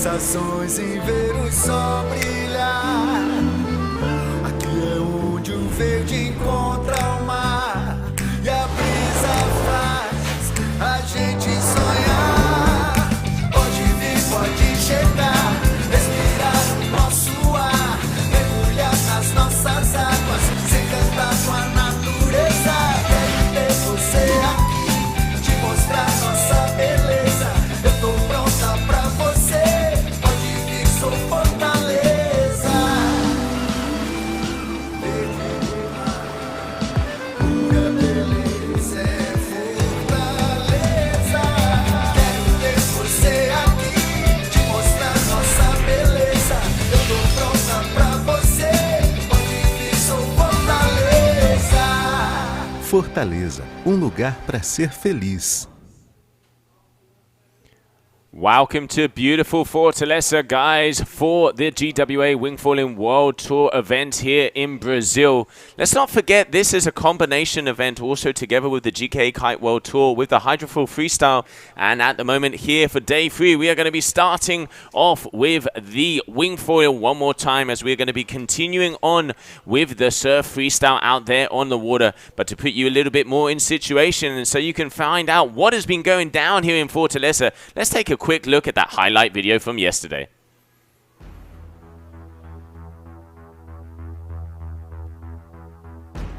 sensações em ver o sol brilhar. Aqui é onde o verde encontra o mar e a brisa faz a gente sonhar. Pode vir, pode chegar, respirar o nosso ar, mergulhar nas nossas águas, se encantar com a natureza. Quero ter você aqui, te mostrar nossa beleza. Eu tô pronta pra você, pode vir, sou Fortaleza. Pura beleza é Fortaleza. Quero ter você aqui, te mostrar nossa beleza. Eu tô pronta pra você, pode vir, sou Fortaleza. Fortaleza, um lugar para ser feliz. Welcome to beautiful Fortaleza, guys, for the GWA Wingfoiling World Tour event here in Brazil. Let's not forget, this is a combination event also together with the GKA Kite World Tour with the Hydrofoil Freestyle. And at the moment here for day 3, we are going to be starting off with the Wingfoil one more time as we're going to be continuing on with the Surf Freestyle out there on the water. But to put you a little bit more in situation and so you can find out what has been going down here in Fortaleza, let's take a quick look at that highlight video from yesterday.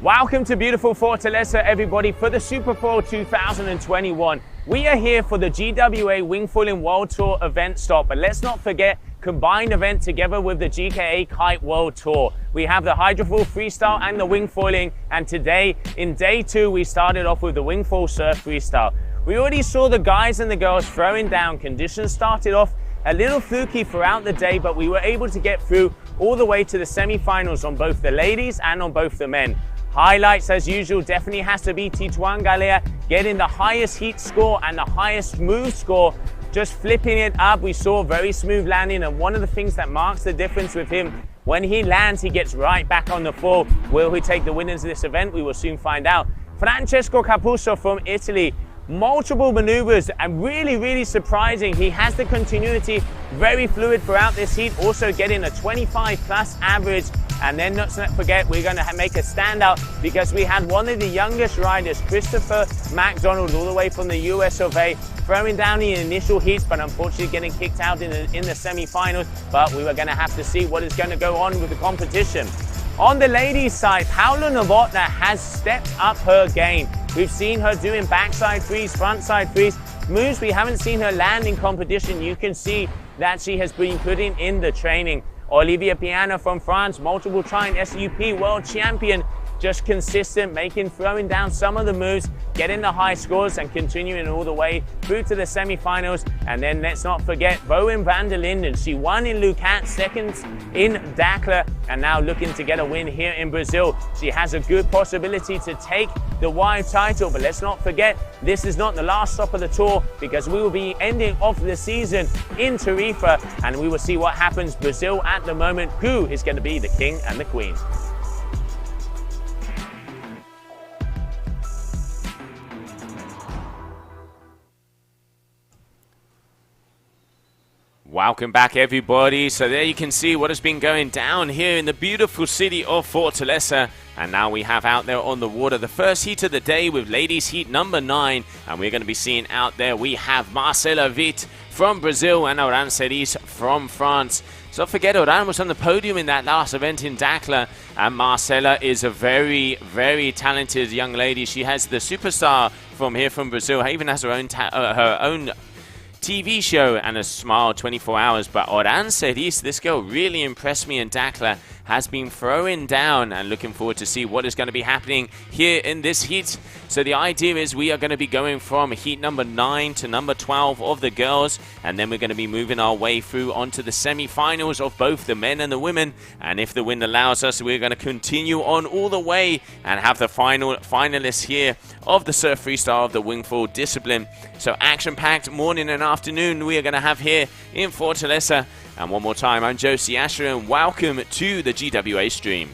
Welcome to beautiful Fortaleza, everybody, for the Superfoil 2021. We are here for the GWA Wingfoiling World Tour event stop, but let's not forget, combined event together with the GKA Kite World Tour. We have the Hydrofoil Freestyle and the Wingfoiling, and today, in day 2, we started off with the Wingfoil Surf Freestyle. We already saw the guys and the girls throwing down. Conditions started off a little fluky throughout the day, but we were able to get through all the way to the semi-finals on both the ladies and on both the men. Highlights, as usual, definitely has to be Tituan Galea getting the highest heat score and the highest move score, just flipping it up. We saw very smooth landing, and one of the things that marks the difference with him, when he lands, he gets right back on the floor. Will he take the winners of this event? We will soon find out. Francesco Capuzzo from Italy, multiple maneuvers and really surprising. He has the continuity, very fluid throughout this heat, also getting a 25 plus average. And then not to forget, we're going to make a standout because we had one of the youngest riders, Christopher MacDonald, all the way from the US of A, throwing down the initial heats, but unfortunately getting kicked out in the semi-finals. But we were going to have to see what is going to go on with the competition. On the ladies' side, Paula Novotna has stepped up her game. We've seen her doing backside threes, frontside threes, moves we haven't seen her land in competition. You can see that she has been putting in the training. Olivia Piana from France, multiple time SUP world champion, just consistent, throwing down some of the moves, getting the high scores and continuing all the way through to the semi-finals. And then let's not forget Bowen van der Linden. She won in Lucat, second in Dakar, and now looking to get a win here in Brazil. She has a good possibility to take the wide title, but let's not forget, this is not the last stop of the tour because we will be ending off the season in Tarifa, and we will see what happens. Brazil at the moment, who is going to be the king and the queen. Welcome back, everybody. So there you can see what has been going down here in the beautiful city of Fortaleza. And now we have out there on the water the first heat of the day with ladies heat number 9. And we're going to be seeing out there, we have Marcela Witt from Brazil and Oran Ceris from France. So don't forget, Oran was on the podium in that last event in Dakar. And Marcela is a very talented young lady. She has the superstar from here from Brazil. Even has her own TV show and a smile 24 hours. But Oran Ceris, this girl really impressed me in Dakar, has been throwing down, and looking forward to see what is going to be happening here in this heat. So the idea is we are going to be going from heat number 9 to number 12 of the girls, and then we're going to be moving our way through onto the semi-finals of both the men and the women. And if the wind allows us, we're going to continue on all the way and have the finalists here of the surf freestyle of the Wingfoil discipline. So action-packed morning and afternoon we are going to have here in Fortaleza. And one more time, I'm Josie Asher, and welcome to the GWA stream.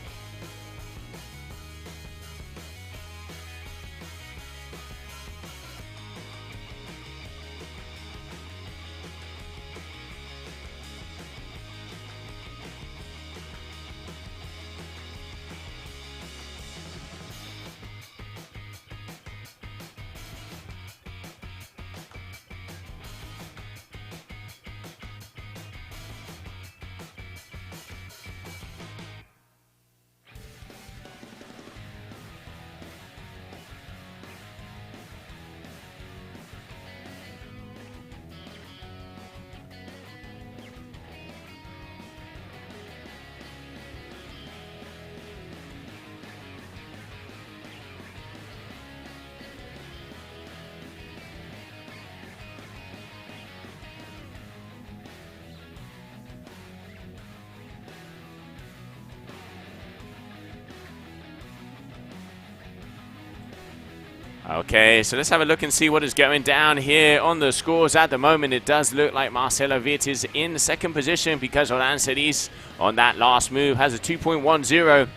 Okay, so let's have a look and see what is going down here on the scores. At the moment, it does look like Marcela Witt is in second position because Oran Celis on that last move has a 2.10.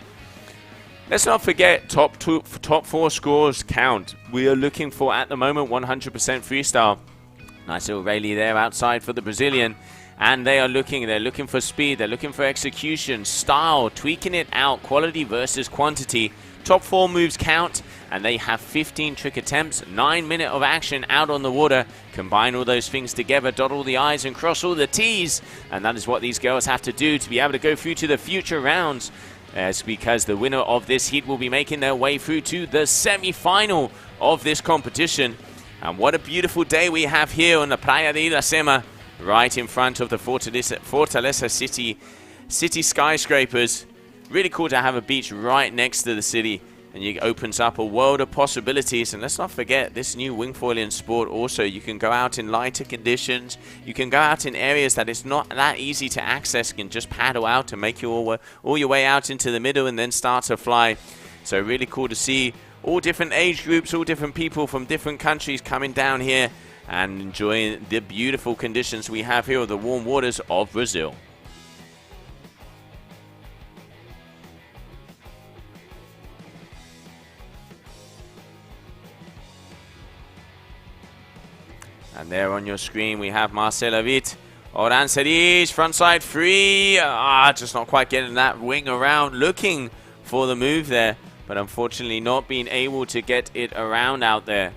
Let's not forget top 4 scores count. We are looking for, at the moment, 100% freestyle. Nice little rally there outside for the Brazilian. And they're looking for speed, they're looking for execution, style, tweaking it out, quality versus quantity. Top 4 moves count, and they have 15 trick attempts, 9 minutes of action out on the water. Combine all those things together, dot all the I's and cross all the T's. And that is what these girls have to do to be able to go through to the future rounds. It's because the winner of this heat will be making their way through to the semi-final of this competition. And what a beautiful day we have here on the Praia de Iracema, right in front of the Fortaleza city skyscrapers. Really cool to have a beach right next to the city, and it opens up a world of possibilities. And let's not forget this new wingfoiling sport also. You can go out in lighter conditions. You can go out in areas that it's not that easy to access. You can just paddle out and make all your way out into the middle and then start to fly. So really cool to see all different age groups, all different people from different countries coming down here and enjoying the beautiful conditions we have here of the warm waters of Brazil. And there on your screen we have Marcela Witt, Oran Celis, frontside free. Just not quite getting that wing around, looking for the move there, but unfortunately not being able to get it around out there.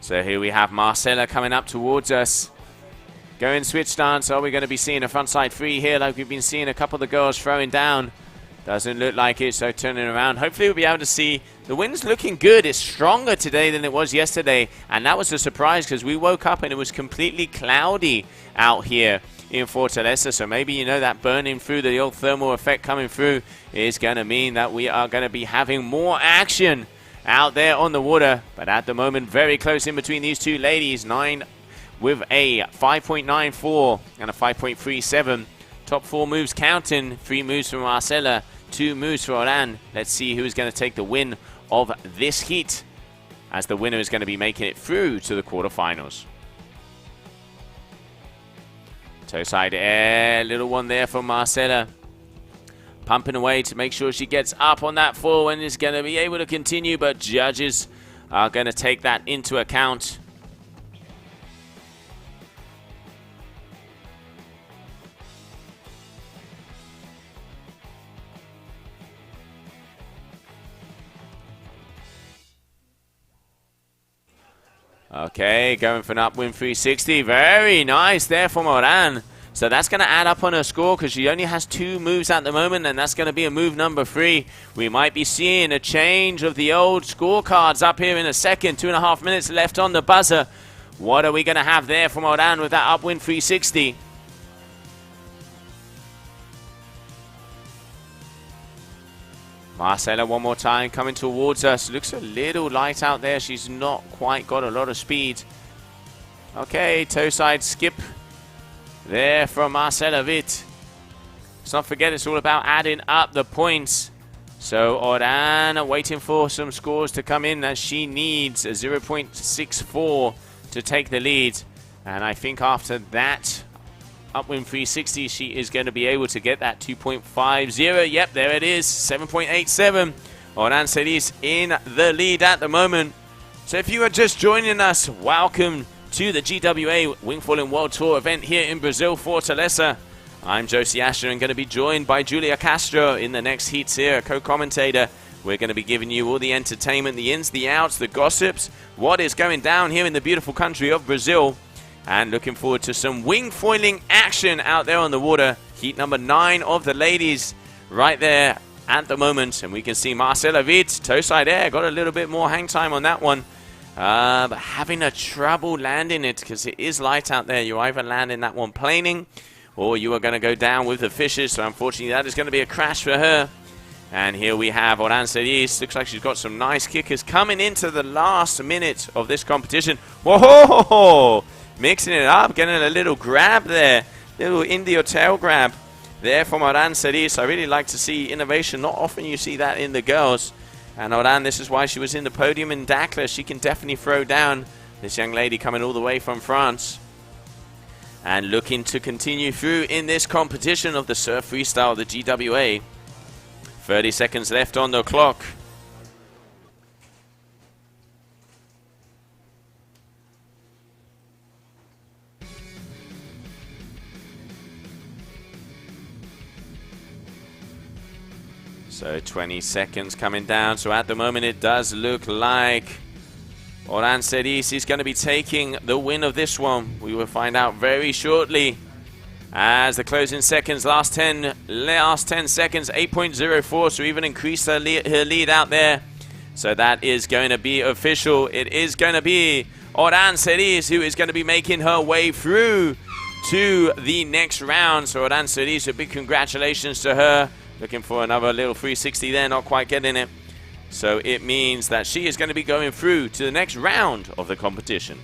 So here we have Marcela coming up towards us. Going switch stance. Are we going to be seeing a frontside free here like we've been seeing a couple of the girls throwing down? Doesn't look like it, so turning around. Hopefully we'll be able to see. The wind's looking good. It's stronger today than it was yesterday. And that was a surprise because we woke up and it was completely cloudy out here in Fortaleza. So maybe, you know, that burning through, the old thermal effect coming through is going to mean that we are going to be having more action out there on the water. But at the moment, very close in between these two ladies. 9 with a 5.94 and a 5.37. Top 4 moves counting. 3 moves for Marcela, 2 moves for Oran. Let's see who's going to take the win of this heat, as the winner is going to be making it through to the quarterfinals. Toe side air, little one there for Marcela. Pumping away to make sure she gets up on that 4 and is going to be able to continue, but judges are going to take that into account. Okay, going for an upwind 360. Very nice there from Oran. So that's going to add up on her score because she only has 2 moves at the moment, and that's going to be a move number 3. We might be seeing a change of the old scorecards up here in a second. 2.5 minutes left on the buzzer. What are we going to have there from Oran with that upwind 360? Marcela one more time coming towards us. Looks a little light out there. She's not quite got a lot of speed. Okay, toe side skip there from Marcela Witt. Let's not forget it's all about adding up the points. So Oran waiting for some scores to come in as she needs a 0.64 to take the lead. And I think after that upwind 360, she is going to be able to get that 2.50. Yep, there it is, 7.87. Oran Celis in the lead at the moment. So if you are just joining us, welcome to the GWA Wingfoiling World Tour event here in Brazil, Fortaleza. I'm Josie Asher and going to be joined by Julia Castro in the next heats here, a co-commentator. We're going to be giving you all the entertainment, the ins, the outs, the gossips, what is going down here in the beautiful country of Brazil. And looking forward to some wingfoiling action out there on the water. Heat number 9 of the ladies right there at the moment. And we can see Marcela Witt, toe side air, got a little bit more hang time on that one. But having a trouble landing it because it is light out there. You either land in that one planing or you are going to go down with the fishes. So unfortunately that is going to be a crash for her. And here we have Oran Celis. Looks like she's got some nice kickers coming into the last minute of this competition. Whoa! Mixing it up, getting a little grab there. little India tail grab there from Oran Cerise. I really like to see innovation. Not often you see that in the girls. And Oran, this is why she was in the podium in Dakar. She can definitely throw down. This young lady coming all the way from France. And looking to continue through in this competition of the surf freestyle, the GWA. 30 seconds left on the clock. So 20 seconds coming down. So at the moment it does look like Oran Cerise is going to be taking the win of this one. We will find out very shortly as the closing seconds, last 10 seconds, 8.04. So even increased her lead out there. So that is going to be official. It is going to be Oran Cerise who is going to be making her way through to the next round. So Oran Cerise, a big congratulations to her. Looking for another little 360 there, not quite getting it. So it means that she is going to be going through to the next round of the competition.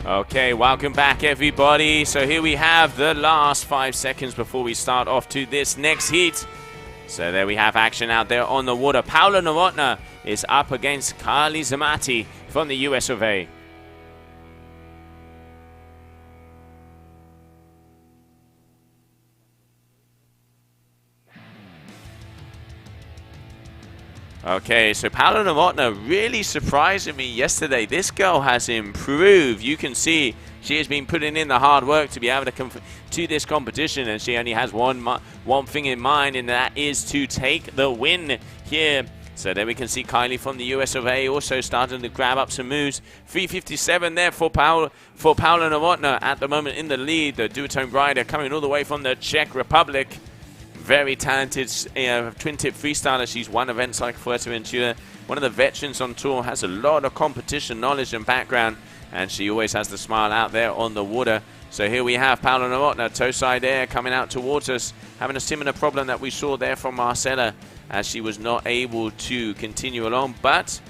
Okay, welcome back everybody. So here we have the last 5 seconds before we start off to this next heat. So there we have action out there on the water. Paula Novotna is up against Carly Zamati from the US of A. Okay, so Paula Novotna really surprising me yesterday. This girl has improved. You can see she has been putting in the hard work to be able to come to this competition, and she only has one thing in mind, and that is to take the win here. So there we can see Kylie from the US of A also starting to grab up some moves. 357 there for Paula Novotna at the moment in the lead. The duotone rider coming all the way from the Czech Republic. Very talented twin-tip freestyler. She's won events like Fuerteventura. One of the veterans on tour, has a lot of competition knowledge and background, and she always has the smile out there on the water. So here we have Paula Novotna, toe side air coming out towards us, having a similar problem that we saw there from Marcella, as she was not able to continue along. But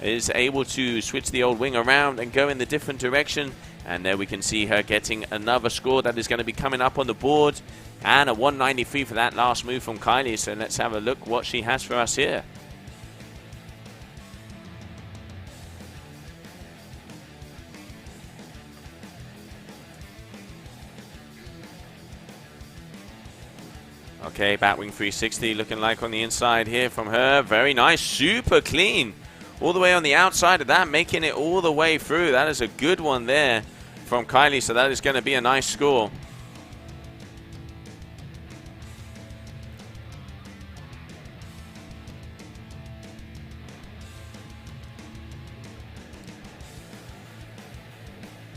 is able to switch the old wing around and go in the different direction. And there we can see her getting another score that is going to be coming up on the board. And a 193 for that last move from Kylie. So let's have a look what she has for us here. Okay, Batwing 360 looking like on the inside here from her. Very nice, super clean. All the way on the outside of that, making it all the way through. That is a good one there from Kylie, so that is going to be a nice score.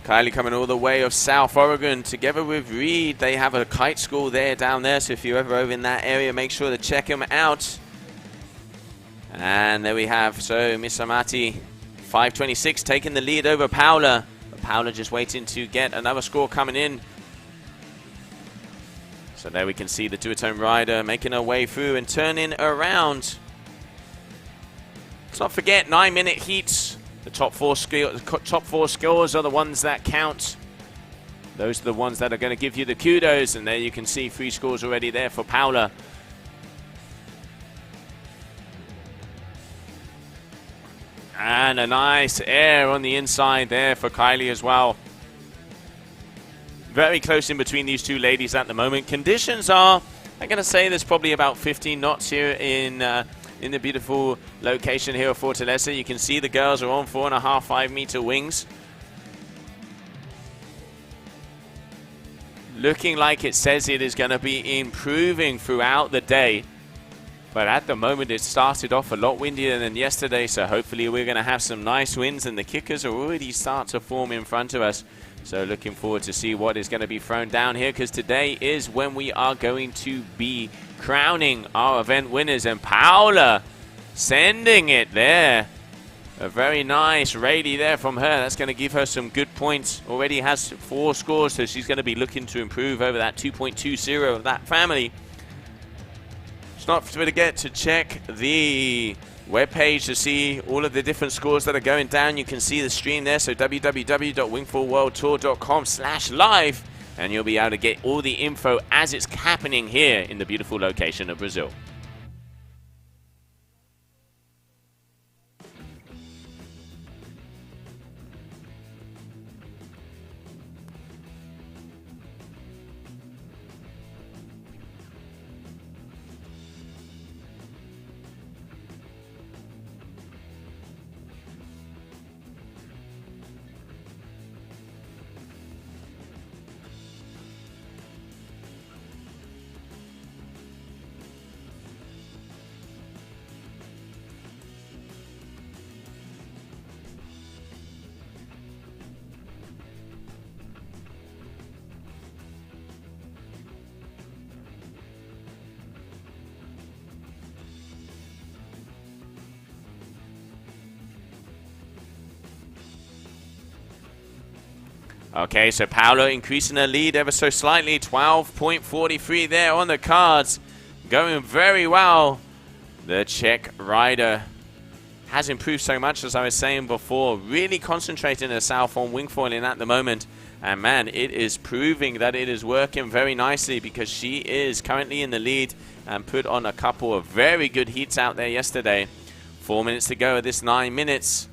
Kylie coming all the way of South Oregon together with Reed. They have a kite school there down there, so if you're ever over in that area, make sure to check them out. And there we have, so Miss Amati, 526, taking the lead over Paula. But Paula just waiting to get another score coming in. So there we can see the duotone rider making her way through and turning around. Let's not forget 9-minute heats. The top four scores are the ones that count. Those are the ones that are going to give you the kudos. And there you can see 3 scores already there for Paula. And a nice air on the inside there for Kylie as well. Very close in between these two ladies at the moment. Conditions are, I'm going to say there's probably about 15 knots here in the beautiful location here of Fortaleza. You can see the girls are on 4.5, 5 meter wings. Looking like it says it is going to be improving throughout the day. But at the moment, it started off a lot windier than yesterday, so hopefully we're going to have some nice winds, and the kickers are already start to form in front of us. So looking forward to see what is going to be thrown down here, because today is when we are going to be crowning our event winners. And Paula sending it there. A very nice ready there from her. That's going to give her some good points. Already has 4 scores, so she's going to be looking to improve over that 2.20 of that family. Not forget to check the webpage to see all of the different scores that are going down. You can see the stream there, so www.wingfoilworldtour.com/live, and you'll be able to get all the info as it's happening here in the beautiful location of Brazil. Okay, so Paula increasing her lead ever so slightly. 12.43 there on the cards. Going very well. The Czech rider has improved so much, as I was saying before. Really concentrating herself on wingfoiling at the moment. And man, it is proving that it is working very nicely, because she is currently in the lead and put on a couple of very good heats out there yesterday. 4 minutes to go at this 9 minutes.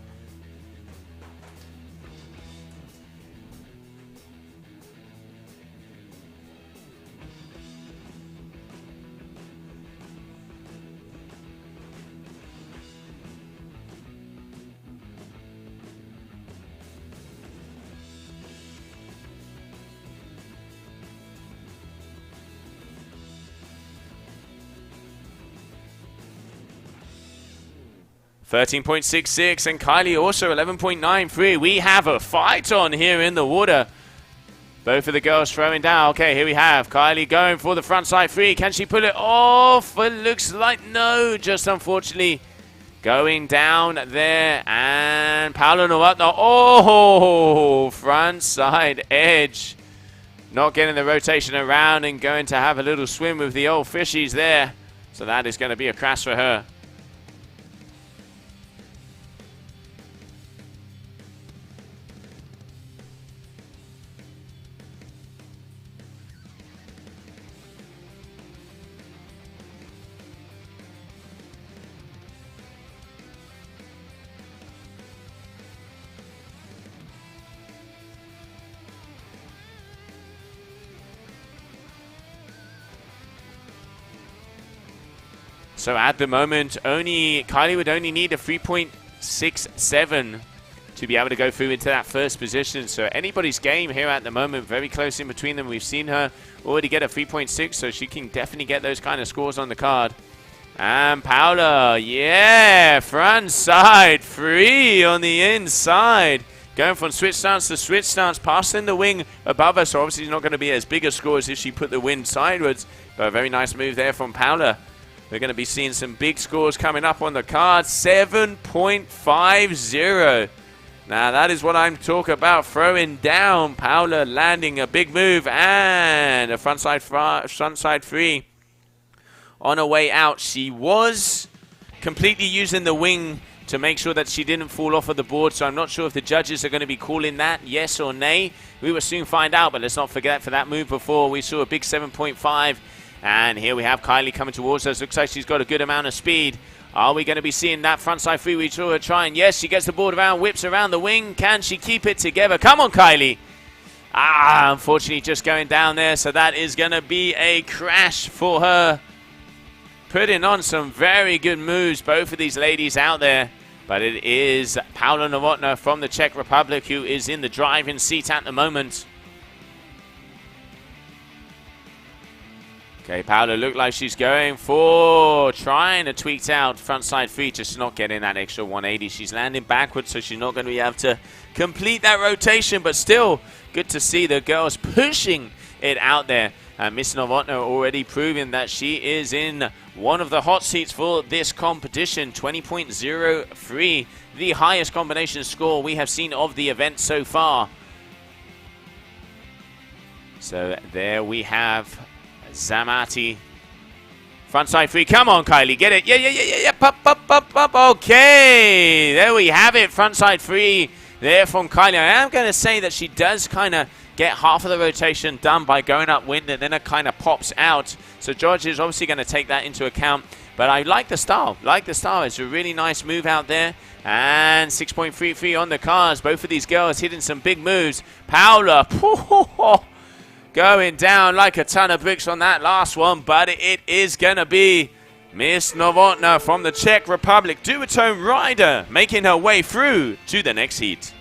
$13.66, and Kylie also 11.93. We have a fight on here in the water. Both of the girls throwing down. Okay, here we have Kylie going for the front side 3. Can she pull it off? It looks like no, just unfortunately going down there. And Paula Novotna, oh, front side edge. Not getting the rotation around and going to have a little swim with the old fishies there. So that is going to be a crash for her. So at the moment, Kylie would only need a 3.67 to be able to go through into that first position. So anybody's game here at the moment, very close in between them. We've seen her already get a 3.6, so she can definitely get those kind of scores on the card. And Paula, yeah, front side, free on the inside. Going from switch stance to switch stance, passing the wing above her, so obviously it's not going to be as big a score as if she put the wing sideways. But a very nice move there from Paula. We're going to be seeing some big scores coming up on the card. 7.50. Now that is what I'm talking about. Throwing down. Paula landing a big move and a frontside free. On her way out, she was completely using the wing to make sure that she didn't fall off of the board. So I'm not sure if the judges are going to be calling that yes or nay. We will soon find out, but let's not forget for that move before, we saw a big 7.5. And here we have Kylie coming towards us. Looks like she's got a good amount of speed. Are we going to be seeing that frontside free? We saw her trying. Yes, she gets the board around, whips around the wing. Can she keep it together? Come on, Kylie. Unfortunately, just going down there. So that is going to be a crash for her. Putting on some very good moves, both of these ladies out there. But it is Paula Novotná from the Czech Republic who is in the driving seat at the moment. Okay, Paula looked like she's going for trying to tweak out frontside free, just not getting that extra 180. She's landing backwards, so she's not going to be able to complete that rotation. But still, good to see the girls pushing it out there. Miss Novotná already proving that she is in one of the hot seats for this competition. 20.03, the highest combination score we have seen of the event so far. So there we have Zamati. Frontside free. Come on, Kylie. Get it. Yeah. Up. Okay. There we have it. Frontside free there from Kylie. I am going to say that she does kind of get half of the rotation done by going upwind, and then it kind of pops out. So George is obviously going to take that into account. But I like the style. It's a really nice move out there. And 6.33 on the cards. Both of these girls hitting some big moves. Paula. Going down like a ton of bricks on that last one, but it is going to be Miss Novotná from the Czech Republic, duotone rider, making her way through to the next heat.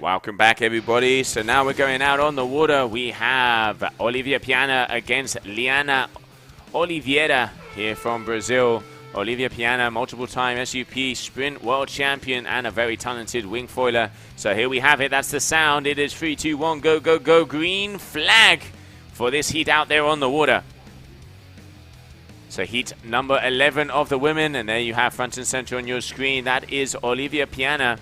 Welcome back, everybody. So now we're going out on the water. We have Olivia Piana against Liana Oliveira here from Brazil. Olivia Piana, multiple-time SUP sprint world champion and a very talented wingfoiler. So here we have it. That's the sound. It is 3, 2, 1, go, go, go. Green flag for this heat out there on the water. So heat number 11 of the women. And there you have front and center on your screen. That is Olivia Piana.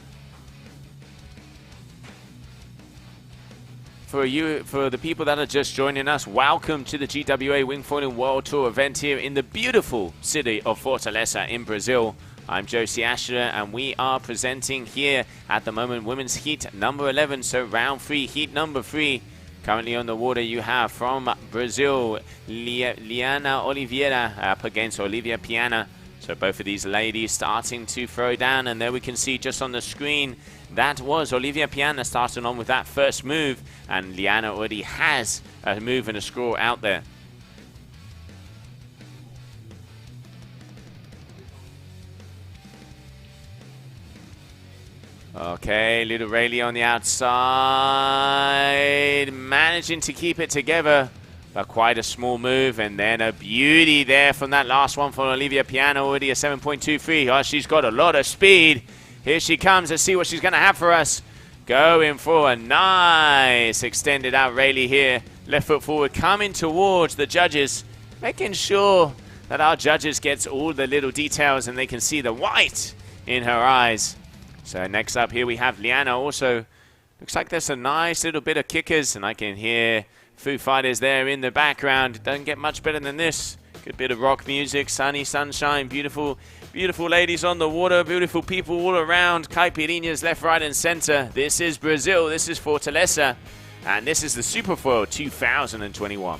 For the people that are just joining us, welcome to the GWA Wingfoiling World Tour event here in the beautiful city of Fortaleza in Brazil. I'm Josie Asher, and we are presenting here at the moment women's heat number 11, so round 3, heat number 3. Currently on the water you have from Brazil, Liana Oliveira up against Olivia Piana. So both of these ladies starting to throw down, and there we can see just on the screen that was Olivia Piana starting on with that first move, and Liana already has a move and a score out there. Okay, little Rayleigh on the outside, managing to keep it together, but quite a small move, and then a beauty there from that last one from Olivia Piana, already a 7.23. Oh, she's got a lot of speed. Here she comes. Let's see what she's going to have for us. Going for a nice extended out Rayleigh here. Left foot forward, coming towards the judges, making sure that our judges gets all the little details and they can see the white in her eyes. So next up here we have Liana also. Looks like there's a nice little bit of kickers, and I can hear Foo Fighters there in the background. Doesn't get much better than this. Good bit of rock music, sunny sunshine, beautiful, beautiful ladies on the water, beautiful people all around. Caipirinhas left, right, and center. This is Brazil. This is Fortaleza, and this is the Superfoil 2021.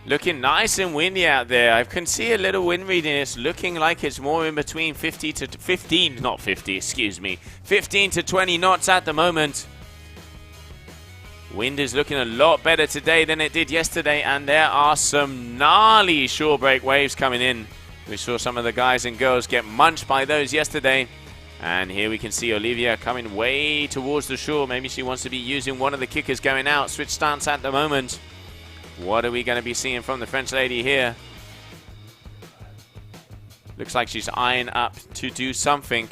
Looking nice and windy out there. I can see a little wind reading. It's looking like it's more in between 15 to 20 knots at the moment. Wind is looking a lot better today than it did yesterday, and there are some gnarly shore break waves coming in. We saw some of the guys and girls get munched by those yesterday. And here we can see Olivia coming way towards the shore. Maybe she wants to be using one of the kickers going out. Switch stance at the moment. What are we going to be seeing from the French lady here? Looks like she's eyeing up to do something.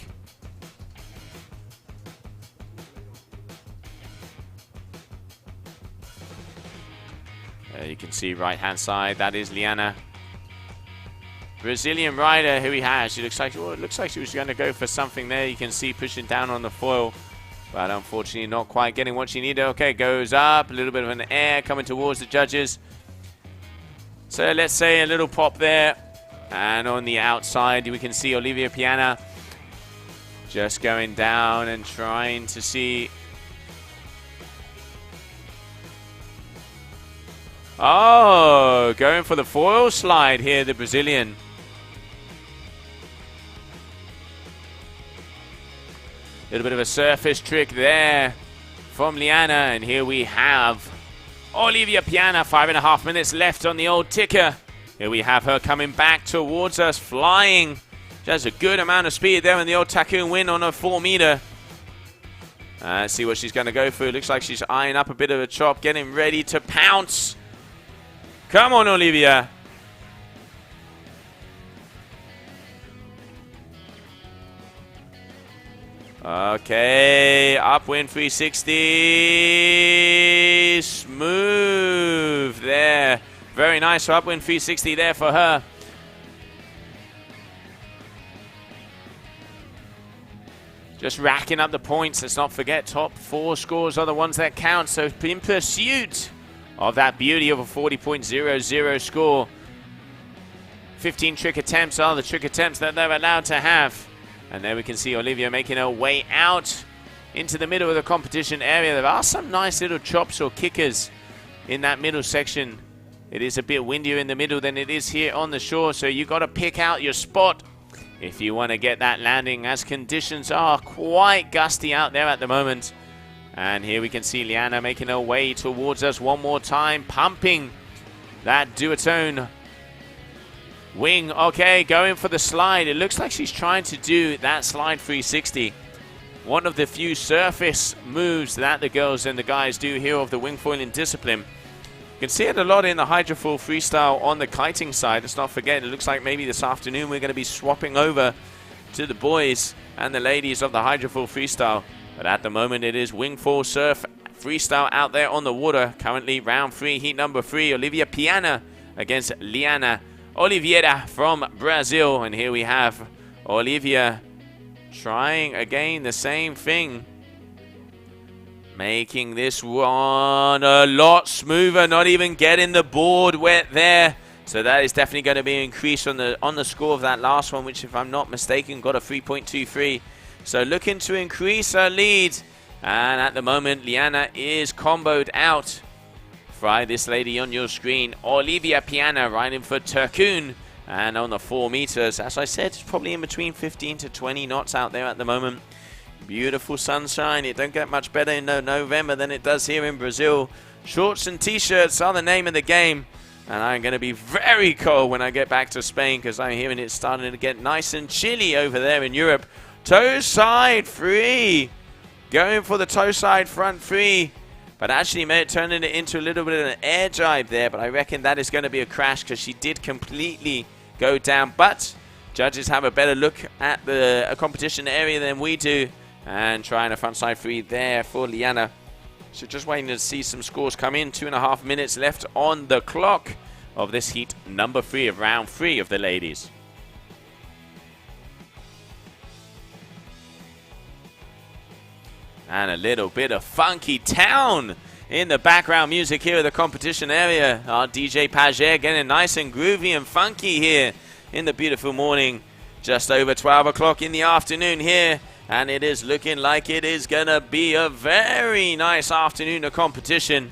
You can see right hand side, that is Liana. Brazilian rider who we have. She looks like, well, it looks like she was going to go for something there. You can see pushing down on the foil, but unfortunately not quite getting what she needed. Okay, goes up, a little bit of an air coming towards the judges. So let's say a little pop there. And on the outside, we can see Olivia Piana just going down and trying to see. Oh, going for the foil slide here, the Brazilian. Little bit of a surface trick there from Liana, and here we have Olivia Piana. 5.5 minutes left on the old ticker. Here we have her coming back towards us, flying. She has a good amount of speed there in the old Tycoon win on her 4 meter. Let's see what she's going to go for. Looks like she's eyeing up a bit of a chop, getting ready to pounce. Come on, Olivia. Okay, upwind 360, smooth there. Very nice upwind 360 there for her. Just racking up the points. Let's not forget, top 4 scores are the ones that count. So in pursuit of that beauty of a 40.00 score, 15 trick attempts are the trick attempts that they're allowed to have. And there we can see Olivia making her way out into the middle of the competition area. There are some nice little chops or kickers in that middle section. It is a bit windier in the middle than it is here on the shore, so you got to pick out your spot if you want to get that landing, as conditions are quite gusty out there at the moment. And here we can see Liana making her way towards us one more time, pumping that duotone wing. Okay, going for the slide. It looks like she's trying to do that slide 360. One of the few surface moves that the girls and the guys do here of the wingfoiling discipline. You can see it a lot in the hydrofoil freestyle on the kiting side. Let's not forget, it looks like maybe this afternoon we're going to be swapping over to the boys and the ladies of the hydrofoil freestyle. But at the moment, it is wingfoil surf freestyle out there on the water. Currently, round 3, heat number 3. Olivia Piana against Liana Oliveira from Brazil. And here we have Olivia trying again the same thing. Making this one a lot smoother. Not even getting the board wet there. So that is definitely going to be an increase on the score of that last one, which, if I'm not mistaken, got a 3.23. So looking to increase her lead. And at the moment, Liana is comboed out. Fry this lady on your screen. Olivia Piana riding for Turkun. And on the 4 meters, as I said, it's probably in between 15 to 20 knots out there at the moment. Beautiful sunshine. It don't get much better in November than it does here in Brazil. Shorts and t-shirts are the name of the game. And I'm going to be very cold when I get back to Spain, because I'm hearing it's starting to get nice and chilly over there in Europe. Toe side 3. Going for the toe side front 3. But actually turning it into a little bit of an air jibe there. But I reckon that is going to be a crash, because she did completely go down. But judges have a better look at the competition area than we do. And trying a front side 3 there for Liana. So just waiting to see some scores come in. 2.5 minutes left on the clock of this heat number 3 of round 3 of the ladies. And a little bit of funky town in the background music here at the competition area. Our DJ Paget getting nice and groovy and funky here in the beautiful morning. Just over 12 o'clock in the afternoon here. And it is looking like it is going to be a very nice afternoon of competition.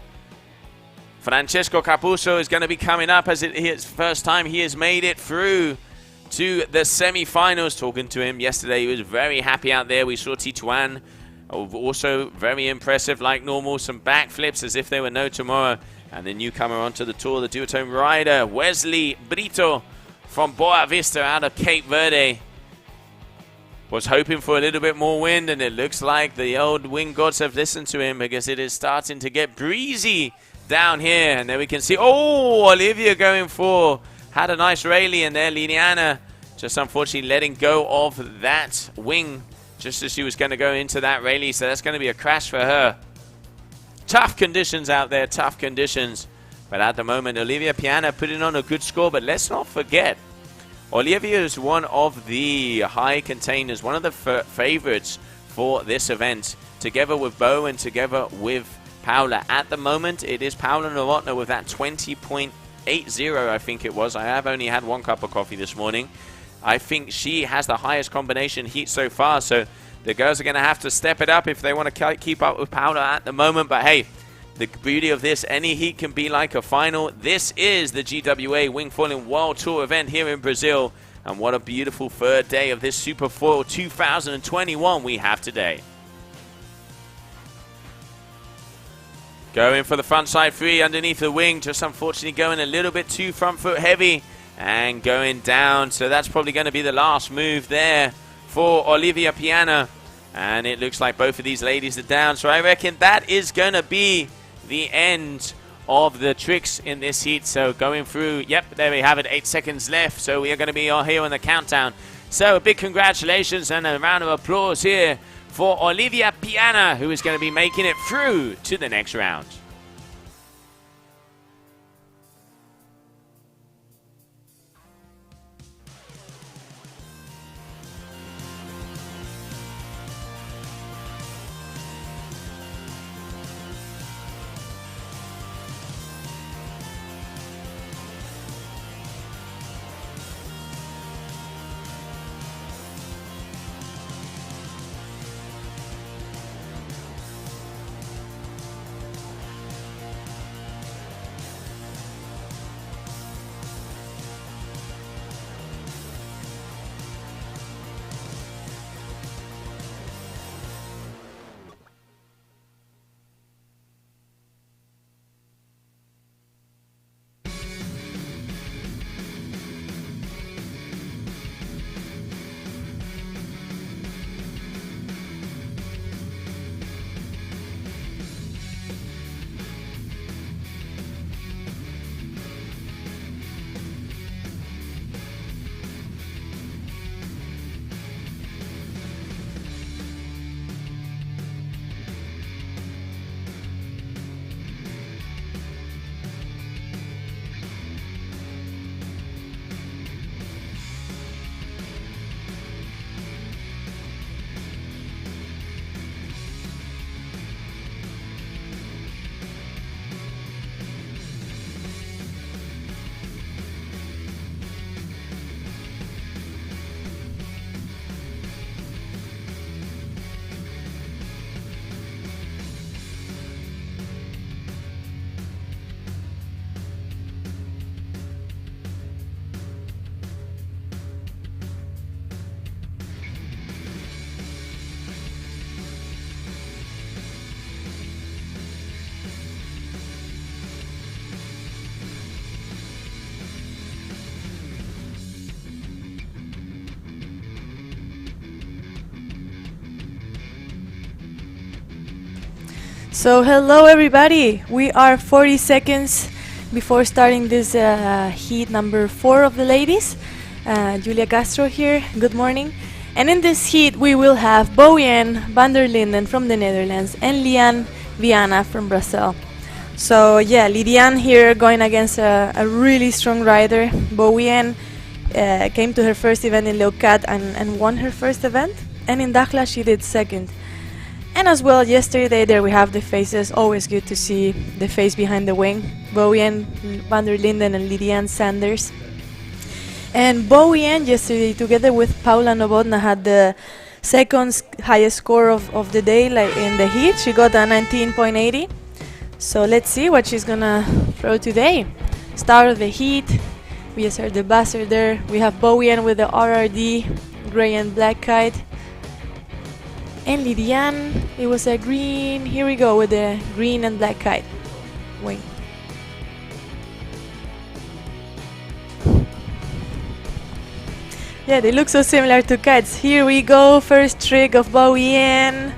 Francesco Capuzzo is going to be coming up, as it's first time he has made it through to the semi-finals. Talking to him yesterday, he was very happy out there. We saw Tituan also very impressive like normal. Some backflips as if there were no tomorrow. And the newcomer onto the tour, the duotone rider, Wesley Brito from Boa Vista out of Cape Verde. Was hoping for a little bit more wind, and it looks like the old wind gods have listened to him, because it is starting to get breezy down here. And there we can see, oh, Olivia going for, had a nice rally, and there Liliana just unfortunately letting go of that wing just as she was going to go into that rally. So that's going to be a crash for her. Tough conditions out there, tough conditions. But at the moment, Olivia Piana putting on a good score. But let's not forget, Olivia is one of the high containers, one of the favorites for this event, together with Bo and together with Paula. At the moment, it is Paula Novotná with that 20.80, I think it was. I have only had 1 cup of coffee this morning. I think she has the highest combination heat so far, so the girls are going to have to step it up if they want to keep up with Paula at the moment. But hey, the beauty of this, any heat can be like a final. This is the GWA Wingfoiling World Tour event here in Brazil. And what a beautiful third day of this Super Foil 2021 we have today. Going for the front side 3 underneath the wing. Just unfortunately going a little bit too front foot heavy. And going down. So that's probably going to be the last move there for Olivia Piana. And it looks like both of these ladies are down. So I reckon that is going to be the end of the tricks in this heat. So going through, yep, there we have it, 8 seconds left. So we are going to be all here on the countdown. So a big congratulations and a round of applause here for Olivia Piana, who is going to be making it through to the next round. So hello everybody, we are 40 seconds before starting this heat number 4 of the ladies. Julia Castro here, good morning. And in this heat we will have Bojan van der Linden from the Netherlands and Liane Viana from Brazil. So yeah, Liane here going against a really strong rider. Bojan came to her first event in Leucad and won her first event, and in Dakhla she did second. And as well, yesterday there we have the faces. Always good to see the face behind the wing. Bojan van der Linden and Liane Sanders. And Bojan yesterday, together with Paula Novotná, had the second highest score of the day, like in the heat. She got a 19.80. So let's see what she's gonna throw today. Start of the heat. We just heard the buzzer there. We have Bojan with the RRD, gray and black kite. And Liane, it was a green, here we go with the green and black kite wing. Yeah, they look so similar to kites. Here we go, first trick of Bojan.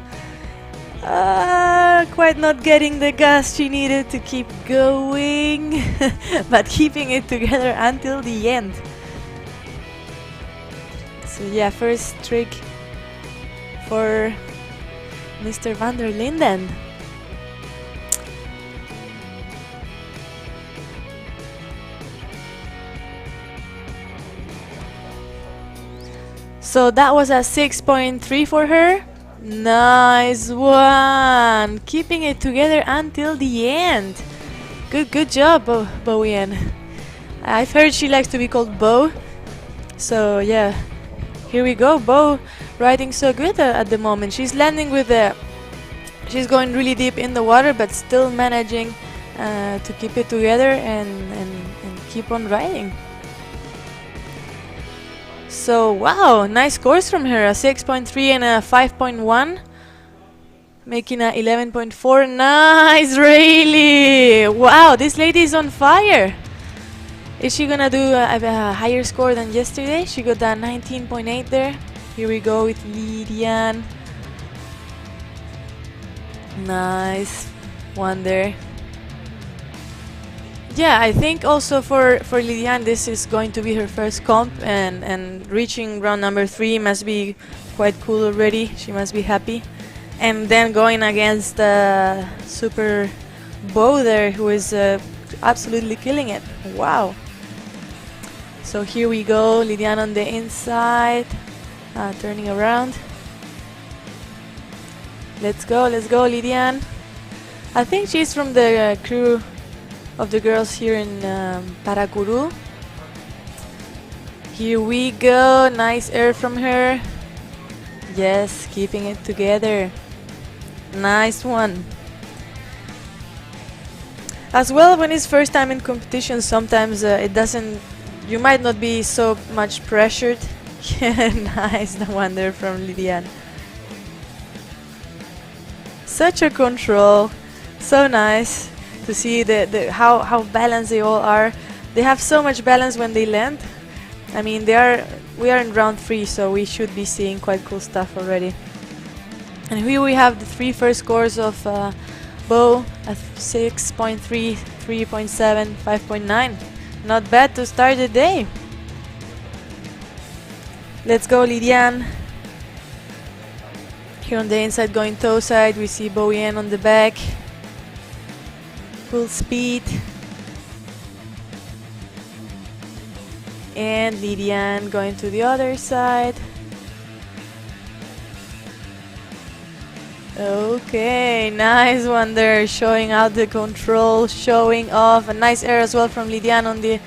Quite not getting the gas she needed to keep going, but keeping it together until the end. So yeah, first trick for Mr. van der Linden. So that was a 6.3 for her. Nice one. Keeping it together until the end. Good job, Bojan. I've heard she likes to be called Bo. So yeah, here we go. Bo riding so good at the moment. She's landing with she's going really deep in the water, but still managing to keep it together and keep on riding. So wow, nice scores from her, a 6.3 and a 5.1, making a 11.4. Nice, Rayleigh! Wow, this lady is on fire. Is she gonna do a higher score than yesterday? She got a 19.8 there. Here we go with Liane. Nice one there. Yeah, I think also for Liane this is going to be her first comp, and reaching round number 3 must be quite cool already. She must be happy. And then going against Super Bo there, who is absolutely killing it. Wow. So here we go, Liane on the inside. Turning around. Let's go, Liane. I think she's from the crew of the girls here in Paracuru. Here we go, nice air from her. Yes, keeping it together. Nice one. As well, when it's first time in competition, sometimes it doesn't, you might not be so much pressured. Yeah, nice, the one there from Liane. Such a control, so nice to see how balanced they all are. They have so much balance when they land. I mean, we are in round 3, so we should be seeing quite cool stuff already. And here we have the 3 first scores of Bo at 6.3, 3.7, 5.9. Not bad to start the day. Let's go, Liane. Here on the inside, going toe side, we see Bojan on the back. Full speed. And Liane going to the other side. Okay, nice one there, showing out the control, showing off. A nice air as well from Liane on the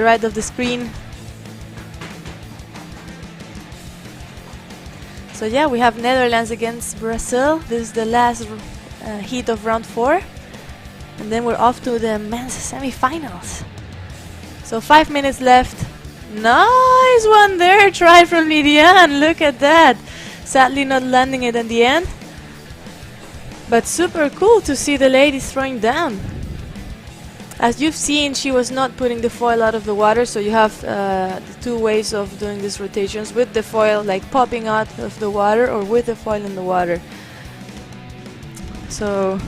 right of the screen. So yeah, we have Netherlands against Brazil. This is the last heat of round 4. And then we're off to the men's semi-finals. So 5 minutes left. Nice one there, try from Liane. Look at that. Sadly not landing it in the end. But super cool to see the ladies throwing down. As you've seen, she was not putting the foil out of the water, so you have the 2 ways of doing these rotations, with the foil like popping out of the water or with the foil in the water. So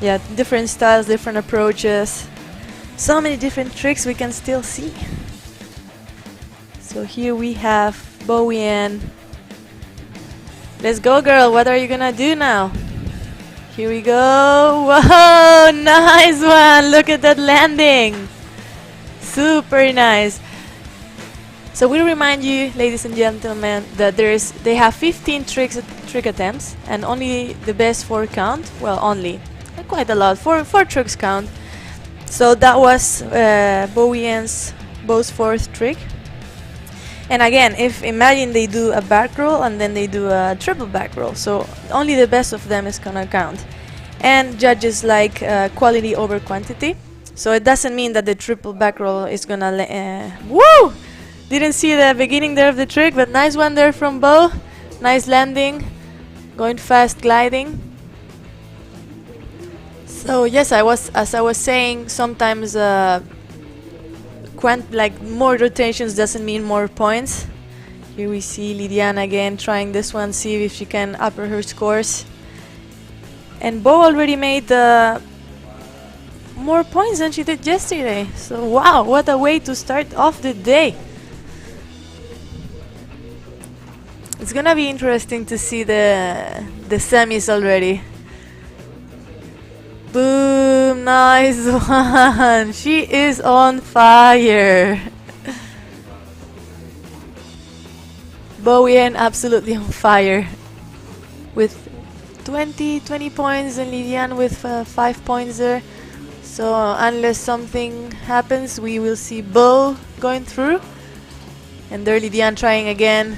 Yeah, different styles, different approaches. So many different tricks we can still see. So here we have Bowian. Let's go, girl. What are you gonna do now? Here we go. Whoa, nice one. Look at that landing. Super nice. So we remind you, ladies and gentlemen, that they have 15 trick attempts, and only the best 4 count. Well, only quite a lot. Four tricks count. So that was Bowian's Bo's 4th trick. And again, if imagine they do a back roll and then they do a triple back roll, so only the best of them is gonna count. And judges like quality over quantity. So it doesn't mean that the triple back roll is gonna woo! Didn't see the beginning there of the trick, but nice one there from Bo. Nice landing, going fast, gliding. So yes, as I was saying, sometimes like more rotations doesn't mean more points. Here we see Lidiana again trying this one, see if she can upper her scores. And Bo already made more points than she did yesterday. So wow, what a way to start off the day. It's gonna be interesting to see the semis already. Boom, nice one. She is on fire. Bowian absolutely on fire with 20 points, and Lidiane with 5 points there. So unless something happens, we will see Bo going through. And there Lidiane trying again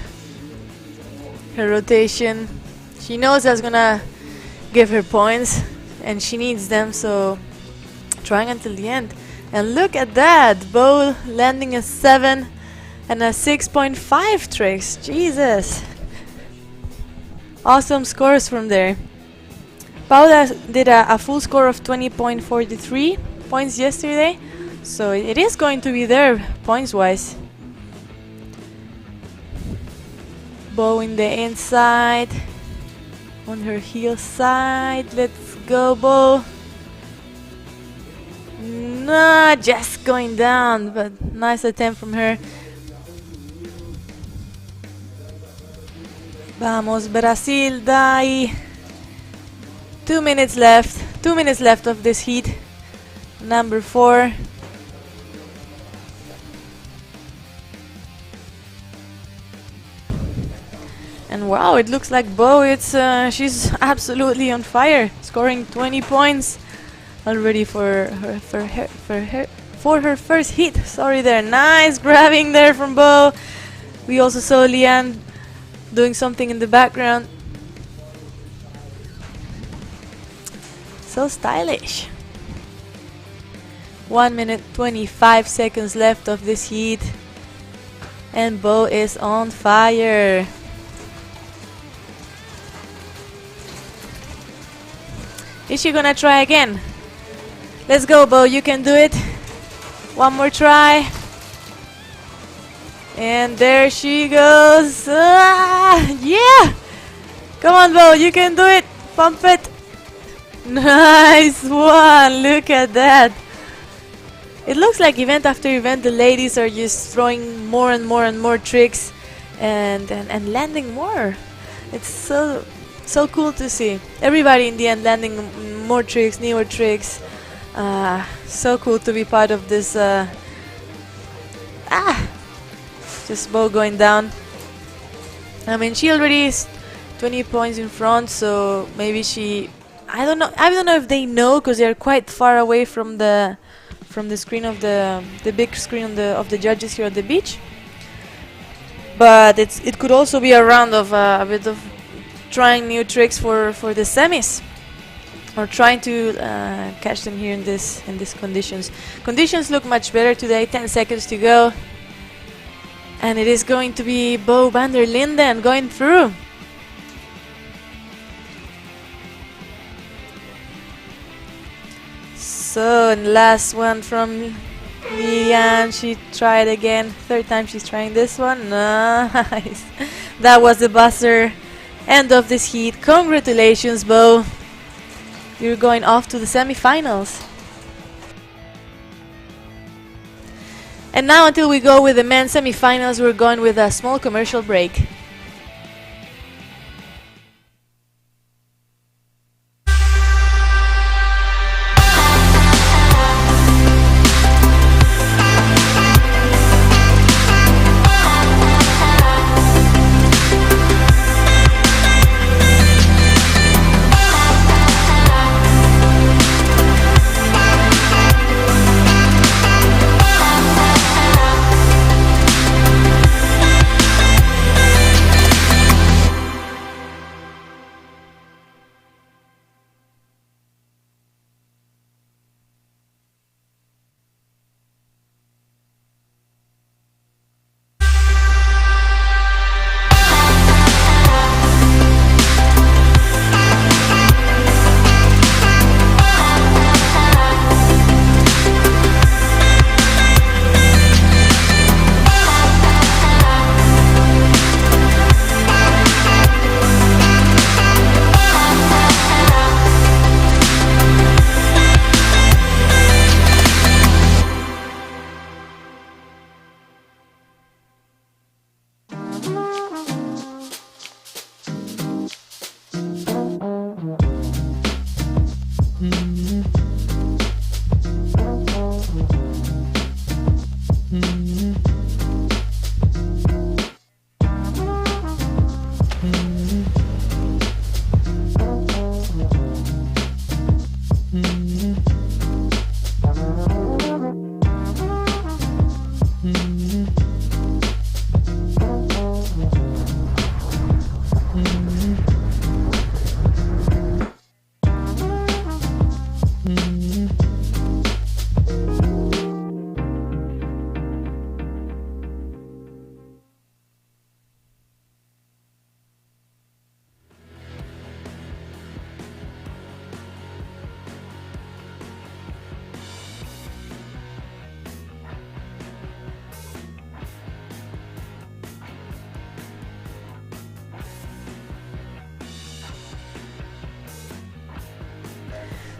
her rotation. She knows that's gonna give her points, and she needs them, so trying until the end. And look at that, Bo landing a 7 and a 6.5 tricks. Jesus, awesome scores from there. Paula did a full score of 20.43 points yesterday, so it is going to be there points wise. Bo in the inside, on her heel side. Let's go, Bo. No, just going down, but nice attempt from her. Vamos, Brasil, dai. 2 minutes left. 2 minutes left of this heat. Number 4. And wow, it looks like Bo, she's absolutely on fire, scoring 20 points already for her first hit. Sorry there, nice grabbing there from Bo. We also saw Liane doing something in the background. So stylish. 1 minute 25 seconds left of this heat, and Bo is on fire. Is she gonna try again? Let's go, Bo, you can do it. One more try. And there she goes. Yeah! Come on, Bo, you can do it. Pump it. Nice one. Look at that. It looks like event after event the ladies are just throwing more and more and more tricks and landing more. It's so cool to see. Everybody in the end landing more tricks, newer tricks. So cool to be part of this. Just Bo going down. I mean, she already is 20 points in front, so maybe she. I don't know if they know, because they are quite far away from the screen of the big screen of the judges here at the beach. But it could also be a round of a bit of trying new tricks for the semis, or trying to catch them here in these conditions. Conditions look much better today. 10 seconds to go, and it is going to be Bo van der Linden going through. So, and last one from Liane. She tried again. 3rd time she's trying this one. Nice. That was the buzzer. End of this heat. Congratulations, Bo. You're going off to the semifinals. And now, until we go with the men's semifinals, we're going with a small commercial break.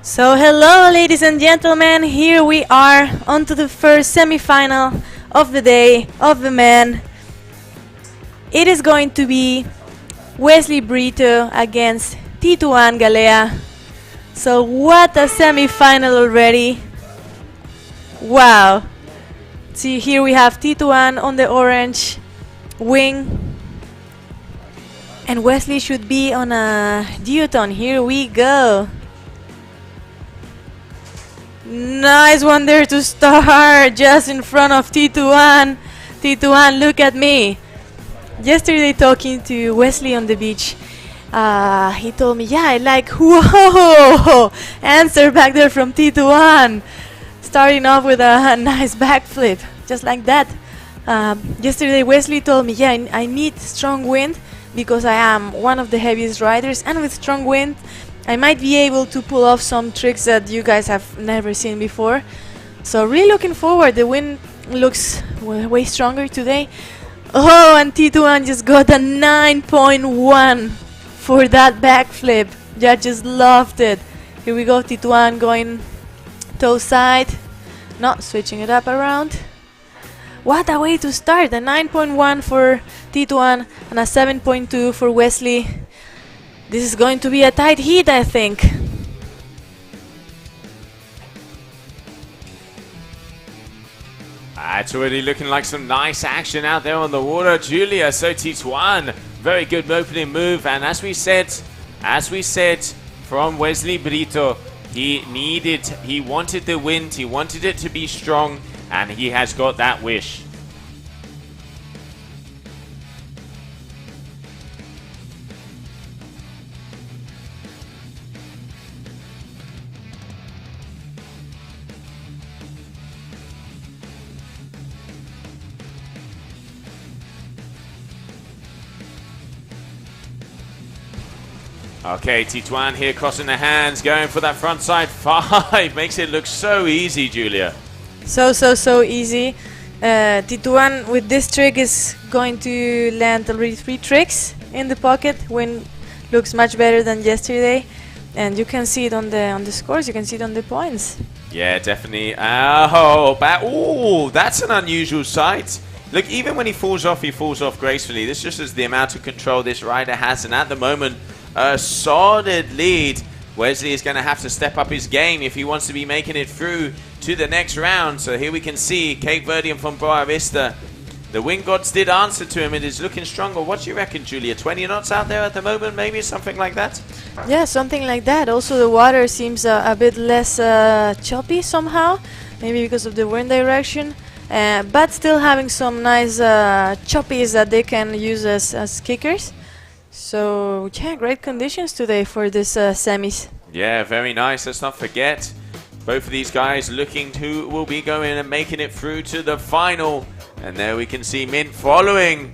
So hello ladies and gentlemen, here we are on to the first semi-final of the day of the men. It is going to be Wesley Brito against Tituan Galea. So what a semi-final already. Wow. See, here we have Tituan on the orange wing. And Wesley should be on a duotone. Here we go. Nice one there to start, just in front of Tituan. Tituan, look at me. Yesterday talking to Wesley on the beach, he told me, yeah, I like, whoa, answer back there from Tituan. Starting off with a nice backflip, just like that. Yesterday Wesley told me, yeah, I need strong wind because I am one of the heaviest riders, and with strong wind I might be able to pull off some tricks that you guys have never seen before. So really looking forward. The wind looks way stronger today. Oh, and Tituan just got a 9.1 for that backflip. Yeah, just loved it. Here we go, Tituan going toe side. Not switching it up around. What a way to start. A 9.1 for Tituan and a 7.2 for Wesley. This is going to be a tight heat, I think. It's already looking like some nice action out there on the water, Julia. So Tituan, very good opening move, and as we said from Wesley Brito, he wanted the wind, he wanted it to be strong, and he has got that wish. Okay, Tituan here crossing the hands, going for that frontside 5. Makes it look so easy, Julia. So easy. Tituan with this trick is going to land already 3 tricks in the pocket. Wind looks much better than yesterday. and you can see it on the scores. You can see it on the points. Yeah, definitely. Oh, that's an unusual sight. Look, even when he falls off gracefully. This just is the amount of control this rider has, and at the moment, a solid lead. Wesley is going to have to step up his game if he wants to be making it through to the next round. So here we can see Cape Verdean from Boa Vista. The wind gods did answer to him. It is looking stronger. What do you reckon, Julia? 20 knots out there at the moment, maybe? Something like that? Yeah, something like that. Also, the water seems a bit less choppy somehow. Maybe because of the wind direction. But still having some nice choppies that they can use as kickers. So, yeah, great conditions today for this semis. Yeah, very nice. Let's not forget, both of these guys looking who will be going and making it through to the final. And there we can see Mint following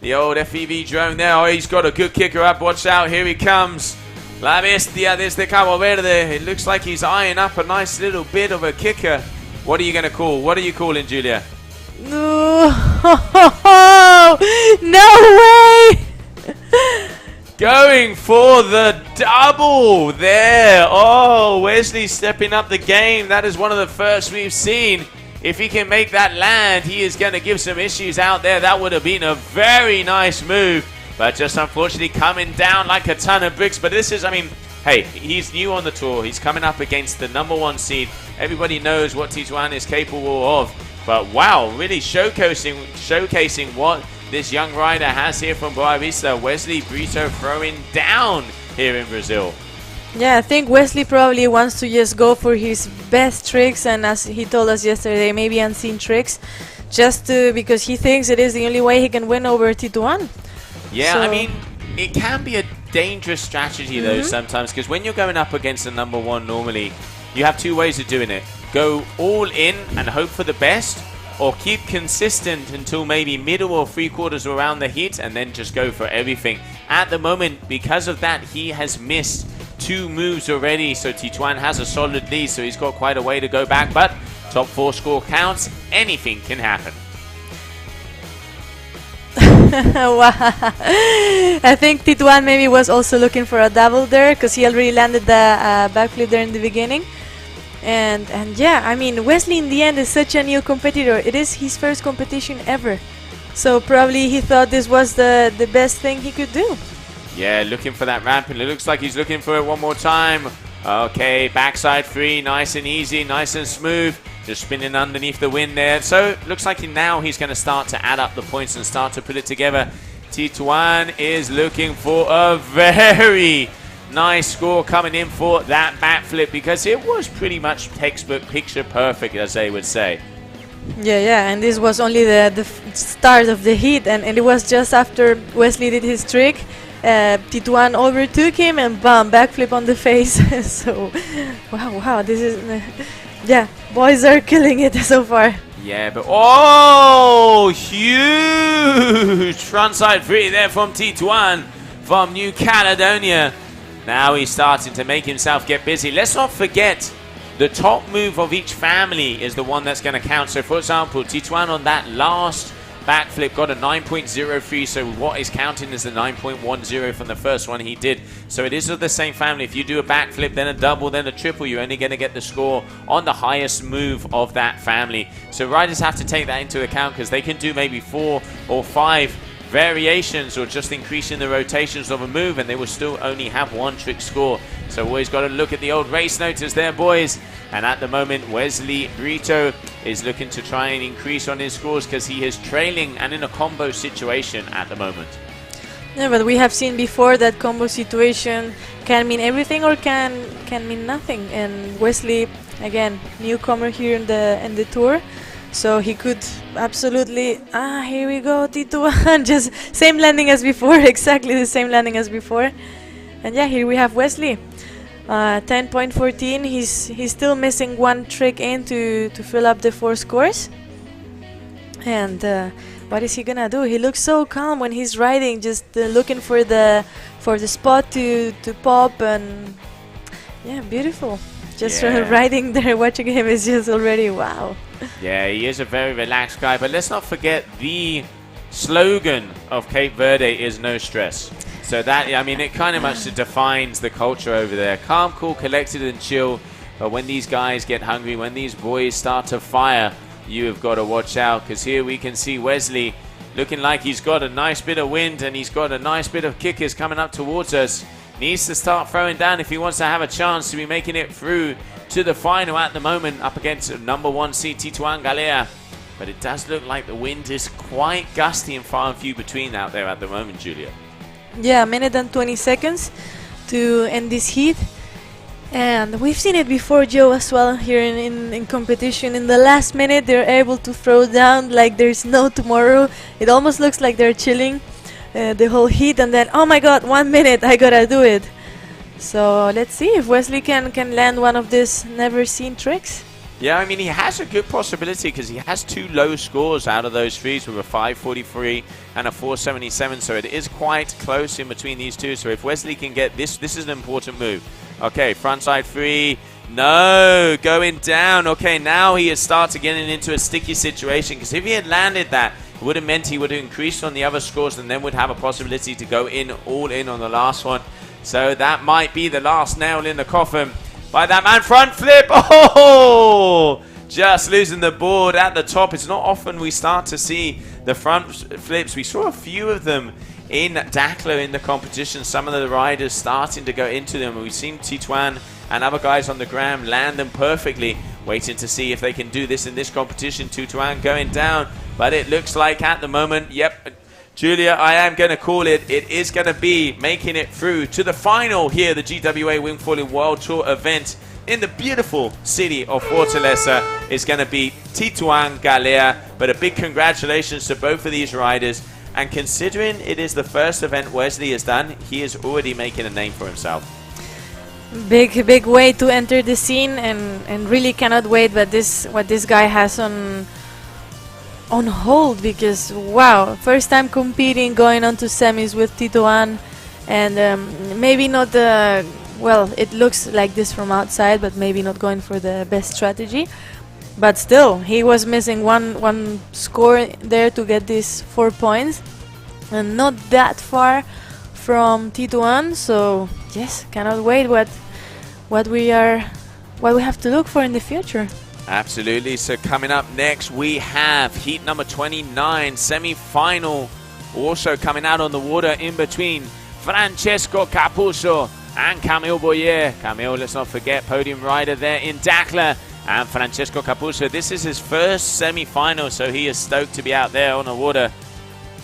the old FEV drone there. Oh, he's got a good kicker up. Watch out. Here he comes. La Bestia desde Cabo Verde. It looks like he's eyeing up a nice little bit of a kicker. What are you going to call? What are you calling, Julia? No, no way! Going for the double there. Oh, Wesley stepping up the game. That is one of the first we've seen. If he can make that land, he is going to give some issues out there. That would have been a very nice move. But just unfortunately coming down like a ton of bricks. But this is, I mean, hey, he's new on the tour. He's coming up against the #1 seed. Everybody knows what Tituan is capable of. But wow, really showcasing what this young rider has here from Boa Vista. Wesley Brito throwing down here in Brazil. Yeah, I think Wesley probably wants to just go for his best tricks, and as he told us yesterday, maybe unseen tricks, because he thinks it is the only way he can win over Tituan. Yeah, so I mean, it can be a dangerous strategy though sometimes, because when you're going up against the #1 normally, you have two ways of doing it. Go all in and hope for the best, or keep consistent until maybe middle or 3/4 around the heat and then just go for everything. At the moment, because of that, he has missed 2 moves already, so Tituan has a solid lead, so he's got quite a way to go back, but top 4 score counts. Anything can happen. Wow. I think Tituan maybe was also looking for a double there, because he already landed the backflip there in the beginning. And yeah, I mean, Wesley in the end is such a new competitor. It is his first competition ever. So probably he thought this was the best thing he could do. Yeah, looking for that ramp, and it looks like he's looking for it one more time. Okay, backside 3, nice and easy, nice and smooth. Just spinning underneath the wind there. So it looks like now he's going to start to add up the points and start to put it together. Tituan is looking for a very nice score coming in for that backflip, because it was pretty much textbook picture perfect, as they would say. Yeah, and this was only the start of the heat, and it was just after Wesley did his trick. Tituan overtook him and bam, backflip on the face. So, wow, this is, yeah, boys are killing it so far. Yeah, but oh, huge frontside 3 there from Tituan from New Caledonia. Now he's starting to make himself get busy. Let's not forget, the top move of each family is the one that's going to count. So, for example, Tituan on that last backflip got a 9.03, so what is counting is the 9.10 from the first one he did. So it is of the same family. If you do a backflip, then a double, then a triple, you're only going to get the score on the highest move of that family. So riders have to take that into account, because they can do maybe 4 or 5 variations or just increasing the rotations of a move, and they will still only have 1 trick score. So always got to look at the old race notice there, boys. And at the moment, Wesley Brito is looking to try and increase on his scores, because he is trailing and in a combo situation at the moment. Yeah, but we have seen before that combo situation can mean everything or can mean nothing. And Wesley, again, newcomer here in the tour, so he could absolutely, here we go, Tituan, just same landing as before, exactly the same landing as before. And yeah, here we have Wesley, 10.14. He's still missing 1 trick in to fill up the 4 scores. And what is he gonna do? He looks so calm when he's riding, just looking for the spot to pop, and yeah, beautiful. Just riding there, watching him is just already wow. Yeah, he is a very relaxed guy, but let's not forget the slogan of Cape Verde is no stress. So that, I mean, it kind of much defines the culture over there. Calm, cool, collected, and chill. But when these guys get hungry, when these boys start to fire, you have got to watch out. Because here we can see Wesley looking like he's got a nice bit of wind and he's got a nice bit of kickers coming up towards us. Needs to start throwing down if he wants to have a chance to be making it through to the final at the moment, up against number 1 seed Tituan Galea. But it does look like the wind is quite gusty and far and few between out there at the moment, Julia. Yeah, a minute and 20 seconds to end this heat. And we've seen it before, Joe, as well, here in competition. In the last minute, they're able to throw down like there's no tomorrow. It almost looks like they're chilling the whole heat, and then, oh my god, 1 minute, I gotta do it. So let's see if Wesley can land one of these never-seen tricks. Yeah, I mean, he has a good possibility because he has 2 low scores out of those 3s with a 543 and a 477. So it is quite close in between these two. So if Wesley can get this, this is an important move. Okay, frontside 3. No, going down. Okay, now he has started getting into a sticky situation because if he had landed that, it would have meant he would have increased on the other scores and then would have a possibility to go in all in on the last one. So that might be the last nail in the coffin by that man. Front flip. Oh, just losing the board at the top. It's not often we start to see the front flips. We saw a few of them in Dakla in the competition. Some of the riders starting to go into them. We've seen Tituan and other guys on the ground land them perfectly. Waiting to see if they can do this in this competition. Tituan going down, but it looks like at the moment, yep, Julia, I am going to call it. It is going to be making it through to the final here, the GWA Wingfoiling World Tour event in the beautiful city of Fortaleza. Is going to be Tituan Galea. But a big congratulations to both of these riders. And considering it is the first event Wesley has done, he is already making a name for himself. Big way to enter the scene, and really cannot wait. But what this guy has on hold, because wow, first time competing, going on to semis with Tituan, and maybe not the well, it looks like this from outside, but maybe not going for the best strategy. But still, he was missing one score there to get these 4 points, and not that far from Tituan. So yes, cannot wait what we have to look for in the future. Absolutely. So coming up next, we have heat number 29, semi-final, also coming out on the water in between Francesco Capuzzo and Camille Boyer. Camille, let's not forget, podium rider there in Dakla. And Francesco Capuzzo, this is his first semi-final, so he is stoked to be out there on the water.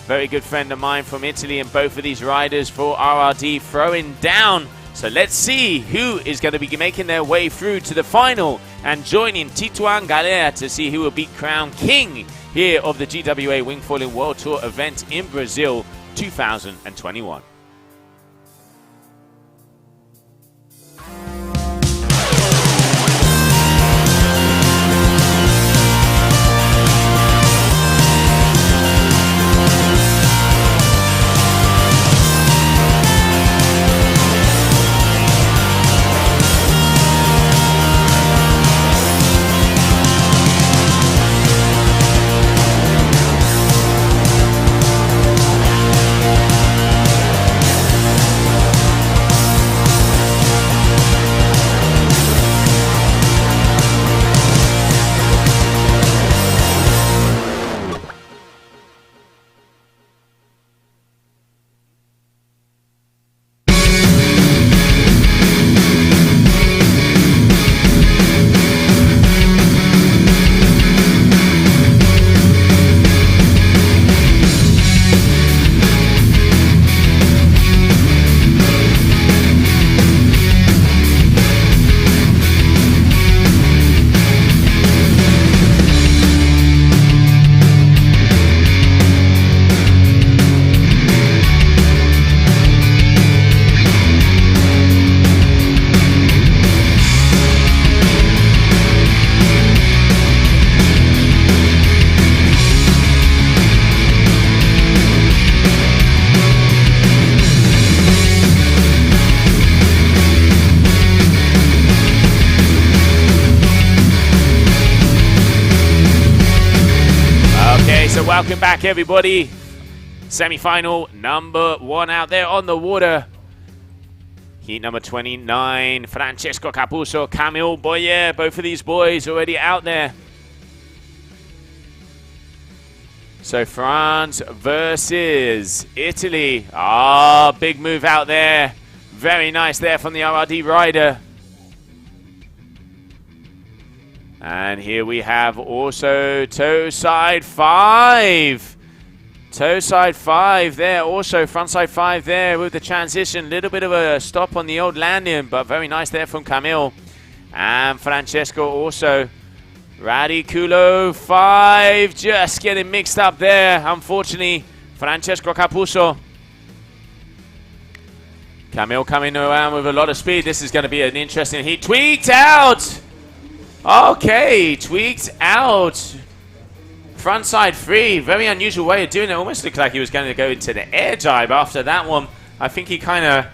Very good friend of mine from Italy, and both of these riders for RRD throwing down. So let's see who is going to be making their way through to the final and joining Tituan Galea to see who will be crowned king here of the GWA Wingfoiling World Tour event in Brazil 2021. Welcome back, everybody. Semi-final number 1 out there on the water. Heat number 29, Francesco Capuzzo, Camille Boyer. Both of these boys already out there. So France versus Italy. Big move out there. Very nice there from the RRD rider. And here we have also toe side 5. Toe side 5 there, also front side 5 there with the transition. Little bit of a stop on the old landing, but very nice there from Camille. And Francesco also. Radiculo 5, just getting mixed up there, unfortunately. Francesco Capuzzo. Camille coming around with a lot of speed. This is going to be an interesting heat. Tweaked out! Okay, tweaked out. Front side 3, very unusual way of doing it. Almost looked like he was going to go into the air dive after that one. I think he kind of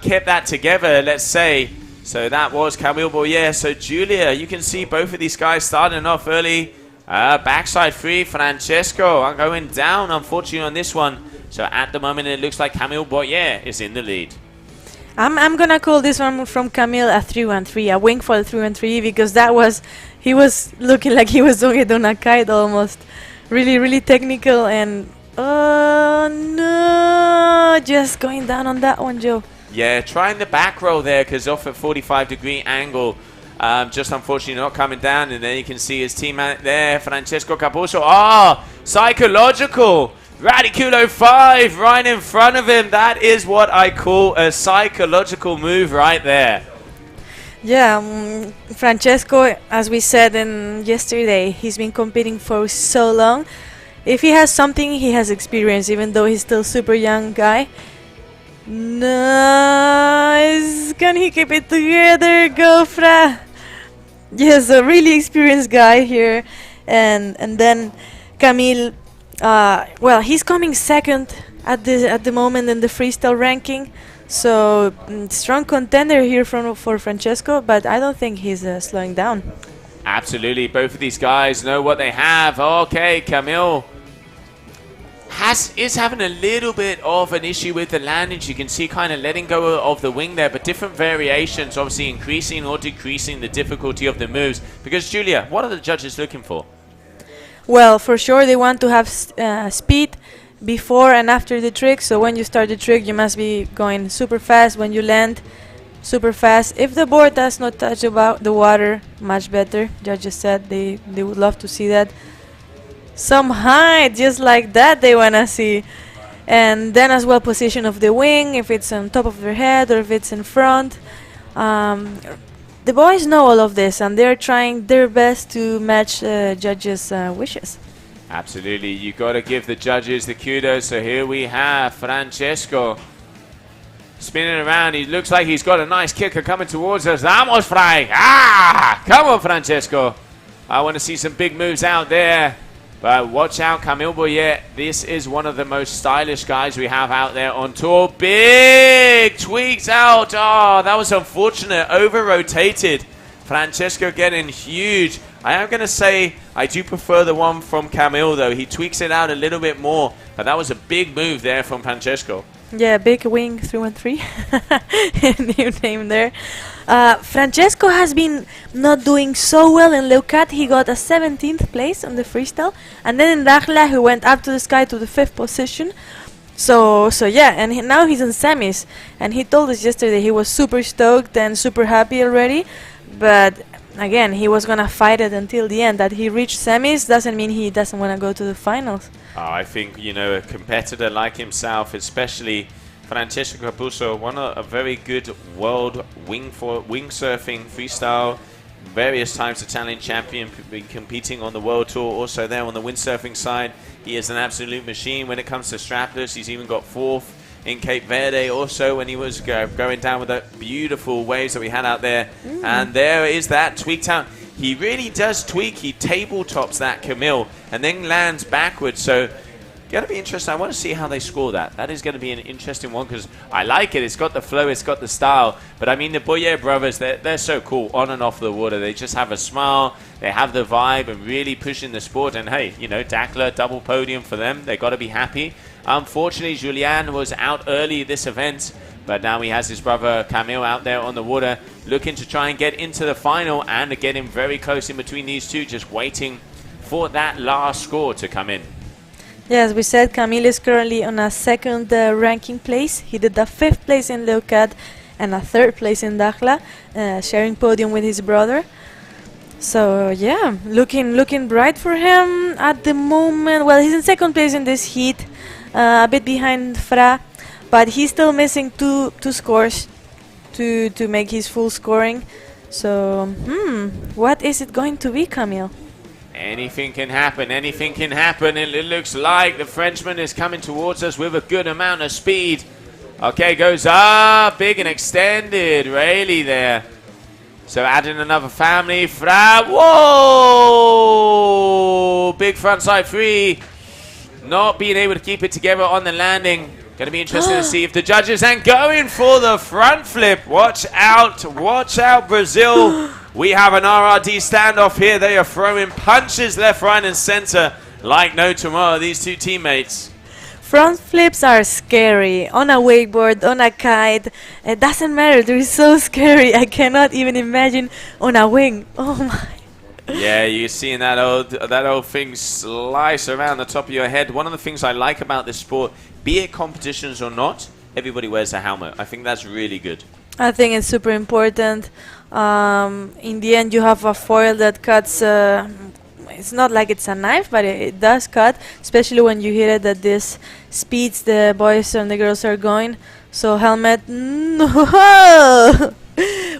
kept that together, let's say. So that was Camille Boyer. So Julia, you can see both of these guys starting off early. Backside 3, Francesco are going down, unfortunately, on this one. So at the moment, it looks like Camille Boyer is in the lead. I'm gonna call this one from Camille a 3-1-3, a Wingfoil 3-1-3, because he was looking like he was doing it on a kite almost. Really, really technical, and oh no, just going down on that one, Joe. Yeah, trying the back roll there, because off at 45-degree angle, just unfortunately not coming down. And then you can see his teammate there, Francesco Capuzzo. Psychological. Radiculo 5 right in front of him. That is what I call a psychological move right there. Yeah, Francesco, as we said yesterday, he's been competing for so long. If he has something, he has experience, even though he's still super young guy. Nice. Can he keep it together? Go, Fra. Yes, a really experienced guy here. And then Camille. Well, he's coming second at the moment in the freestyle ranking, so strong contender here for Francesco, but I don't think he's slowing down. Absolutely, both of these guys know what they have. Okay, Camille is having a little bit of an issue with the landings. You can see kind of letting go of the wing there, but different variations, obviously increasing or decreasing the difficulty of the moves. Because Julia, what are the judges looking for? Well, for sure they want to have speed before and after the trick. So when you start the trick, you must be going super fast. When you land, super fast. If the board does not touch the water, much better. Judges said they would love to see that. Some height, just like that, they want to see. And then as well, position of the wing, if it's on top of their head or if it's in front. The boys know all of this, and they're trying their best to match judges' wishes. Absolutely, you got to give the judges the kudos. So here we have Francesco spinning around. He looks like he's got a nice kicker coming towards us. Vamos, Fry! Come on, Francesco. I want to see some big moves out there. But watch out, Camille Boyer. This is one of the most stylish guys we have out there on tour. Big tweaks out. Oh, that was unfortunate. Over-rotated. Francesco getting huge. I am going to say I do prefer the one from Camille, though. He tweaks it out a little bit more. But that was a big move there from Francesco. Yeah, big wing 3-1-3. New name there. Francesco has been not doing so well in Leucat. He got a 17th place on the freestyle, and then in Dakhla he went up to the sky to the 5th position. So yeah, and now he's in semis, and he told us yesterday he was super stoked and super happy already. But again, he was gonna fight it until the end. That he reached semis doesn't mean he doesn't want to go to the finals. I think, you know, a competitor like himself, especially Francesco Capuzzo, a very good world windsurfing freestyle, various times Italian champion, been competing on the world tour, also there on the windsurfing side. He is an absolute machine when it comes to strapless. He's even got 4th in Cape Verde also when he was going down with the beautiful waves that we had out there. And there is that tweaked out. He really does tweak. He tabletops that Camille and then lands backwards. So Going to be interesting. I want to see how they score that. That is going to be an interesting one because I like it. It's got the flow, it's got the style. But I mean, the Boyer brothers, they're so cool on and off the water. They just have a smile. They have the vibe and really pushing the sport. And hey, you know, Dakla, double podium for them. They got to be happy. Unfortunately, Julian was out early this event. But now he has his brother Camille out there on the water, looking to try and get into the final and getting very close in between these two, just waiting for that last score to come in. Yes, we said Camille is currently on a second ranking place. He did the 5th place in Leucad and a 3rd place in Dakhla, sharing podium with his brother. So yeah, looking bright for him at the moment. Well, he's in 2nd place in this heat, a bit behind Fra, but he's still missing two scores to make his full scoring. So, what is it going to be, Camille? Anything can happen, anything can happen. It looks like the Frenchman is coming towards us with a good amount of speed. Okay, goes up, big and extended, really there. So adding another family, Fra, whoa! Big frontside free. Not being able to keep it together on the landing. Going to be interesting to see if the judges and going for the front flip. Watch out, Brazil. We have an RRD standoff here. They are throwing punches left, right, and center like no tomorrow, these two teammates. Front flips are scary. On a wakeboard, on a kite. It doesn't matter. They're so scary. I cannot even imagine on a wing. Oh my. Yeah, you're seeing that old thing slice around the top of your head. One of the things I like about this sport, be it competitions or not, everybody wears a helmet. I think that's really good. I think it's super important. In the end, you have a foil that cuts. It's not like it's a knife, but it does cut, especially when you hit it at this speeds the boys and the girls are going. So helmet. No.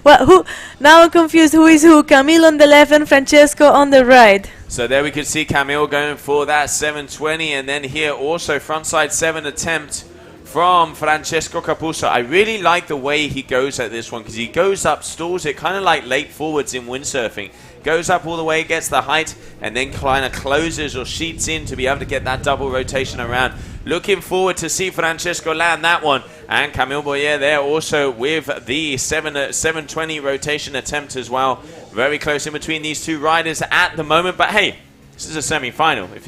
Well, who? Now I'm confused. Who is who? Camille on the left and Francesco on the right. So there we could see Camille going for that 720, and then here also frontside 7 attempt from Francesco Capuzzo. I really like the way he goes at this one because he goes up, stalls it, kind of like late forwards in windsurfing. Goes up all the way, gets the height, and then kind of closes or sheets in to be able to get that double rotation around. Looking forward to see Francesco land that one. And Camille Boyer there also with the 720 rotation attempt as well. Very close in between these two riders at the moment. But hey, this is a semi-final. If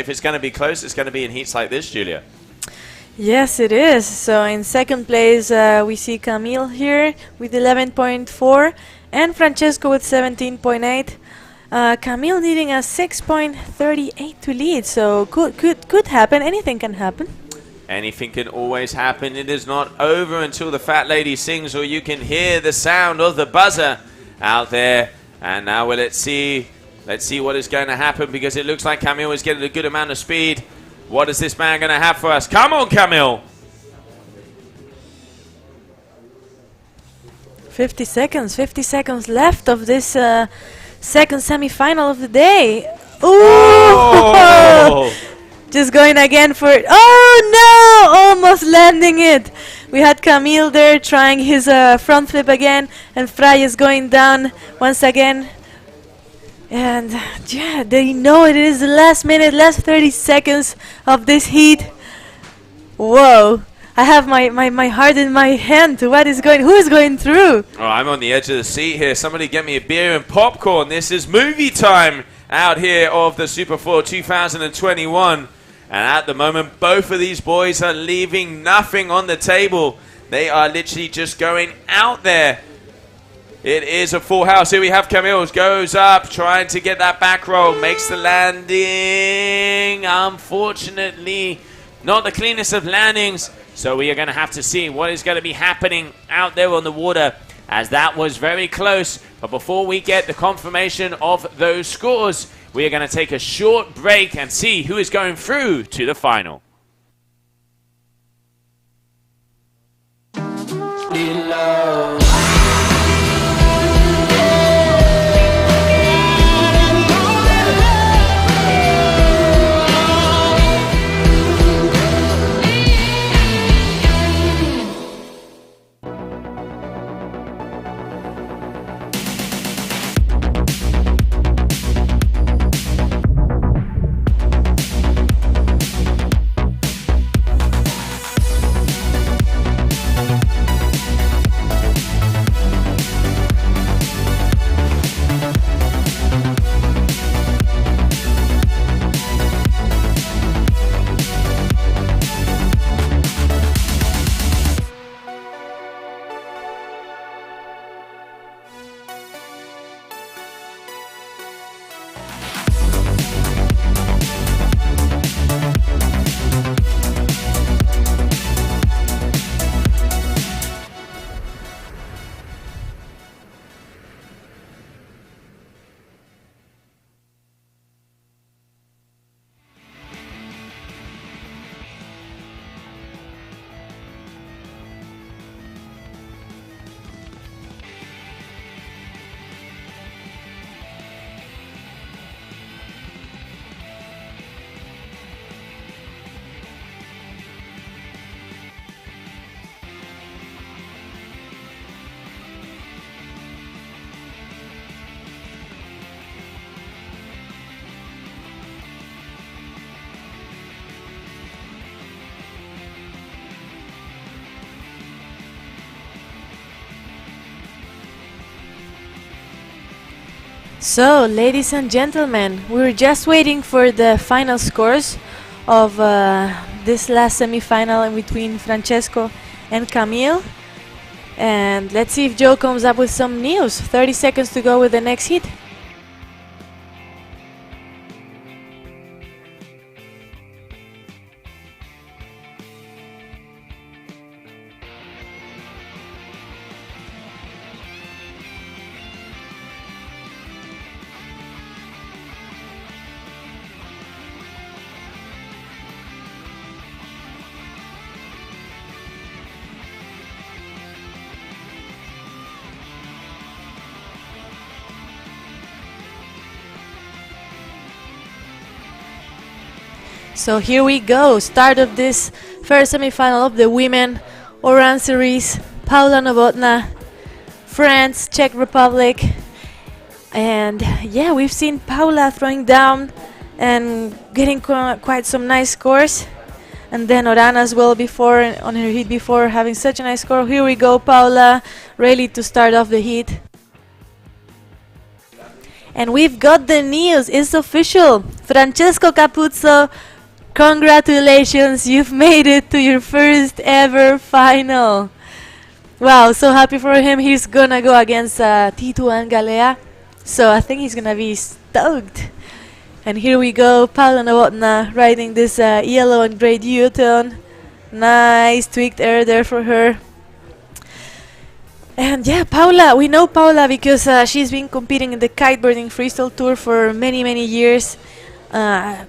it's gonna be close, it's gonna be in heats like this, Julia. Yes, it is. So in 2nd place, we see Camille here with 11.4 and Francesco with 17.8. Camille needing a 6.38 to lead. So could happen. Anything can happen. Anything can always happen. It is not over until the fat lady sings or you can hear the sound of the buzzer out there. And now let's see what is going to happen because it looks like Camille is getting a good amount of speed. What is this man going to have for us? Come on, Camille. 50 seconds left of this second semi-final of the day. Ooh! Oh! Just going again for it. Oh no! Almost landing it. We had Camille there trying his front flip again, and Fry is going down once again. And yeah, they know it is the last minute, last 30 seconds of this heat. Whoa. I have my heart in my hand. Who is going through? Oh, I'm on the edge of the seat here. Somebody get me a beer and popcorn. This is movie time out here of the Super 4 2021. And at the moment, both of these boys are leaving nothing on the table. They are literally just going out there. It is a full house. Here we have Camille. Goes up, trying to get that back roll. Makes the landing. Unfortunately, not the cleanest of landings. So we are going to have to see what is going to be happening out there on the water, as that was very close. But before we get the confirmation of those scores, we are going to take a short break and see who is going through to the final. So, ladies and gentlemen, we were just waiting for the final scores of this last semi-final in between Francesco and Camille. And let's see if Joe comes up with some news. 30 seconds to go with the next heat. So here we go, start of this first semi-final of the women Oran series. Paula Novotná, France, Czech Republic. And yeah, we've seen Paula throwing down and getting quite some nice scores. And then Oran as well before, on her heat before, having such a nice score. Here we go, Paula, ready to start off the heat. And we've got the news, it's official. Francesco Capuzzo, congratulations, you've made it to your first ever final. Wow, so happy for him. He's gonna go against Tito and Galea. So I think he's gonna be stoked. And here we go, Paula Novotná riding this yellow and gray duotone. Nice tweaked air there for her. And yeah, Paula, we know Paula because she's been competing in the kiteboarding freestyle tour for many years.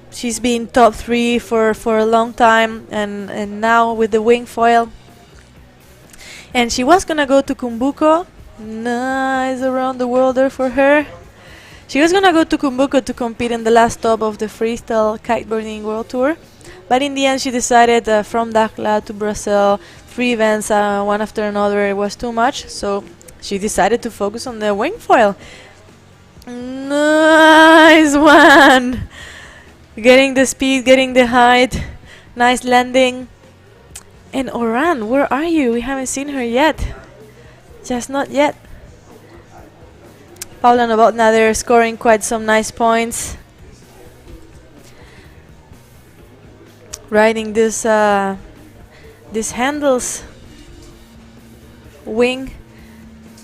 She's been top 3 for a long time, and now with the Wingfoil. And she was gonna go to Kumbuko. Nice around the world there for her. She was gonna go to Kumbuko to compete in the last stop of the freestyle kiteboarding world tour, but in the end she decided from Dakhla to Brazil, 3 events one after another, it was too much, so she decided to focus on the Wingfoil. Nice one! Getting the speed, getting the height, nice landing. And Oran, where are you? We haven't seen her yet. Just not yet. Paula Novotná there scoring quite some nice points. Riding this this handles wing.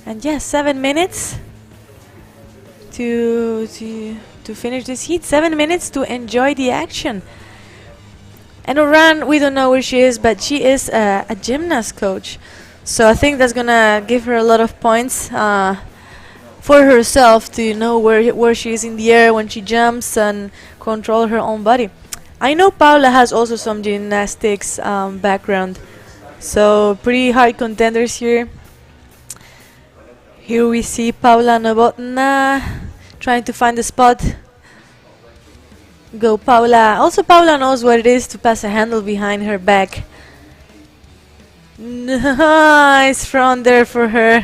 And yes, 7 minutes to finish this heat. 7 minutes to enjoy the action. And Oran, we don't know where she is, but she is a gymnast coach. So I think that's gonna give her a lot of points for herself to know where she is in the air when she jumps and control her own body. I know Paula has also some gymnastics background. So pretty hard contenders here. Here we see Paula Novotná trying to find the spot. Go Paula. Also Paula knows what it is to pass a handle behind her back. Nice front there for her.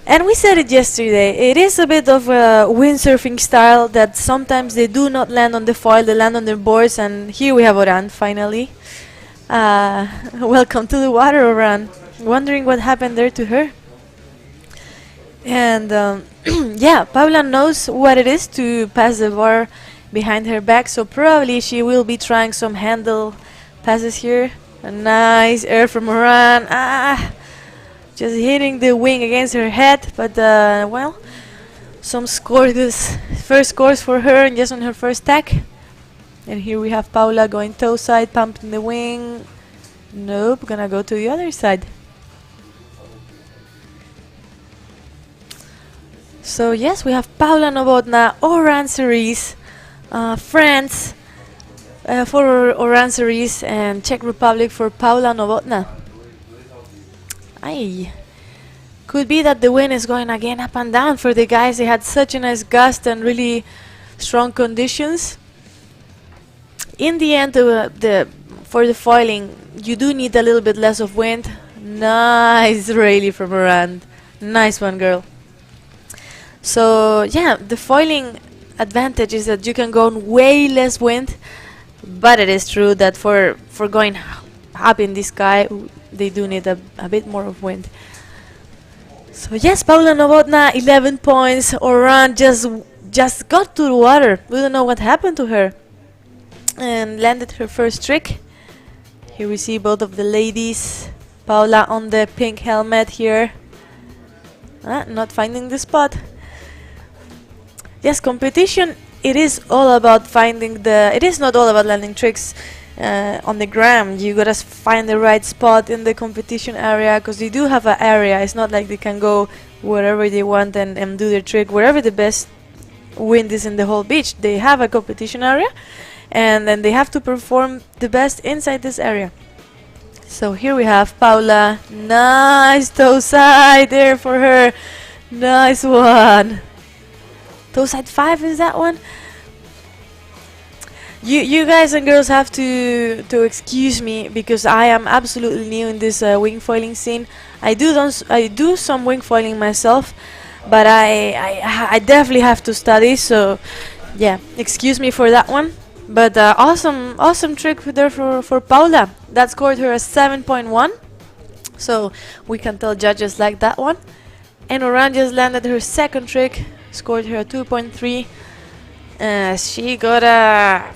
And we said it yesterday, it is a bit of a windsurfing style that sometimes they do not land on the foil, they land on their boards, and here we have Oran finally. Welcome to the water, Oran. Wondering what happened there to her. And yeah, Paula knows what it is to pass the bar behind her back, so probably she will be trying some handle passes here. A nice air from Oran. Just hitting the wing against her head, but well, some scores, this first scores for her and just on her first tack. And here we have Paula going toe side, pumping the wing. Nope, gonna go to the other side. So yes, we have Paula Novotná, Oran series, France for Oran series, and Czech Republic for Paula Novotná. Aye. Could be that the wind is going again up and down for the guys. They had such a nice gust and really strong conditions. In the end, for the foiling, you do need a little bit less of wind. Nice rally from Oran. Nice one, girl. So yeah, the foiling advantage is that you can go on way less wind, but it is true that for going up in the sky, they do need a bit more of wind. So yes, Paula Novotná, 11 points. Oran just got to the water. We don't know what happened to her. And landed her first trick. Here we see both of the ladies. Paula on the pink helmet here. Not finding the spot. Yes, competition, it is all about finding the... It is not all about landing tricks on the ground. You gotta find the right spot in the competition area, because they do have an area. It's not like they can go wherever they want and do their trick, wherever the best wind is in the whole beach. They have a competition area, and then they have to perform the best inside this area. So here we have Paula. Nice toe side there for her. Nice one. Toe side 5 is that one? You guys and girls have to excuse me, because I am absolutely new in this wingfoiling scene. I do some wingfoiling myself, but I definitely have to study. So yeah, excuse me for that one. But awesome trick there for Paula. That scored her a 7.1. So we can tell judges like that one. And Oran just landed her second trick, scored her a 2.3. She gotta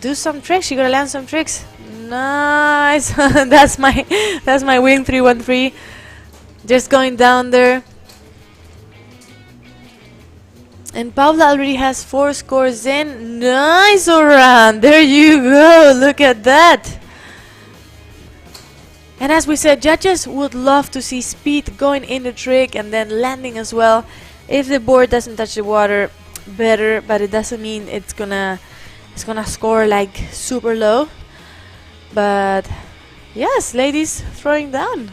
do some tricks. She gotta land some tricks. Nice. that's my wing 313. Just going down there. And Paula already has 4 scores in. Nice, Oran. There you go. Look at that. And as we said, judges would love to see speed going in the trick and then landing as well. If the board doesn't touch the water, better, but it doesn't mean it's gonna score like super low. But yes, ladies throwing down.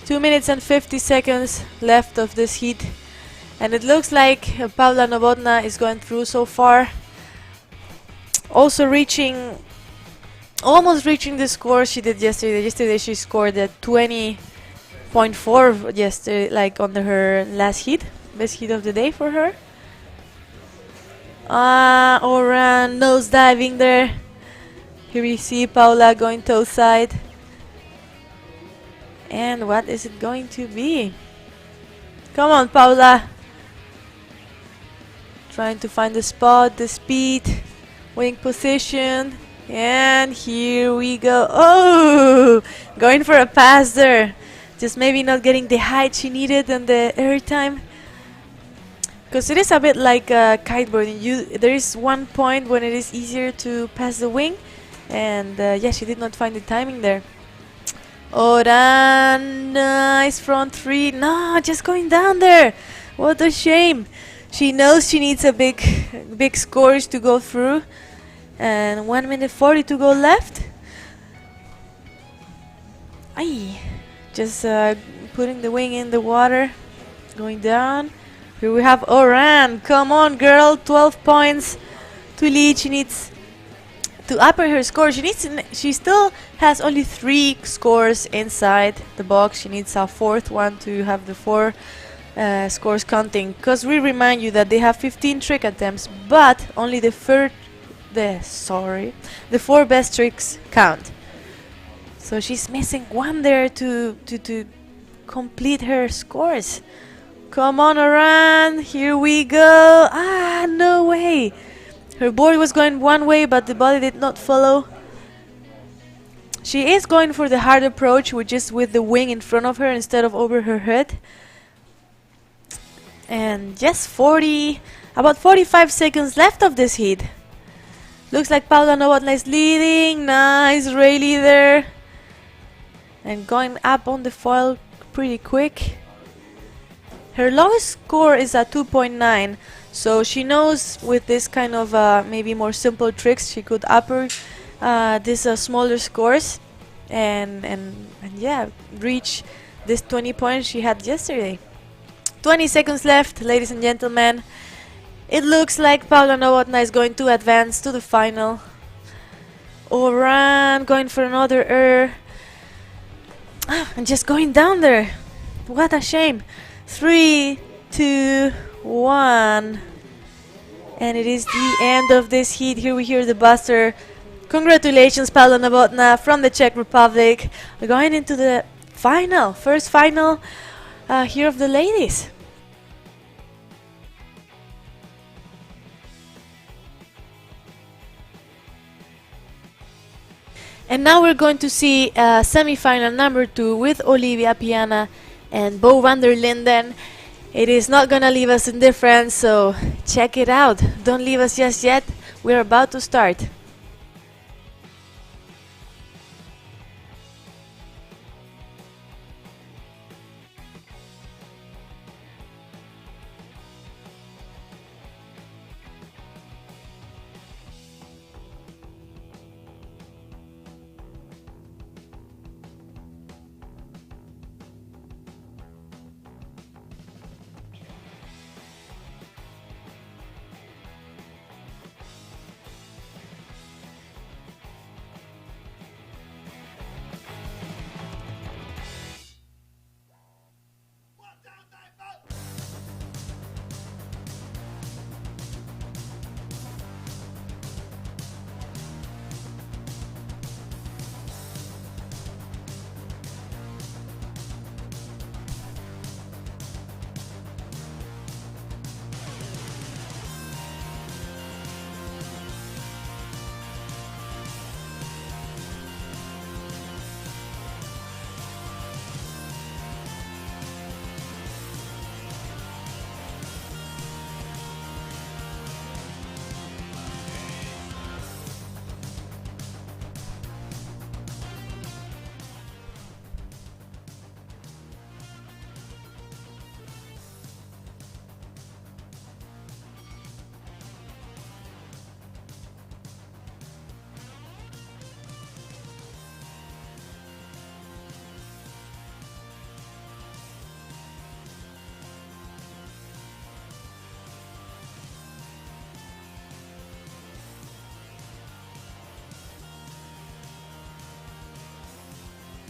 2 minutes and 50 seconds left of this heat. And it looks like Paula Novotná is going through so far. Also almost reaching the score she did yesterday. Yesterday she scored at 20.4 yesterday, like on her last heat. Best heat of the day for her. Oran nose diving there. Here we see Paula going toe side. And what is it going to be? Come on, Paula. Trying to find the spot, the speed, wing position, and here we go. Oh, going for a pass there. Just maybe not getting the height she needed and the air time. Because it is a bit like kiteboarding. There is one point when it is easier to pass the wing, and yeah, she did not find the timing there. Oran, nice front 3. No, just going down there. What a shame. She knows she needs a big scores to go through, and 1 minute 40 to go left. Ay, just putting the wing in the water, going down. Here we have Oran. Come on, girl, 12 points to lead. She needs to upper her score. She still has only 3 scores inside the box. She needs a 4th one to have the 4 scores counting, because we remind you that they have 15 trick attempts, but only the 4 best tricks count. So she's missing 1 there to complete her scores. Come on, Oran, here we go. No way. Her board was going one way, but the body did not follow. She is going for the hard approach, which is with the wing in front of her instead of over her head. And just about 45 seconds left of this heat. Looks like Paula Novotná is leading. Nice rally there. And going up on the foil pretty quick. Her lowest score is at 2.9. So she knows with this kind of maybe more simple tricks, she could upper these smaller scores and yeah, reach this 20 points she had yesterday. 20 seconds left, ladies and gentlemen. It looks like Paula Novotná is going to advance to the final. Oran going for another error. And just going down there. What a shame. 3, 2, 1. And it is the end of this heat. Here we hear the buzzer. Congratulations, Paula Novotná from the Czech Republic. We're going into the final, first final. here of the ladies. And now we're going to see semi-final number 2 with Olivia Piana and Bo van der Linden. It is not gonna leave us indifferent, so check it out. Don't leave us just yet. We're about to start.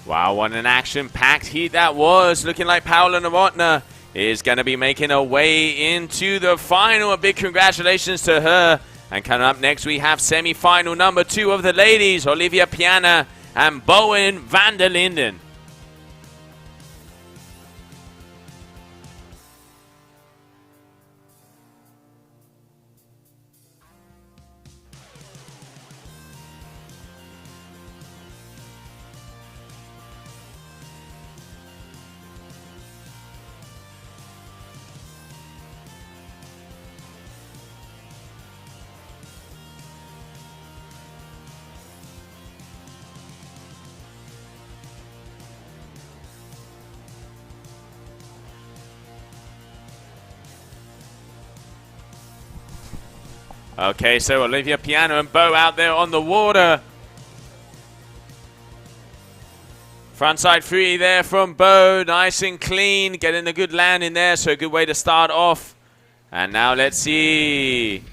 Wow, what an action-packed heat that was. Looking like Paula Novotná is going to be making her way into the final. A big congratulations to her. And coming up next, we have semi-final number 2 of the ladies, Olivia Piana and Bowen van der Linden. Okay, so Olivia Piana and Bo out there on the water. Frontside free there from Bo, nice and clean, getting a good land in there, so a good way to start off. And now let's see.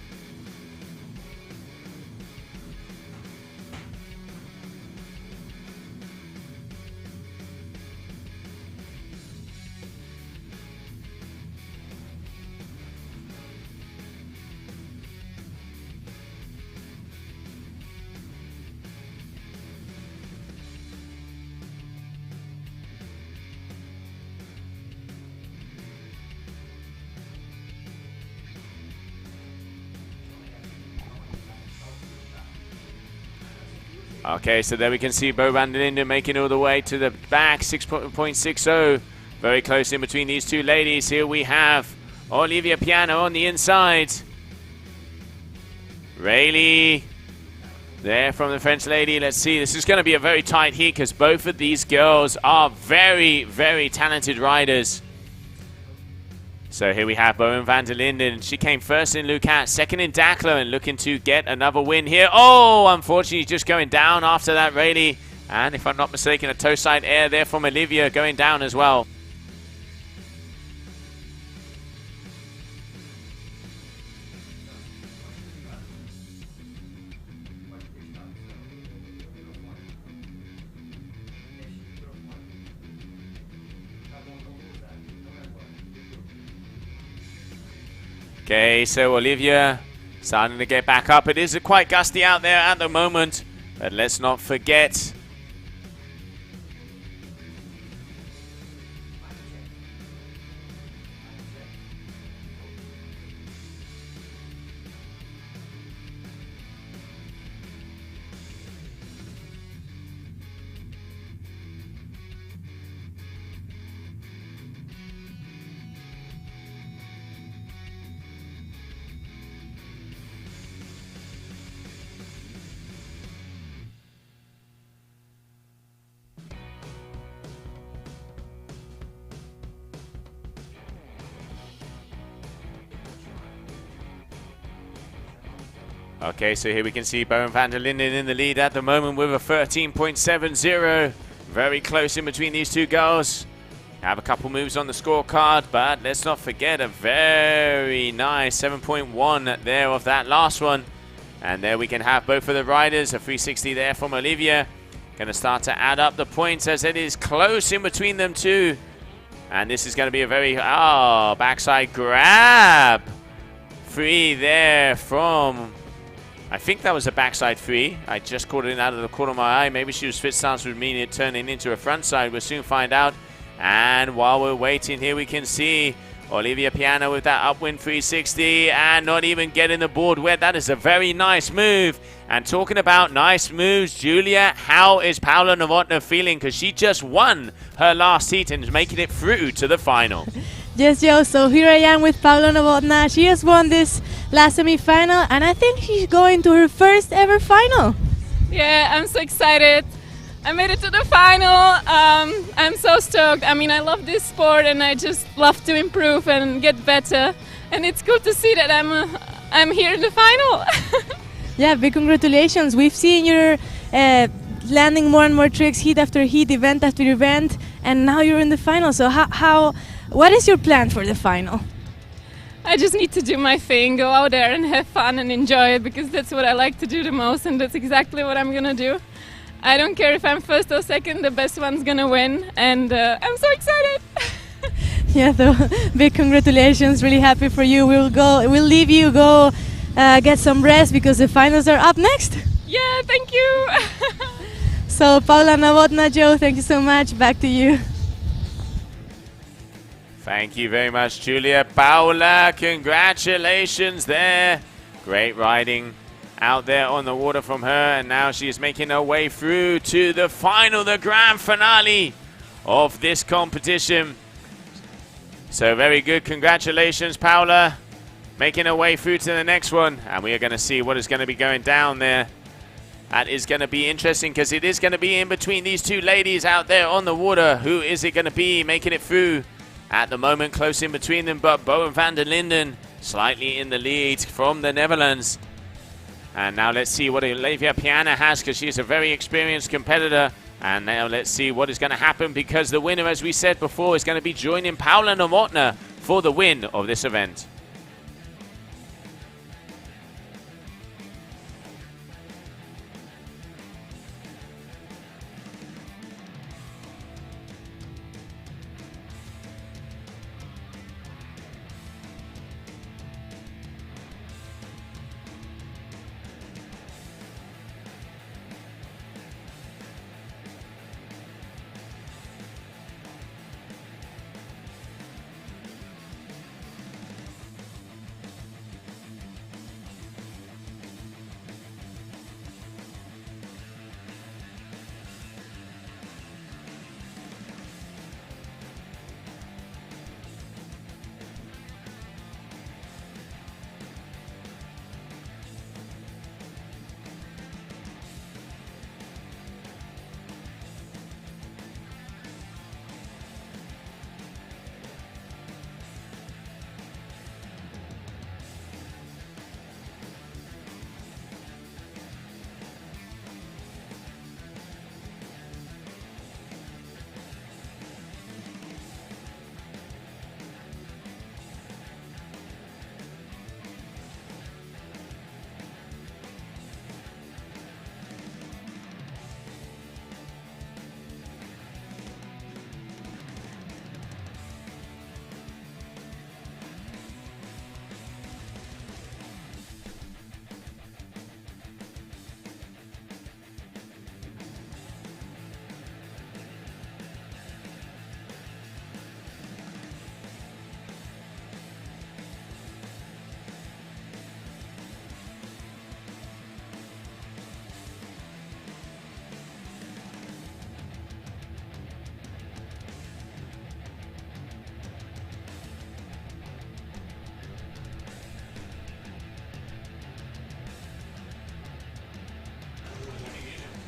Okay, so there we can see Bo van der Linden making all the way to the back, 6.60. Very close in between these two ladies. Here we have Olivia Piana on the inside. Rayleigh there from the French lady. Let's see, this is going to be a very tight heat because both of these girls are very, very talented riders. So here we have Bowen van der Linden. She came first in Lucat, second in Dakar, and looking to get another win here. Oh, unfortunately, just going down after that, Rayleigh. And if I'm not mistaken, a toe side air there from Olivia going down as well. Okay, so Olivia starting to get back up. It is quite gusty out there at the moment, but let's not forget. Okay, so here we can see Bowen van der Linden in the lead at the moment with a 13.70. Very close in between these two girls. Have a couple moves on the scorecard, but let's not forget a very nice 7.1 there of that last one. And there we can have both of the riders, a 360 there from Olivia. Going to start to add up the points as it is close in between them two. And this is going to be a very, backside grab. Free there from, I think that was a backside free. I just caught it out of the corner of my eye. Maybe she was fit stance would mean it turning into a front side. We'll soon find out. And while we're waiting here, we can see Olivia Piana with that upwind 360 and not even getting the board wet. That is a very nice move. And talking about nice moves, Julia, how is Paula Novotná feeling? Because she just won her last heat and is making it through to the final. Yes, Joe. So here I am with Paula Novotná. She has won this last semi-final, and I think she's going to her first ever final. Yeah, I'm so excited. I made it to the final. I'm so stoked. I mean, I love this sport, and I just love to improve and get better. And it's cool to see that I'm here in the final. Yeah, big congratulations. We've seen you landing more and more tricks, heat after heat, event after event, and now you're in the final. So what is your plan for the final? I just need to do my thing, go out there and have fun and enjoy it, because that's what I like to do the most, and that's exactly what I'm gonna do. I don't care if I'm first or second, the best one's gonna win, and I'm so excited. Yeah, so big congratulations. Really happy for you. We'll leave you go get some rest because the finals are up next. Yeah, thank you. So Paula Novotná, Joe, thank you so much. Back to you. Thank you very much, Julia. Paula, congratulations there. Great riding out there on the water from her, and now she is making her way through to the final, the grand finale of this competition. So very good. Congratulations, Paula. Making her way through to the next one, and we are going to see what is going to be going down there. That is going to be interesting because it is going to be in between these two ladies out there on the water. Who is it going to be making it through? At the moment, close in between them, but Bowen van der Linden slightly in the lead from the Netherlands. And now let's see what Olivia Piana has, because she's a very experienced competitor. And now let's see what is going to happen, because the winner, as we said before, is going to be joining Paula Novotná for the win of this event.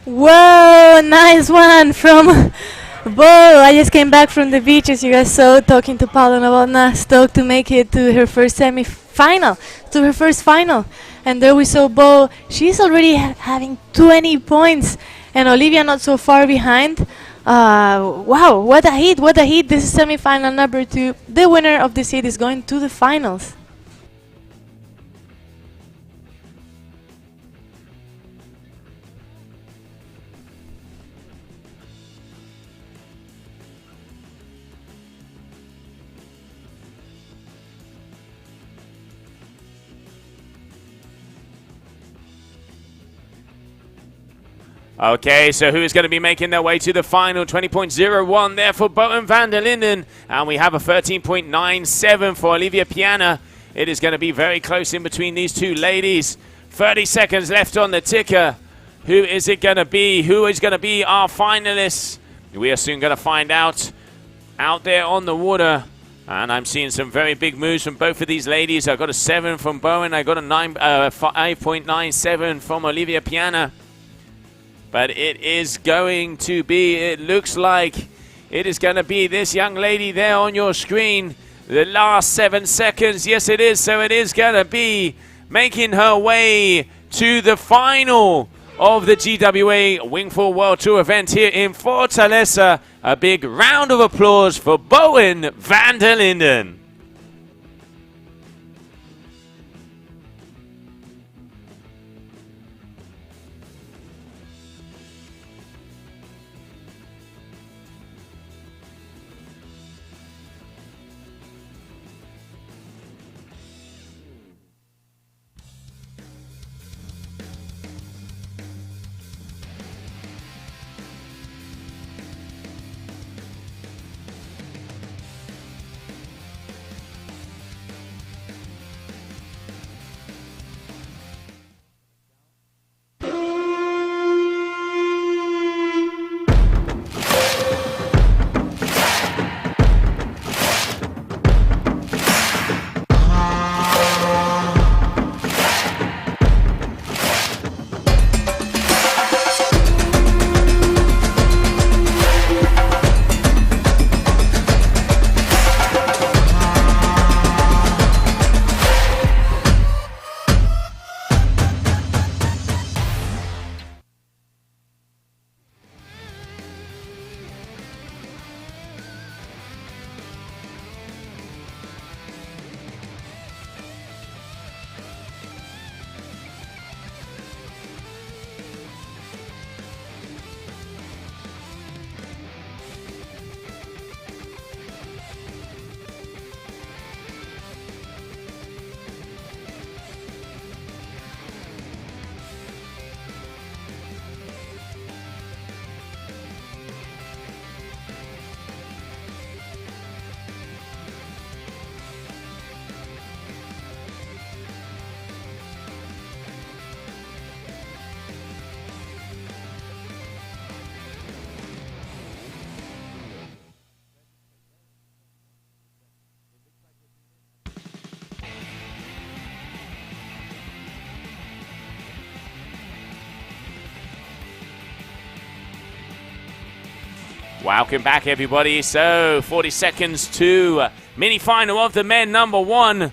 Whoa, nice one from Bo. I just came back from the beach, as you guys saw, talking to Paula Novotná, stoked to make it to her first semi-final. final, to her first final. And there we saw Bo. She's already having 20 points, and Olivia not so far behind. Wow, what a hit, what a hit. This is semi-final number 2. The winner of this hit is going to the finals. Okay, so who is going to be making their way to the final? 20.01 there for Bowen van der Linden. And we have a 13.97 for Olivia Piana. It is going to be very close in between these two ladies. 30 seconds left on the ticker. Who is it going to be? Who is going to be our finalists? We are soon going to find out there on the water. And I'm seeing some very big moves from both of these ladies. I got a 7 from Bowen. I got a 5.97 from Olivia Piana. But it is going to be, it looks like it is going to be this young lady there on your screen. The last 7 seconds. Yes, it is. So it is going to be making her way to the final of the GWA Wingfoil World Tour event here in Fortaleza. A big round of applause for Bowen van der Linden. Welcome back, everybody. So 40 seconds to mini final of the men number 1.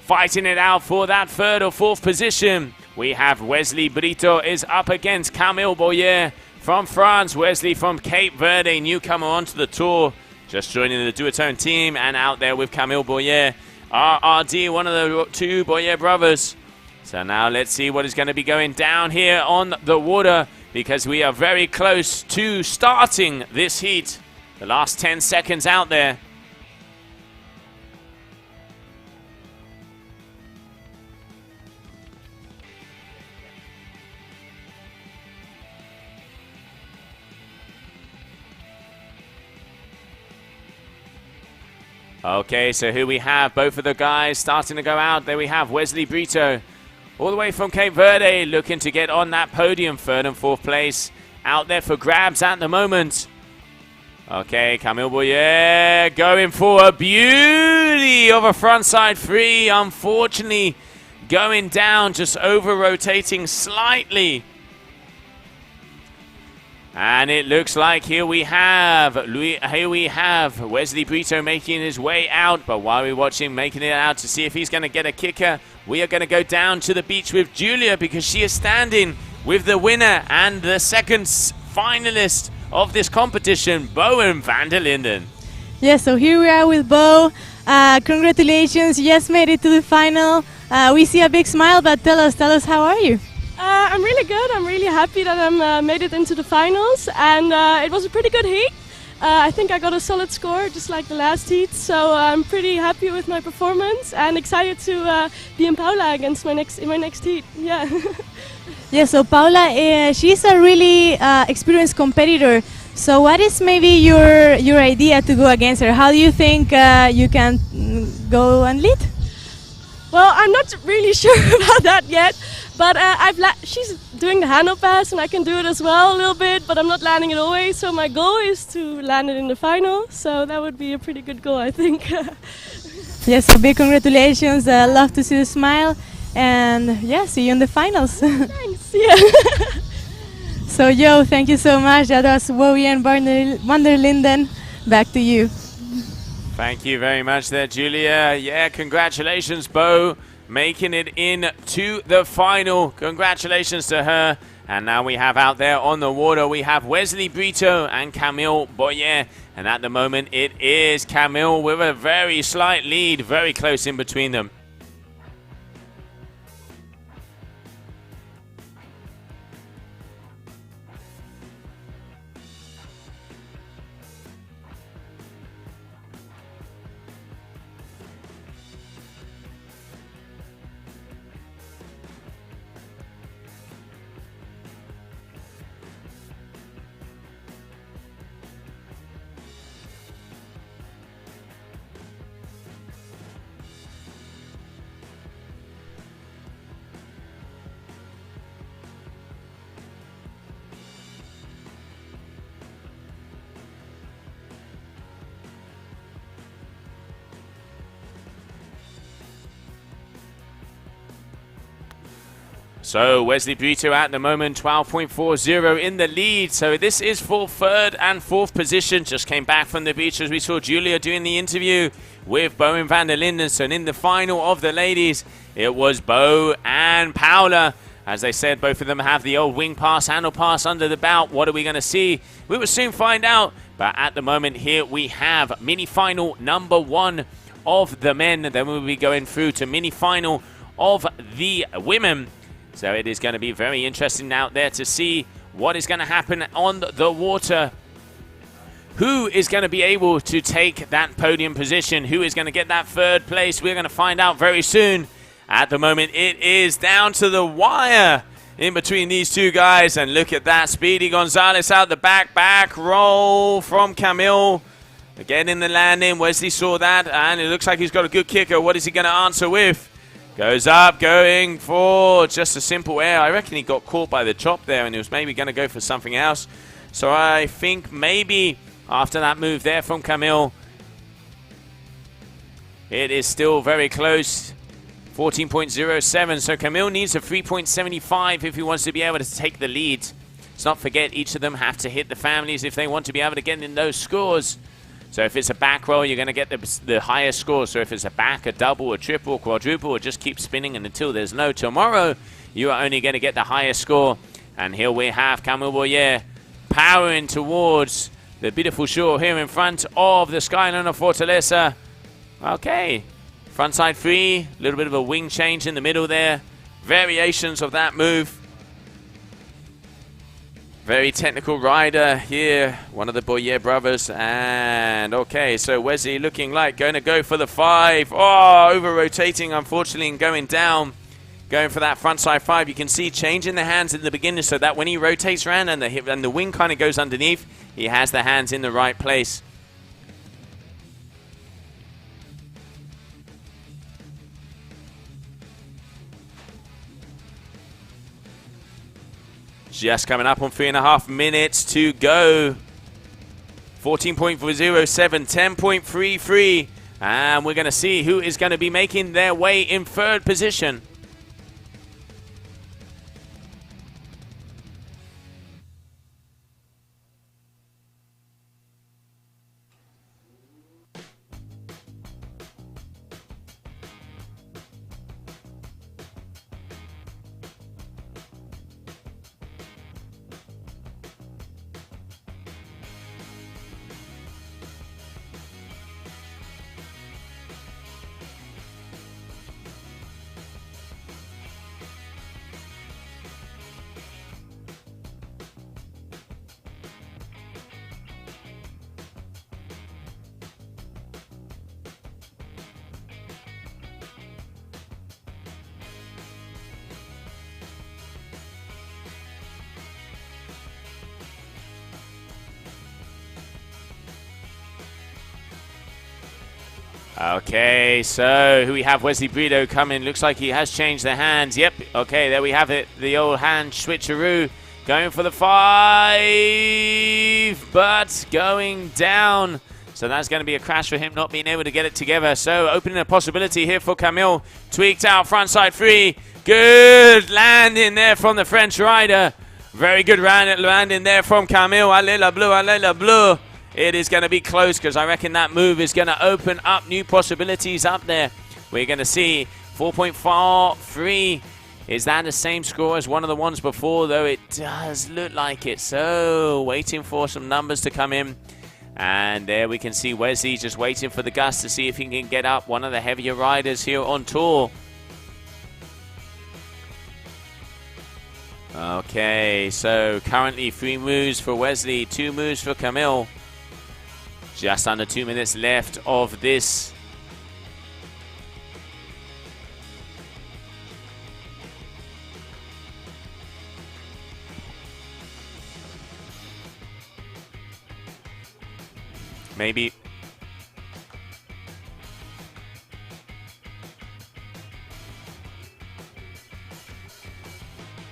Fighting it out for that 3rd or 4th position. We have Wesley Brito is up against Camille Boyer from France. Wesley from Cape Verde, newcomer onto the tour. Just joining the duotone team, and out there with Camille Boyer. RRD, one of the 2 Boyer brothers. So now let's see what is going to be going down here on the water, because we are very close to starting this heat. The last 10 seconds out there. Okay, so here we have both of the guys starting to go out. There we have Wesley Brito, all the way from Cape Verde, looking to get on that podium, 3rd and 4th place. Out there for grabs at the moment. Okay, Camille Boyer going for a beauty of a frontside 3. Unfortunately, going down, just over-rotating slightly. And it looks like here we have Wesley Brito making his way out. But while we watch him making it out to see if he's going to get a kicker, we are going to go down to the beach with Julia, because she is standing with the winner and the second finalist of this competition, Bowen van der Linden. Yes, so here we are with Bo. Congratulations, you just made it to the final. We see a big smile, but tell us, how are you? I'm really good. I'm really happy that I made it into the finals, and it was a pretty good heat. I think I got a solid score, just like the last heat, so I'm pretty happy with my performance and excited to be in Paula against in my next heat. Yeah. Yeah, so Paula, she's a really experienced competitor. So what is maybe your idea to go against her? How do you think you can go and lead? Well, I'm not really sure about that yet, but she's doing the handle pass and I can do it as well a little bit, but I'm not landing it always. So my goal is to land it in the final, so that would be a pretty good goal, I think. Yes, so big congratulations. Love to see the smile, and yeah, see you in the finals. Thanks. Yeah. So Joe, thank you so much. That was Bowen van der Linden. Back to you. Thank you very much there, Julia. Yeah, congratulations, Bo, making it in to the final. Congratulations to her. And now we have out there on the water, we have Wesley Brito and Camille Boyer. And at the moment, it is Camille with a very slight lead, very close in between them. So Wesley Brito at the moment 12.40 in the lead. So this is for third and fourth position. Just came back from the beach as we saw Julia doing the interview with Bowen van der Linden. So in the final of the ladies, it was Bo and Paula. As they said, both of them have the old wing pass, handle pass under the belt. What are we going to see? We will soon find out. But at the moment here we have mini final number 1 of the men. Then we'll be going through to mini final of the women. So it is going to be very interesting out there to see what is going to happen on the water. Who is going to be able to take that podium position? Who is going to get that third place? We're going to find out very soon. At the moment, it is down to the wire in between these two guys. And look at that. Speedy Gonzalez out the back roll from Camille. Again in the landing. Wesley saw that, and it looks like he's got a good kicker. What is he going to answer with? Goes up, going for just a simple air. I reckon he got caught by the chop there, and he was maybe going to go for something else. So I think maybe after that move there from Camille, it is still very close. 14.07. So Camille needs a 3.75 if he wants to be able to take the lead. Let's not forget, each of them have to hit the families if they want to be able to get in those scores. So if it's a back roll, you're going to get the highest score. So if it's a back, a double, a triple, quadruple, or just keep spinning and until there's no tomorrow, you are only going to get the highest score. And here we have Camille Boyer powering towards the beautiful shore here in front of the skyline of Fortaleza. Okay, frontside 3, a little bit of a wing change in the middle there. Variations of that move. Very technical rider here, one of the Boyer brothers. And okay, so Wesley looking like going to go for the 5. Oh, over-rotating, unfortunately, and going down. Going for that frontside 5. You can see changing the hands in the beginning so that when he rotates around and the wing kind of goes underneath, he has the hands in the right place. Just coming up on 3.5 minutes to go. 14.07, 10.33. And we're going to see who is going to be making their way in third position. Okay, so who we have? Wesley Brito coming. Looks like he has changed the hands. Yep. Okay, there we have it. The old hand switcheroo. Going for the 5, but going down. So that's going to be a crash for him, not being able to get it together. So opening a possibility here for Camille. Tweaked out, frontside 3. Good landing there from the French rider. Very good landing there from Camille. Allez la bleu, allez la bleu. It is going to be close because I reckon that move is going to open up new possibilities up there. We're going to see 4.43. Is that the same score as one of the ones before? Though it does look like it. So waiting for some numbers to come in. And there we can see Wesley just waiting for the gust to see if he can get up one of the heavier riders here on tour. Okay, so currently 3 moves for Wesley, 2 moves for Camille. Just under 2 minutes left of this. Maybe.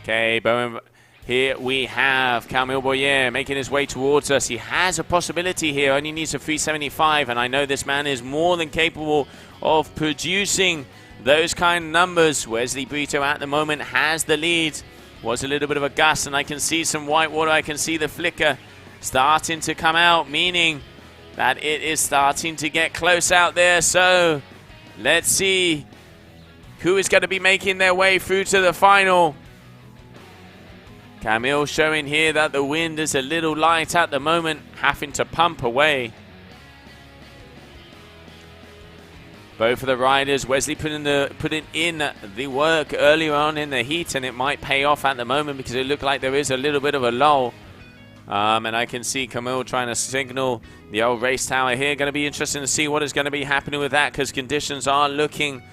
Okay, Bowen. Here we have Camille Boyer making his way towards us. He has a possibility here, only needs a 375, and I know this man is more than capable of producing those kind of numbers. Wesley Brito at the moment has the lead. Was a little bit of a gust, and I can see some white water. I can see the flicker starting to come out, meaning that it is starting to get close out there. So let's see who is going to be making their way through to the final. Camille showing here that the wind is a little light at the moment, having to pump away. Both of the riders, Wesley putting in the work earlier on in the heat, and it might pay off at the moment because it looked like there is a little bit of a lull. And I can see Camille trying to signal the old race tower here. Going to be interesting to see what is going to be happening with that because conditions are looking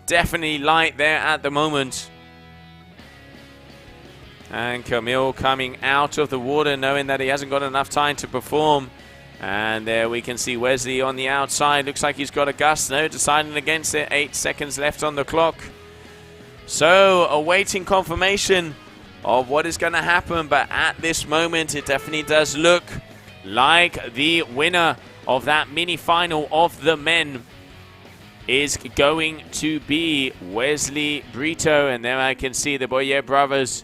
definitely light there at the moment. And Camille coming out of the water knowing that he hasn't got enough time to perform. And there we can see Wesley on the outside. Looks like he's got a gust. No, deciding against it. 8 seconds left on the clock. So awaiting confirmation of what is going to happen. But at this moment, it definitely does look like the winner of that mini final of the men is going to be Wesley Brito. And there I can see the Boyer brothers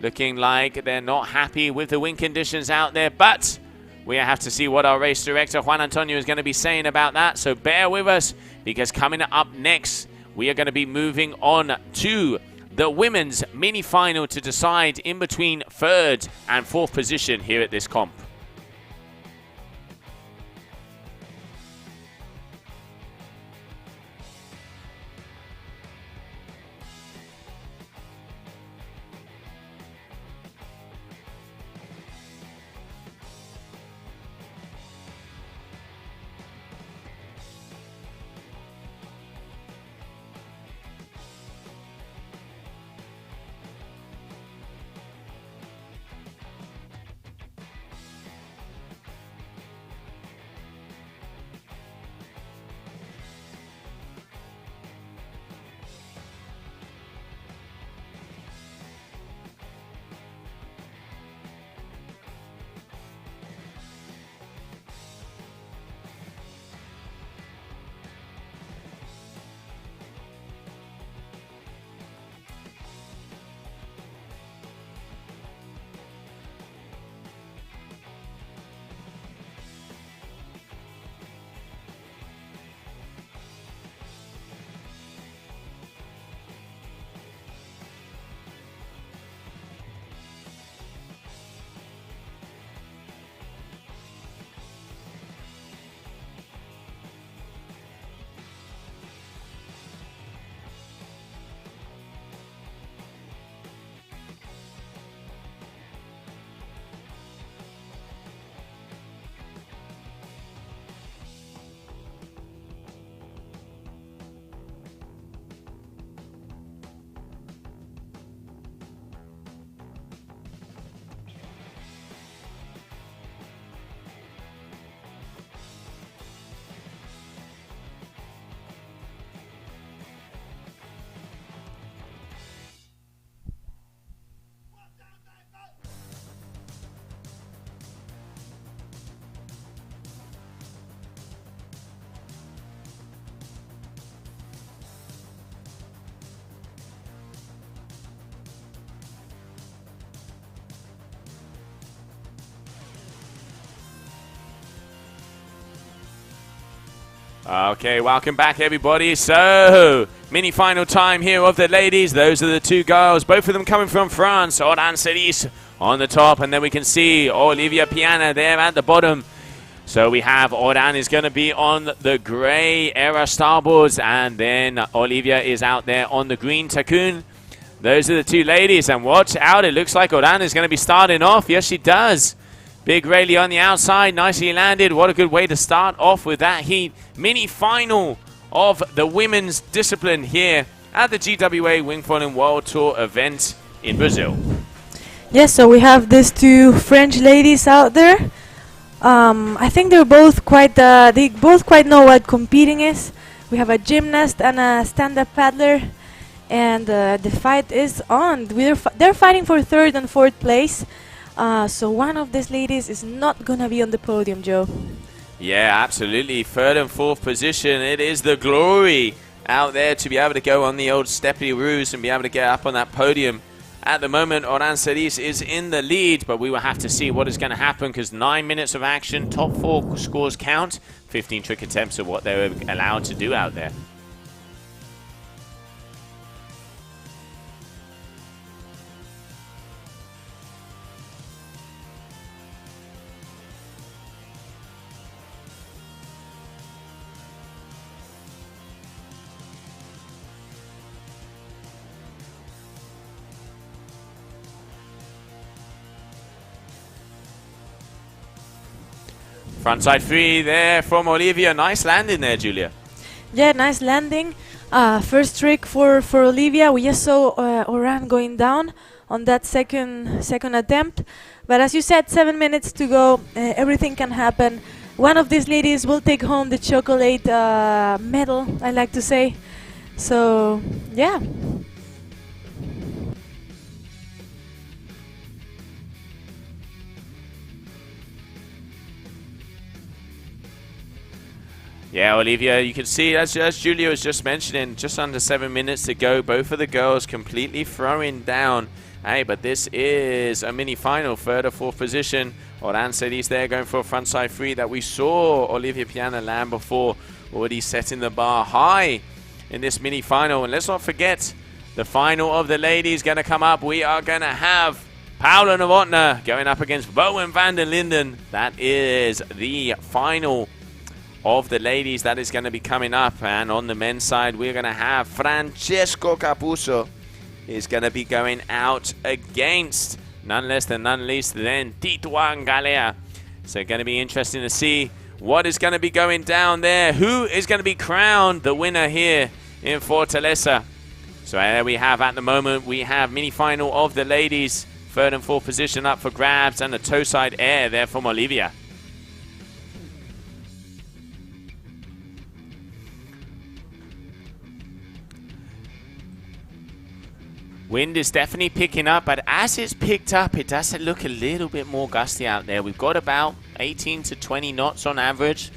looking like they're not happy with the wind conditions out there, but we have to see what our race director, Juan Antonio, is going to be saying about that. So bear with us, because coming up next, we are going to be moving on to the women's mini-final to decide in between 3rd and 4th position here at this comp. Okay, welcome back, everybody. So, mini final time here of the ladies. Those are the two girls, both of them coming from France. Oran Cerise on the top, and then we can see Olivia Piana there at the bottom. So we have Oran is going to be on the grey Era starboards, and then Olivia is out there on the green Takun. Those are the two ladies, and watch out, it looks like Oran is going to be starting off. Yes, she does. Big Rayleigh on the outside, nicely landed. What a good way to start off with that heat. Mini final of the women's discipline here at the GWA Wingfoil World Tour event in Brazil. Yes, so we have these two French ladies out there. I think they both quite know what competing is. We have a gymnast and a stand-up paddler, and the fight is on. They're fighting for 3rd and 4th place. So one of these ladies is not gonna be on the podium, Joe. Yeah, absolutely. 3rd and 4th position. It is the glory out there to be able to go on the old steppy roos and be able to get up on that podium. At the moment, Oran Cerise is in the lead, but we will have to see what is going to happen because 9 minutes of action, top 4 scores count, 15 trick attempts are what they were allowed to do out there. Frontside 3 there from Olivia. Nice landing there, Julia. Yeah, nice landing. First trick for Olivia. We just saw Oran going down on that second attempt. But as you said, 7 minutes to go. Everything can happen. One of these ladies will take home the chocolate medal, I like to say. So, yeah. Yeah, Olivia, you can see, as Julia was just mentioning, just under 7 minutes to go. Both of the girls completely throwing down. Hey, but this is a mini final, 3rd or 4th position. Oran Cerise there going for a frontside 3 that we saw Olivia Piana land before, already setting the bar high in this mini final. And let's not forget, the final of the ladies going to come up. We are going to have Paula Novotná going up against Bowen van der Linden. That is the final of the ladies that is going to be coming up. And on the men's side, we're going to have Francesco Capuzzo is going to be going out against none less than none least than Tituan Galea. So going to be interesting to see what is going to be going down there. Who is going to be crowned the winner here in Fortaleza? So there we have, at the moment, we have mini final of the ladies. 3rd and 4th position up for grabs, and a toe side air there from Olivia. Wind is definitely picking up, but as it's picked up, it does look a little bit more gusty out there. We've got about 18 to 20 knots on average.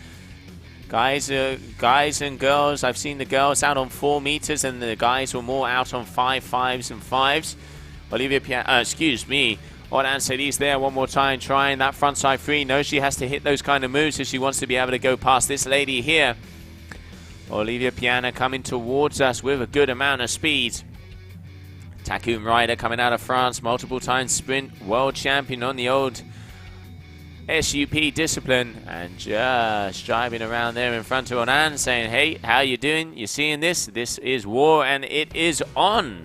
Guys and girls, I've seen the girls out on 4 meters, and the guys were more out on 5s and 5s. Olivia Piana, excuse me, Oran Cerise there one more time, trying that frontside 3. Knows she has to hit those kind of moves if she wants to be able to go past this lady here. Olivia Piana coming towards us with a good amount of speed. Takun rider coming out of France, multiple time sprint world champion on the old SUP discipline, and just driving around there in front of Oran saying, hey, how you doing? You seeing this? This is war, and it is on.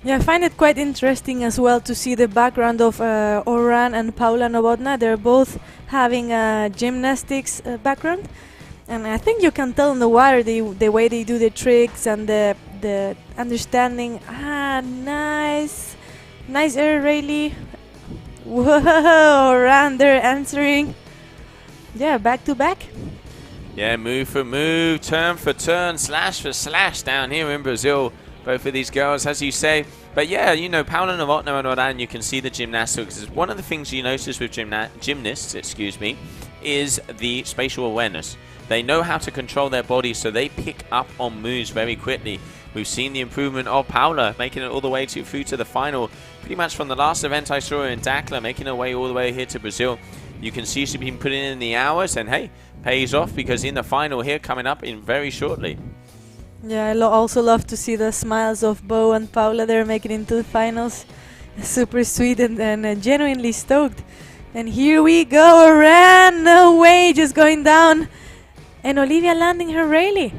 Yeah, I find it quite interesting as well to see the background of Oran and Paula Novotná. They're both having a gymnastics background. And I think you can tell in the water the way they do the tricks and the understanding. Nice. Nice air, Rayleigh. Whoa, Oran, they're answering. Yeah, back to back. Yeah, move for move, turn for turn, slash for slash down here in Brazil. Both of these girls, as you say. But yeah, you know, Paula Novotná and Oran, you can see the gymnastics. One of the things you notice with gymnasts, is the spatial awareness. They know how to control their bodies, so they pick up on moves very quickly. We've seen the improvement of Paula, making it all the way through to the final. Pretty much from the last event I saw her in Dakar, making her way all the way here to Brazil. You can see she's been putting in the hours, and hey, pays off because in the final here coming up in very shortly. Yeah, I also love to see the smiles of Bo and Paula there making it into the finals. Super sweet and genuinely stoked. And here we go, Oran, no way, just going down. And Olivia landing her Rayleigh.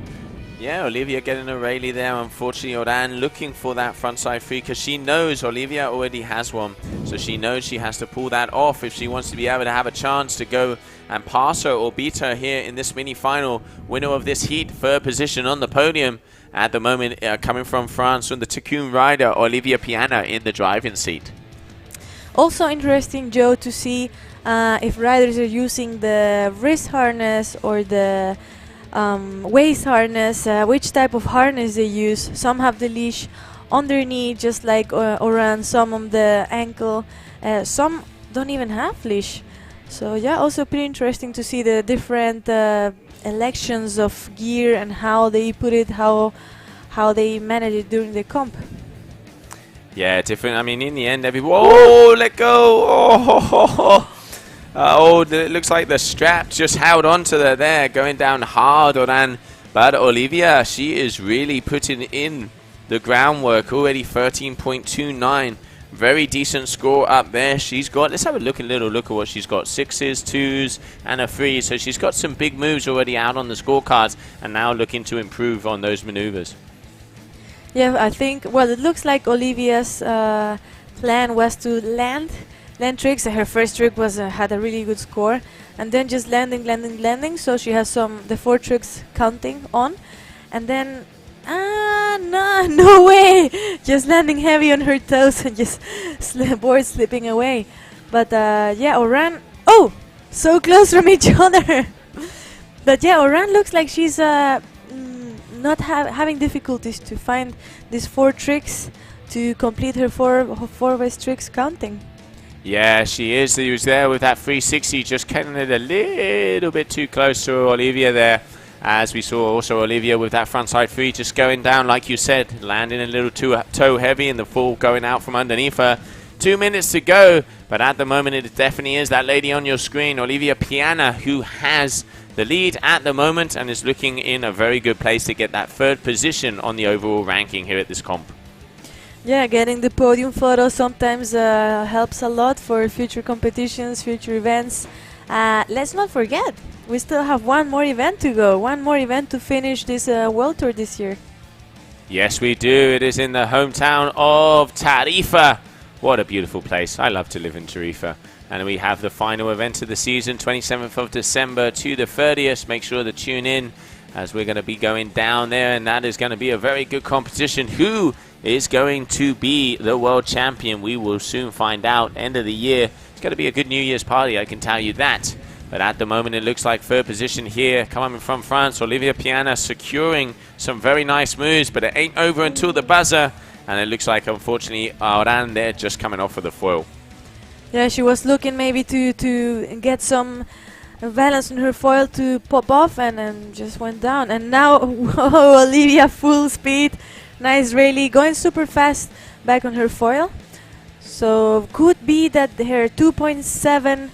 Yeah, Olivia getting a Rayleigh there. Unfortunately, Oran looking for that frontside free because she knows Olivia already has one. So she knows she has to pull that off if she wants to be able to have a chance to go and pass her or beat her here in this mini-final. Winner of this heat, third position on the podium at the moment, coming from France from the Tycoon rider, Olivia Piana in the driving seat. Also interesting, Joe, to see if riders are using the wrist harness or the waist harness, which type of harness they use. Some have the leash underneath, just like Oran, some on the ankle, some don't even have leash. So yeah, also pretty interesting to see the different elections of gear and how they put it, how they manage it during the comp. Yeah, different. I mean, in the end, whoa, let go. Oh, it looks like the strap just held onto her there, going down hard, Oran. But Olivia, she is really putting in the groundwork already. 13.29, very decent score up there. She's got, let's have a little look at what she's got. 6s, 2s, and a 3. So she's got some big moves already out on the scorecards, and now looking to improve on those maneuvers. Yeah, I think, well, it looks like Olivia's plan was to land tricks. Her first trick was had a really good score, and then just landing. So she has the 4 tricks counting on, and then no way, just landing heavy on her toes and just board slipping away. But yeah, Oran, oh, so close from each other. But yeah, Oran looks like she's not having difficulties to find these 4 tricks to complete her 4 waist tricks counting. Yeah, she is. He was there with that 360, just cutting it a little bit too close to Olivia there. As we saw also Olivia with that frontside free just going down, like you said, landing a little too toe heavy and the fall going out from underneath her. 2 minutes to go, but at the moment it definitely is that lady on your screen, Olivia Piana, who has the lead at the moment and is looking in a very good place to get that 3rd position on the overall ranking here at this comp. Yeah, getting the podium photo sometimes helps a lot for future competitions, future events. Let's not forget, we still have one more event to go, one more event to finish this World Tour this year. Yes, we do. It is in the hometown of Tarifa. What a beautiful place. I love to live in Tarifa. And we have the final event of the season, 27th of December to the 30th. Make sure to tune in as we're going to be going down there, and that is going to be a very good competition. Who is going to be the world champion? We will soon find out. End of the year. It's going to be a good New Year's party, I can tell you that. But at the moment, it looks like 3rd position here, coming from France. Olivia Piana securing some very nice moves, but it ain't over until the buzzer. And it looks like, unfortunately, Oran there just coming off with the foil. Yeah, she was looking maybe to get some balance on her foil to pop off, and then just went down. And now, whoa, Olivia full speed. Nice Rayleigh, going super fast back on her foil. So could be that her 2.7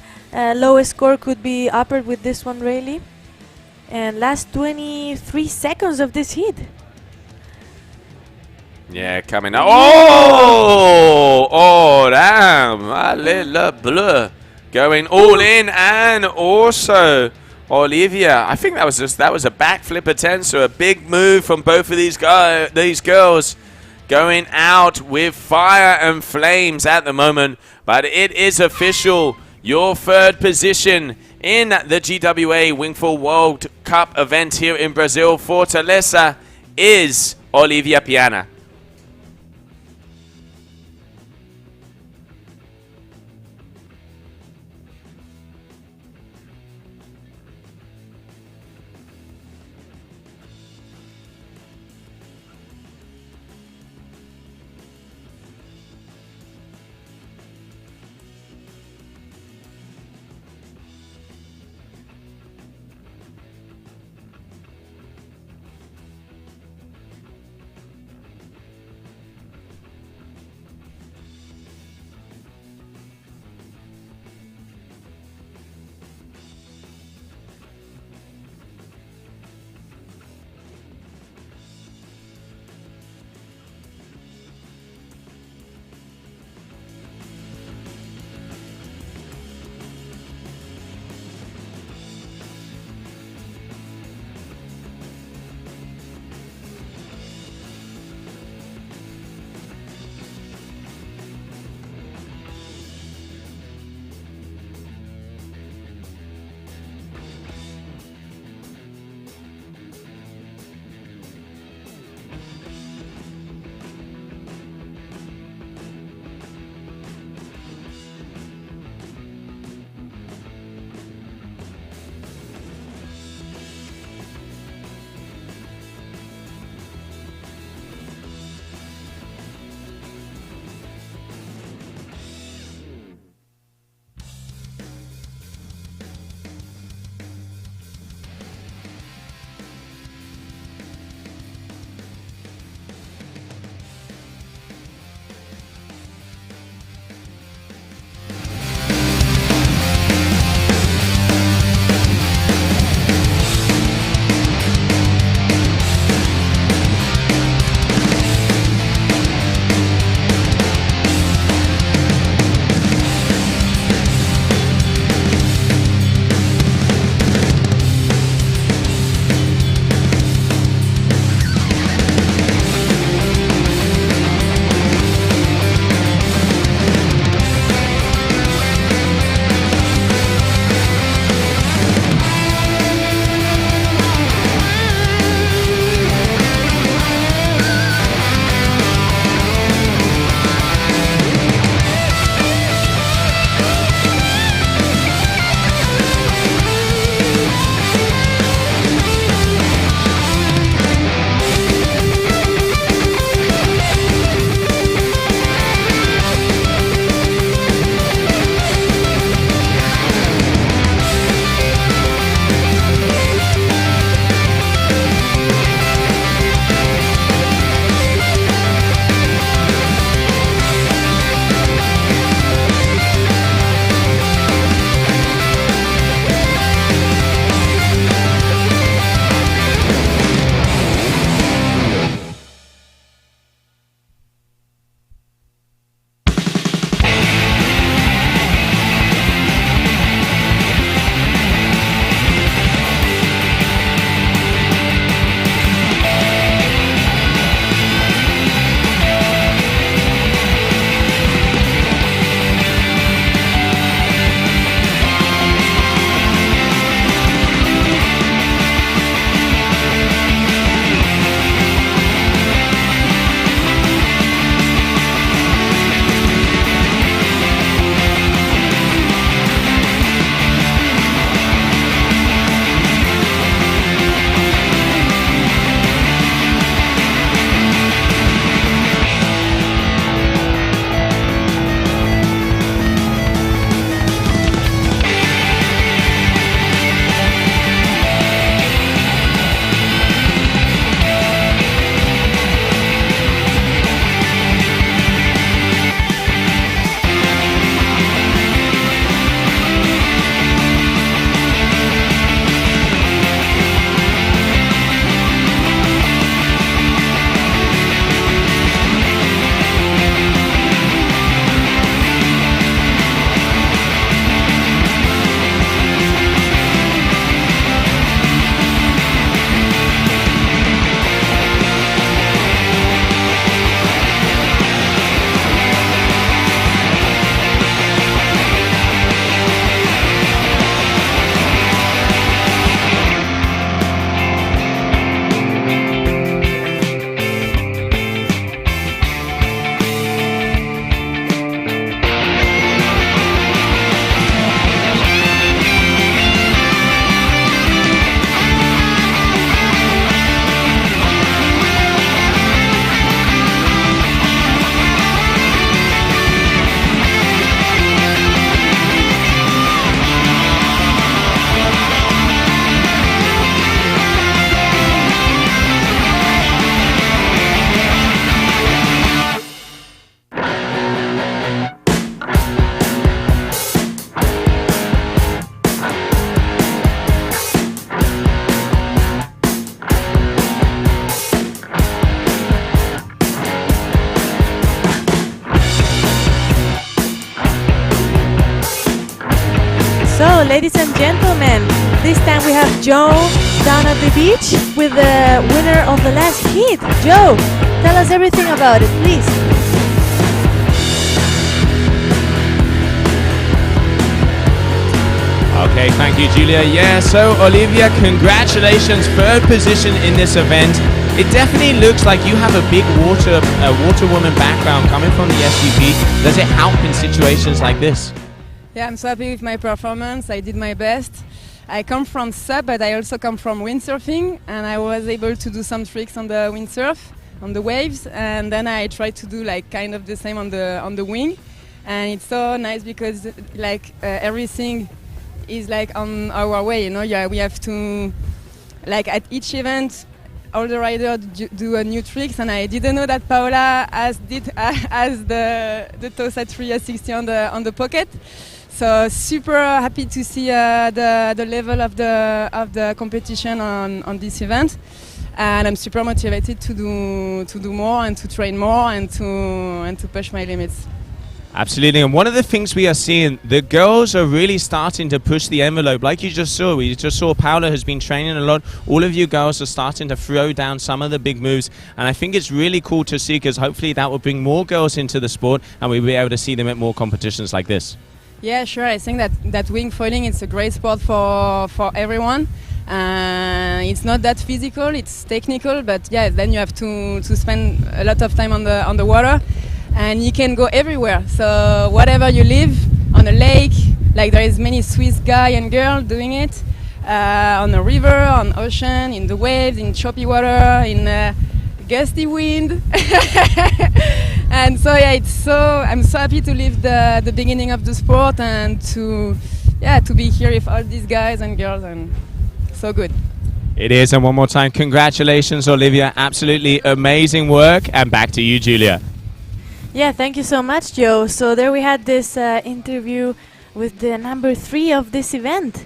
lowest score could be upper with this one, Rayleigh. And last 23 seconds of this heat. Yeah, coming up. Oh, damn. Le bleu. Going all in, and also Olivia. I think that was a backflip attempt, so a big move from both of these girls. Going out with fire and flames at the moment, but it is official. Your 3rd position in the GWA Wingfoil World Cup event here in Brazil, Fortaleza, is Olivia Piana. So, ladies and gentlemen, this time we have Joe down at the beach with the winner of the last heat. Joe, tell us everything about it, please. Okay, thank you, Julia. Yeah, so Olivia, congratulations, third position in this event. It definitely looks like you have a big water woman background coming from the SUP. Does it help in situations like this? Yeah, I'm so happy with my performance. I did my best. I come from SUP, but I also come from windsurfing, and I was able to do some tricks on the windsurf, on the waves, and then I tried to do like kind of the same on the wing. And it's so nice because like everything is like on our way, you know. Yeah, we have to, like at each event, all the riders do new tricks, and I didn't know that Paola has the Tosa 360 on the pocket. So super happy to see the level of the competition on this event, and I'm super motivated to do more and to train more and to push my limits. Absolutely, and one of the things we are seeing, the girls are really starting to push the envelope. Like you just saw, we just saw Paola has been training a lot. All of you girls are starting to throw down some of the big moves, and I think it's really cool to see, because hopefully that will bring more girls into the sport and we'll be able to see them at more competitions like this. Yeah, sure. I think that wingfoiling is a great sport for everyone. It's not that physical; it's technical, but yeah, then you have to spend a lot of time on the water. And you can go everywhere. So whatever you live, on a lake, like there is many Swiss guy and girl doing it, on a river, on ocean, in the waves, in choppy water, in gusty wind. And so yeah, I'm so happy to live the beginning of the sport and to be here with all these guys and girls, and so good. It is, and one more time, congratulations, Olivia. Absolutely amazing work, and back to you, Julia. Yeah, thank you so much, Joe. So there we had this interview with the number 3 of this event.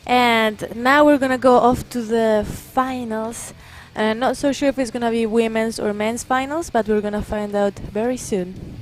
And now we're going to go off to the finals. Not so sure if it's going to be women's or men's finals, but we're going to find out very soon.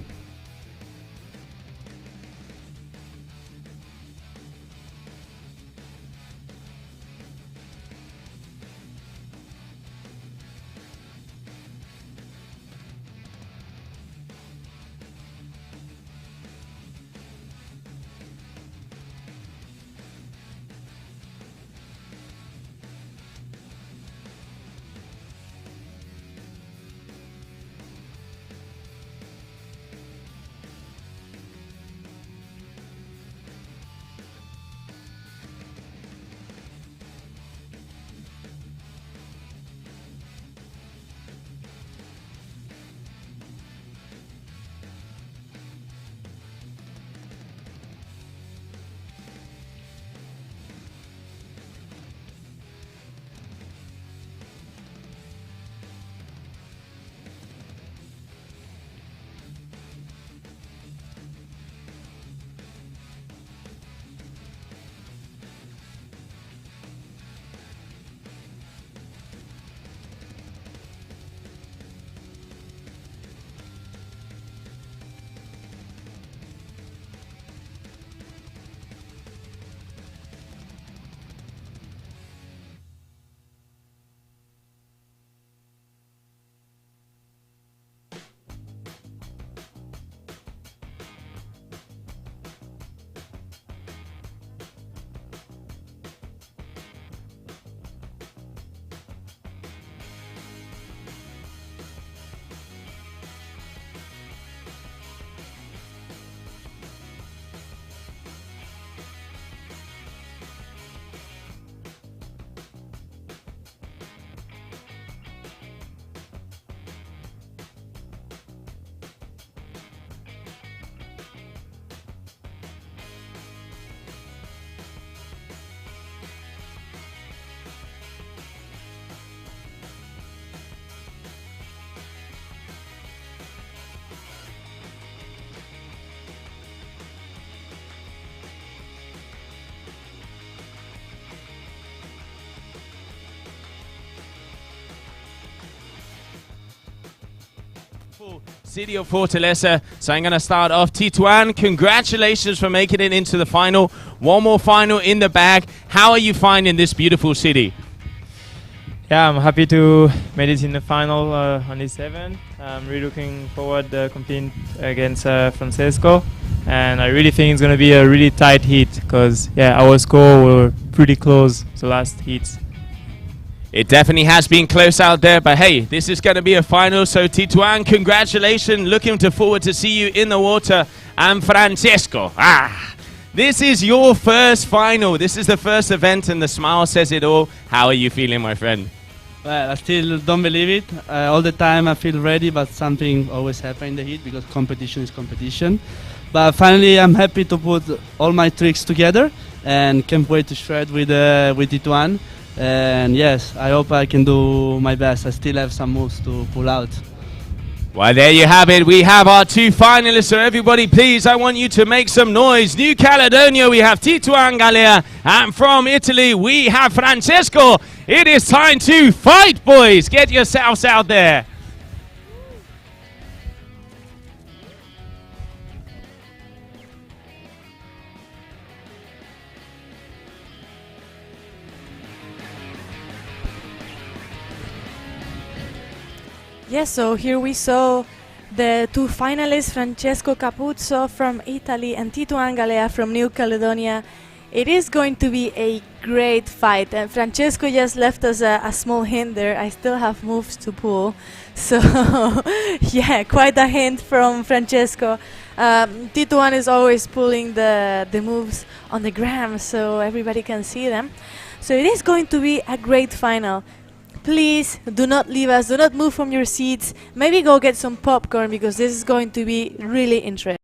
beautiful city of Fortaleza. So I'm going to start off. Tituan, congratulations for making it into the final. One more final in the bag. How are you finding this beautiful city? Yeah, I'm happy to make it in the final on this event. I'm really looking forward to competing against Francesco, and I really think it's going to be a really tight heat because our score were pretty close the last heats. It definitely has been close out there, but hey, this is going to be a final. So Tituan, congratulations. Looking forward to see you in the water. And Francesco, this is your first final. This is the first event, and the smile says it all. How are you feeling, my friend? Well, I still don't believe it. All the time I feel ready, but something always happens in the heat because competition is competition. But finally, I'm happy to put all my tricks together and can't wait to shred with Tituan. And yes, I hope I can do my best. I still have some moves to pull out. Well, there you have it. We have our two finalists. So everybody, please, I want you to make some noise. New Caledonia, we have Tituan Galea. And from Italy, we have Francesco. It is time to fight, boys. Get yourselves out there. Yes, so here we saw the two finalists, Francesco Capuzzo from Italy and Tituan Galea from New Caledonia. It is going to be a great fight, and Francesco just left us a small hint there. I still have moves to pull, so yeah, quite a hint from Francesco. Tituan is always pulling the moves on the gram so everybody can see them. So it is going to be a great final. Please do not leave us, do not move from your seats. Maybe go get some popcorn because this is going to be really interesting.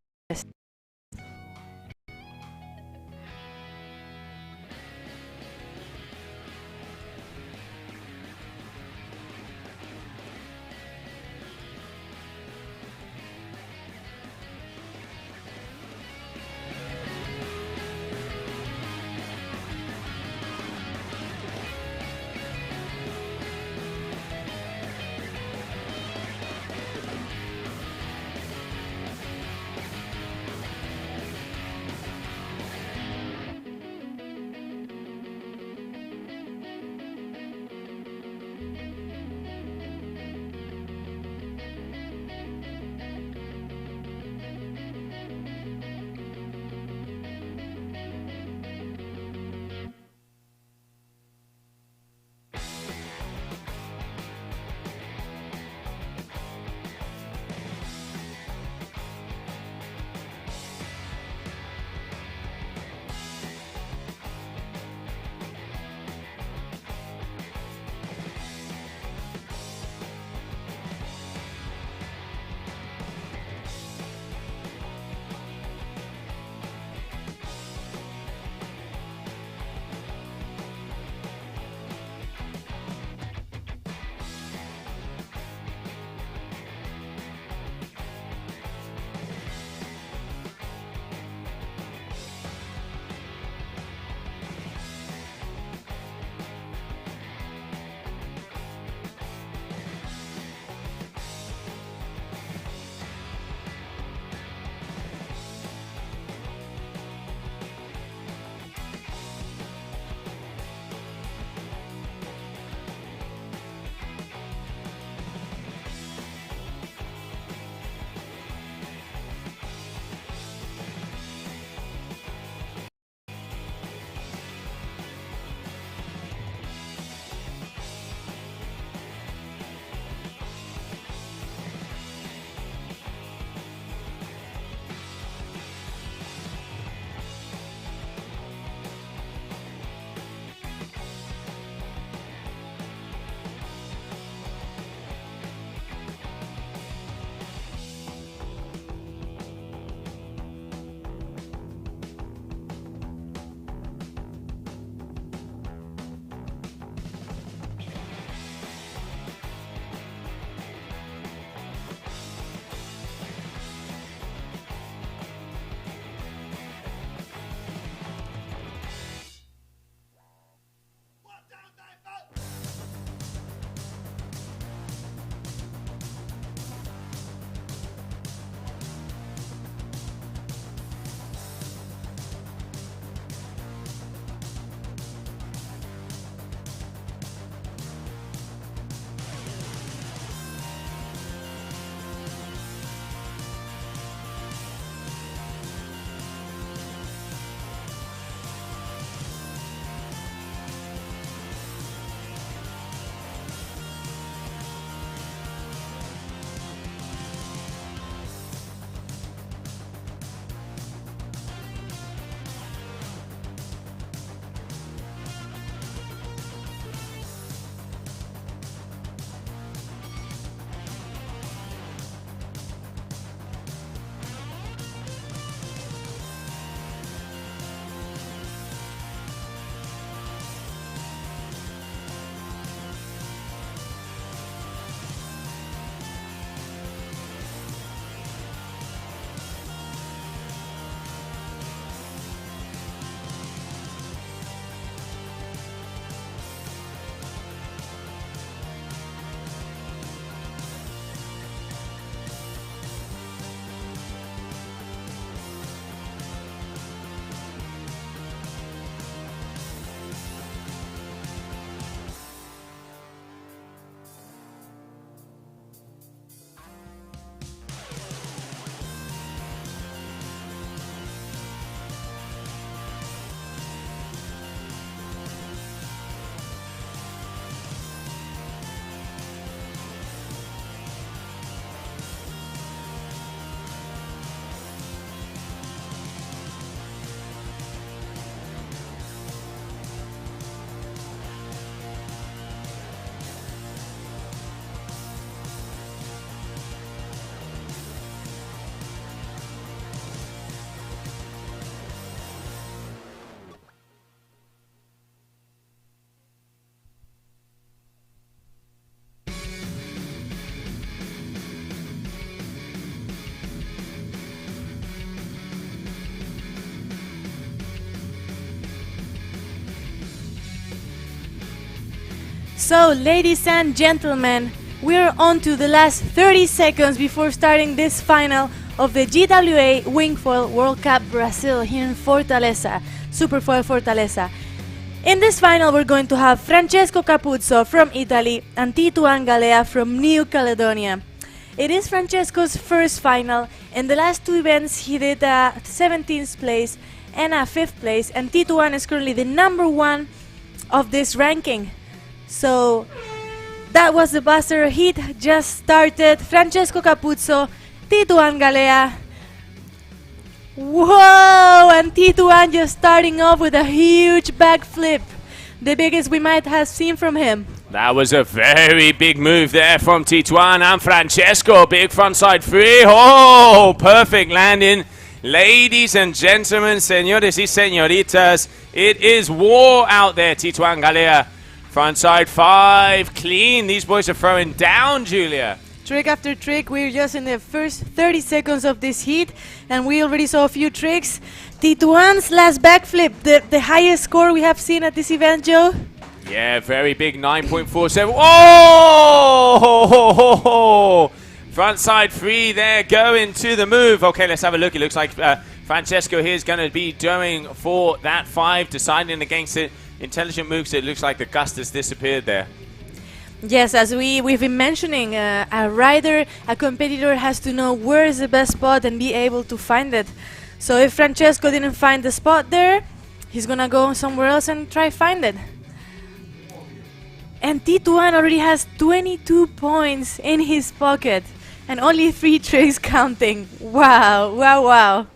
So, ladies and gentlemen, we're on to the last 30 seconds before starting this final of the GWA Wingfoil World Cup Brazil here in Fortaleza, Superfoil Fortaleza. In this final, we're going to have Francesco Capuzzo from Italy and Tituan Galea from New Caledonia. It is Francesco's first final. In the last two events, he did a 17th place and a 5th place, and Tituan is currently the #1 of this ranking. So that was the buzzer. Heat just started. Francesco Capuzzo, Tituan Galea. Whoa! And Tituan just starting off with a huge backflip, the biggest we might have seen from him. That was a very big move there from Tituan and Francesco. Big frontside free. Oh, perfect landing. Ladies and gentlemen, señores y señoritas, it is war out there. Tituan Galea, frontside 5, clean. These boys are throwing down, Julia. Trick after trick. We're just in the first 30 seconds of this heat, and we already saw a few tricks. Tituan's last backflip, the highest score we have seen at this event, Joe. Yeah, very big, 9.47. Oh! Frontside 3 there, going to the move. Okay, let's have a look. It looks like Francesco here is going to be going for that 5, deciding against it. Intelligent moves. It looks like the gust has disappeared there. Yes, as we've been mentioning, a rider, a competitor has to know where is the best spot and be able to find it. So if Francesco didn't find the spot there, he's going to go somewhere else and try find it. And Tituan already has 22 points in his pocket and only 3 tricks counting. Wow, wow, wow.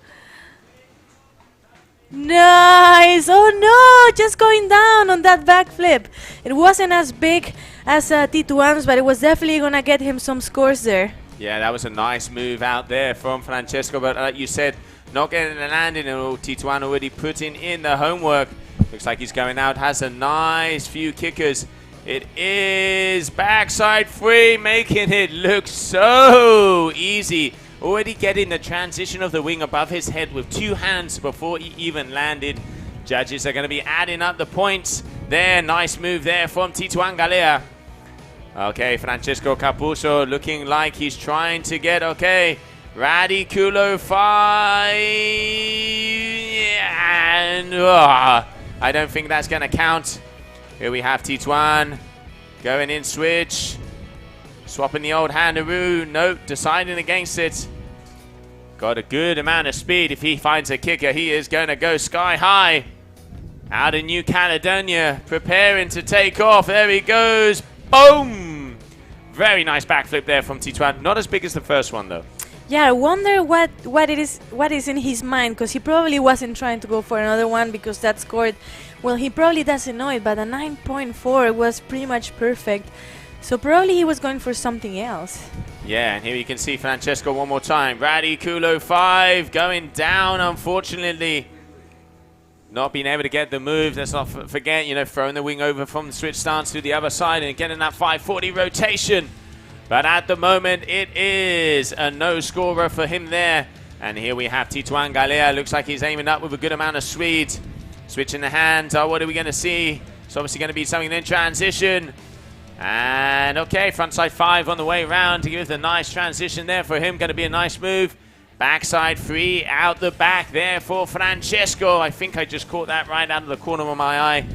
Nice! Oh no! Just going down on that backflip. It wasn't as big as Tituan's, but it was definitely going to get him some scores there. Yeah, that was a nice move out there from Francesco, but like you said, not getting the landing, and Tituan already putting in the homework. Looks like he's going out, has a nice few kickers. It is backside 3, making it look so easy. Already getting the transition of the wing above his head with 2 hands before he even landed. Judges are going to be adding up the points there. Nice move there from Tituan Galea. Okay, Francesco Capuzzo looking like he's trying to get, okay, Radiculo 5. And I don't think that's going to count. Here we have Tituan going in switch. Swapping the old handaroo. Nope, deciding against it. Got a good amount of speed. If he finds a kicker, he is going to go sky high. Out in New Caledonia, preparing to take off. There he goes. Boom! Very nice backflip there from Tituan. Not as big as the first one, though. Yeah, I wonder what is in his mind, because he probably wasn't trying to go for another one because that scored. Well, he probably doesn't know it, but a 9.4 was pretty much perfect. So probably he was going for something else. Yeah, and here you can see Francesco one more time. Radiculo 5 going down, unfortunately. Not being able to get the move. Let's not forget, you know, throwing the wing over from the switch stance to the other side and getting that 540 rotation. But at the moment, it is a no-scorer for him there. And here we have Tituan Galea. Looks like he's aiming up with a good amount of speed. Switching the hands. Oh, what are we going to see? It's obviously going to be something in transition. And okay, frontside 5 on the way round to give the nice transition there for him. Going to be a nice move. Backside 3 out the back there for Francesco. I think I just caught that right out of the corner of my eye.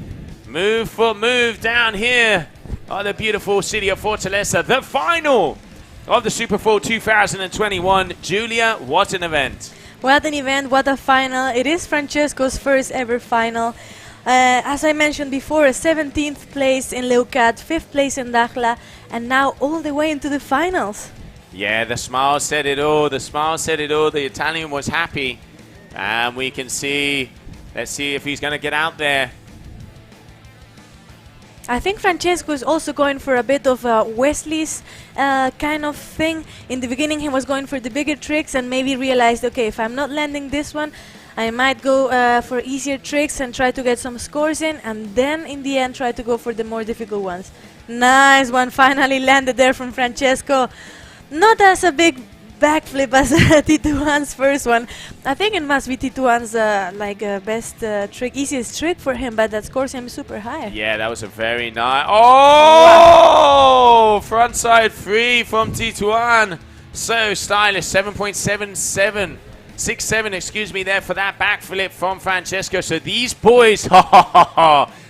Move for move down here. Oh, the beautiful city of Fortaleza. The final of the Superfoil 2021. Julia, what an event. What an event, what a final. It is Francesco's first ever final. As I mentioned before, a 17th place in Leucat, 5th place in Dakhla, and now all the way into the finals. Yeah, the smile said it all. The smile said it all. The Italian was happy. And we can see, let's see if he's going to get out there. I think Francesco is also going for a bit of Wesley's kind of thing. In the beginning, he was going for the bigger tricks and maybe realized, okay, if I'm not landing this one, I might go for easier tricks and try to get some scores in, and then in the end try to go for the more difficult ones. Nice one, finally landed there from Francesco. Not as a big backflip as Tituan's first one. I think it must be Tituan's best trick, easiest trick for him, but that scores him super high. Yeah, that was a very nice. Oh! Wow. Front side free from Tituan. So stylish. 7.67. Excuse me, there for that backflip from Francesco. So these boys,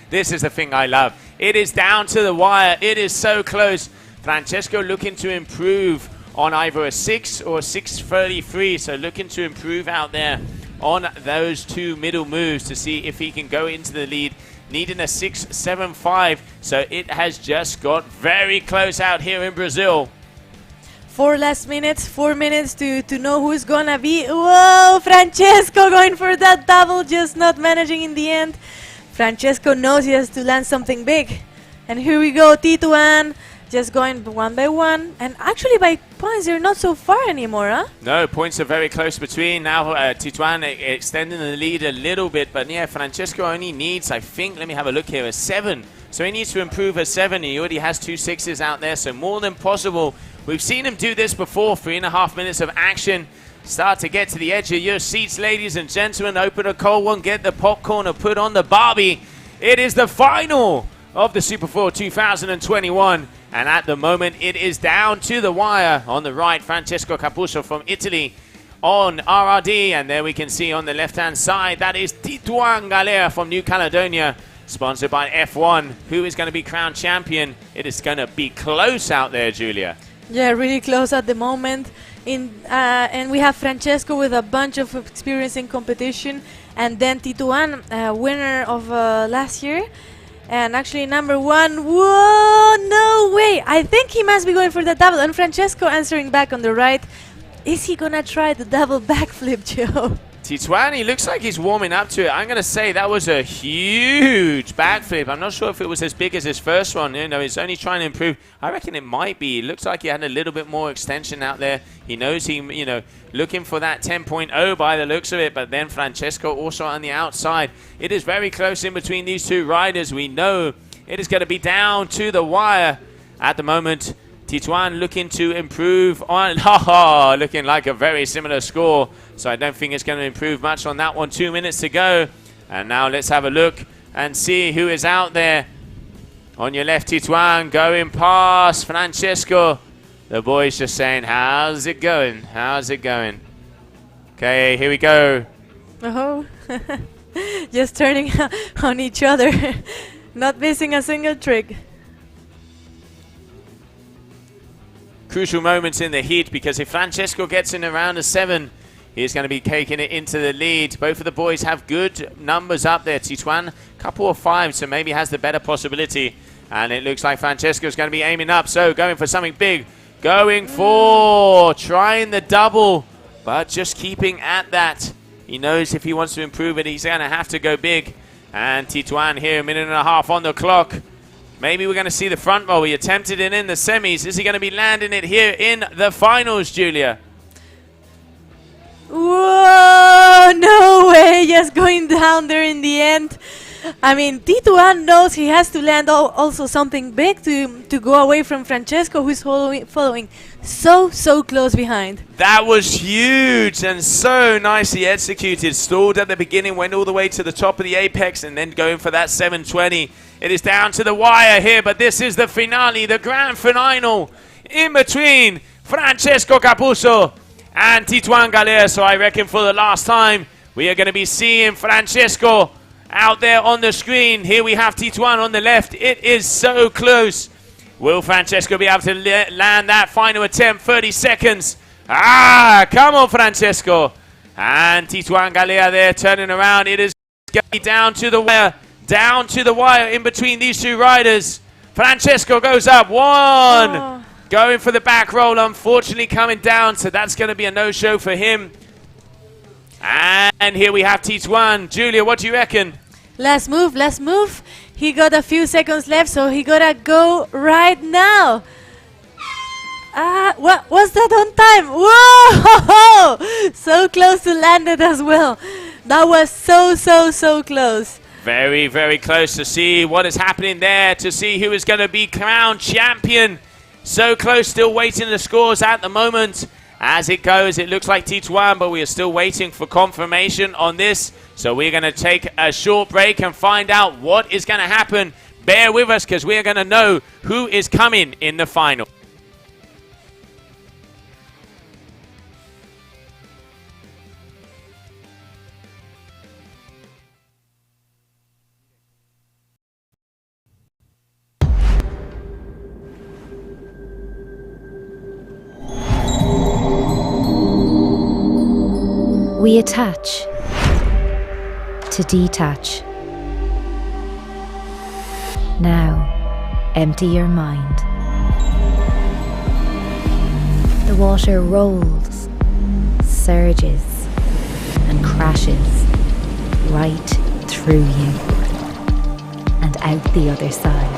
this is the thing I love. It is down to the wire. It is so close. Francesco looking to improve on either a 6 or 6.33. So looking to improve out there on those two middle moves to see if he can go into the lead. Needing a 6.75. So it has just got very close out here in Brazil. 4 last minutes, 4 minutes to know who's gonna be. Whoa, Francesco going for that double, just not managing in the end. Francesco knows he has to land something big. And here we go, Tituan, just going one by one. And actually by points, they're not so far anymore, huh? No, points are very close between. Now Tituan extending the lead a little bit. But yeah, Francesco only needs, I think, let me have a look here, a 7. So he needs to improve a 7. He already has 2 6s out there, so more than possible. We've seen him do this before. 3.5 minutes of action. Start to get to the edge of your seats, ladies and gentlemen. Open a cold one, get the popcorn or put on the Barbie. It is the final of the Super 4 2021. And at the moment, it is down to the wire. On the right, Francesco Capuzzo from Italy on RRD. And there we can see on the left-hand side, that is Tituan Galea from New Caledonia. Sponsored by F1. Who is going to be crowned champion? It is going to be close out there, Julia. Yeah, really close at the moment. And we have Francesco with a bunch of experience in competition. And then Tituan, winner of last year. And actually number 1. Whoa, no way. I think he must be going for the double. And Francesco answering back on the right. Is he going to try the double backflip, Joe? Tituan, he looks like he's warming up to it. I'm going to say that was a huge backflip. I'm not sure if it was as big as his first one. You know, he's only trying to improve. I reckon it might be. It looks like he had a little bit more extension out there. He knows looking for that 10.0 by the looks of it. But then Francesco also on the outside. It is very close in between these two riders. We know it is going to be down to the wire at the moment. Tituan looking to improve on, looking like a very similar score. So I don't think it's going to improve much on that one. 2 minutes to go. And now let's have a look and see who is out there. On your left, Tituan going past Francesco. The boys just saying, how's it going? How's it going? Okay, here we go. Oh, just turning on each other. Not missing a single trick. Crucial moments in the heat, because if Francesco gets in around a 7, he's going to be taking it into the lead. Both of the boys have good numbers up there. Tituan, a couple of 5, so maybe has the better possibility. And it looks like Francesco's going to be aiming up, so going for something big. Going for trying the double, but just keeping at that. He knows if he wants to improve it, he's going to have to go big. And Tituan here, 1.5 minutes on the clock. Maybe we're going to see the front row. He attempted it in the semis. Is he going to be landing it here in the finals, Julia? Whoa, no way. Just going down there in the end. I mean, Tituan knows he has to land also something big to go away from Francesco, who's following so close behind. That was huge and so nicely executed. Stalled at the beginning, went all the way to the top of the apex, and then going for that 720. It is down to the wire here, but this is the finale, the grand final in between Francesco Capuzzo and Tituan Galea. So I reckon for the last time, we are going to be seeing Francesco out there on the screen. Here we have Tituan on the left. It is so close. Will Francesco be able to land that final attempt? 30 seconds. Come on, Francesco. And Tituan Galea there turning around. It is going to be down to the wire. Down to the wire in between these two riders. Francesco goes up. 1. Going for the back roll. Unfortunately coming down. So that's going to be a no-show for him. And here we have Tituan. Julia, what do you reckon? Last move. He got a few seconds left, so he gotta go right now. What was that on time? Whoa! So close to land it as well. That was so close. Very, very close to see what is happening there, to see who is going to be crowned champion. So close, still waiting the scores at the moment. As it goes, it looks like Tituan, but we are still waiting for confirmation on this. So we're going to take a short break and find out what is going to happen. Bear with us because we're going to know who is coming in the final. We attach to detach. Now, empty your mind. The water rolls, surges, and crashes right through you and out the other side.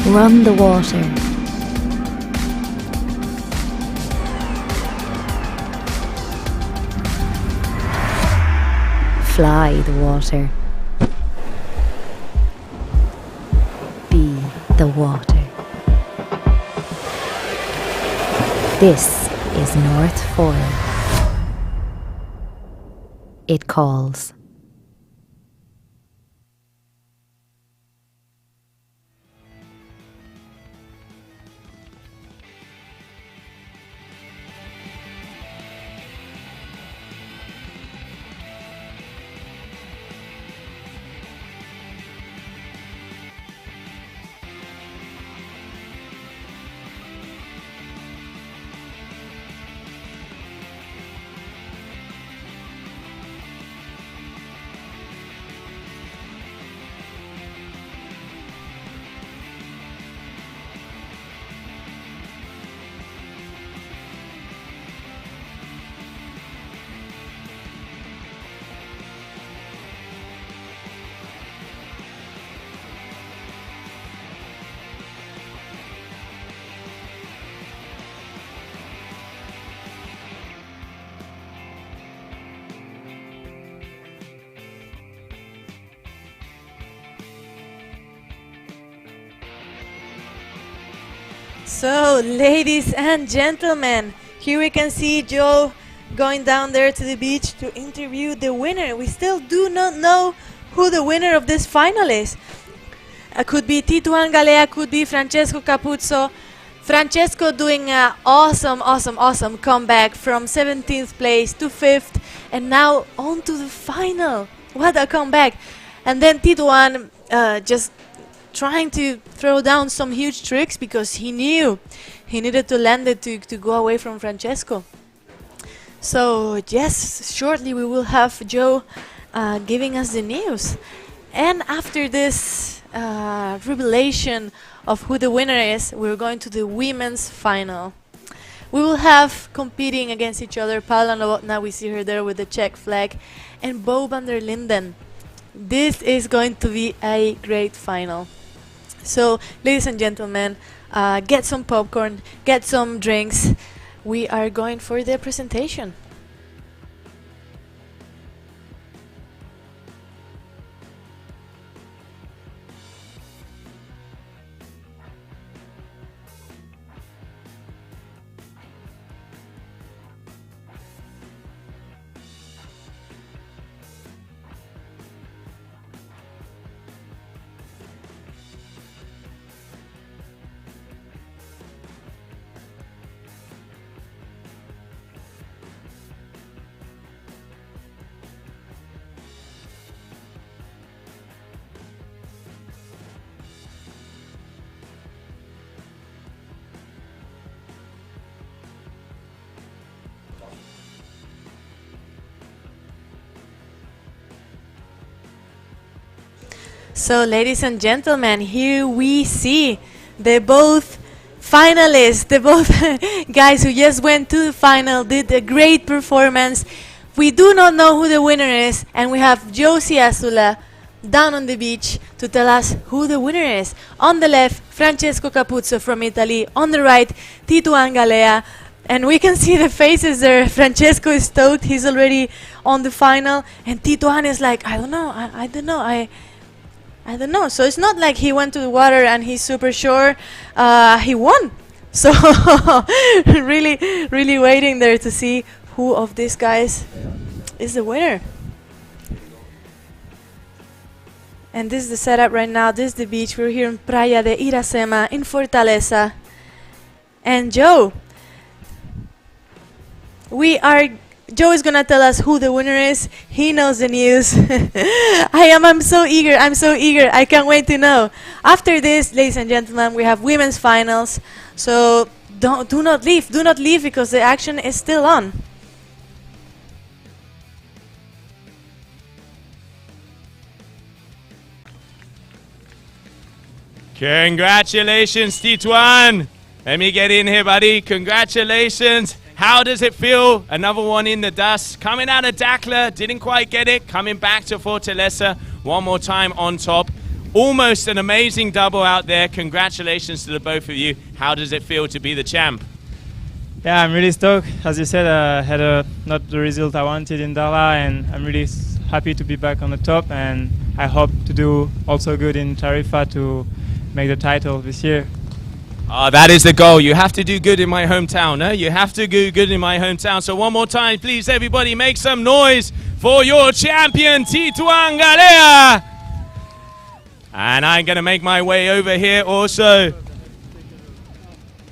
Run the water. Fly the water. Be the water. This is North Foil. It calls. So, ladies and gentlemen, here we can see Joe going down there to the beach to interview the winner. We still do not know who the winner of this final is. Could be Tituan Galea, could be Francesco Capuzzo. Francesco doing an awesome comeback from 17th place to 5th and now on to the final. What a comeback. And then Tituan just trying to throw down some huge tricks because he knew he needed to land it to go away from Francesco. So yes, shortly we will have Joe giving us the news. And after this revelation of who the winner is, we're going to the women's final. We will have competing against each other Paula Novotná, we see her there with the Czech flag, and Bo van der Linden. This is going to be a great final. So, ladies and gentlemen, get some popcorn, get some drinks. We are going for the presentation. So, ladies and gentlemen, here we see the both finalists, the both guys who just went to the final, did a great performance. We do not know who the winner is, and we have Josie Azula down on the beach to tell us who the winner is. On the left, Francesco Capuzzo from Italy. On the right, Tituan Galea. And we can see the faces there. Francesco is stoked. He's already on the final. And Tituan is like, I don't know. I don't know. I don't know. So it's not like he went to the water and he's super sure. He won. So really waiting there to see who of these guys is the winner. And this is the setup right now. This is the beach. We're here in Praia de Iracema in Fortaleza. And Joe is gonna tell us who the winner is. He knows the news. I'm so eager. I can't wait to know. After this, ladies and gentlemen, we have women's finals. So do not leave because the action is still on. Congratulations, Tituan. Let me get in here, buddy. Congratulations. How does it feel? Another one in the dust. Coming out of Dakla, didn't quite get it. Coming back to Fortaleza, one more time on top. Almost an amazing double out there. Congratulations to the both of you. How does it feel to be the champ? Yeah, I'm really stoked. As you said, I had not the result I wanted in Dala, and I'm really happy to be back on the top, and I hope to do also good in Tarifa to make the title this year. That is the goal. You have to do good in my hometown. You have to do good in my hometown. So one more time, please, everybody, make some noise for your champion, Tituan Galea. And I'm going to make my way over here also.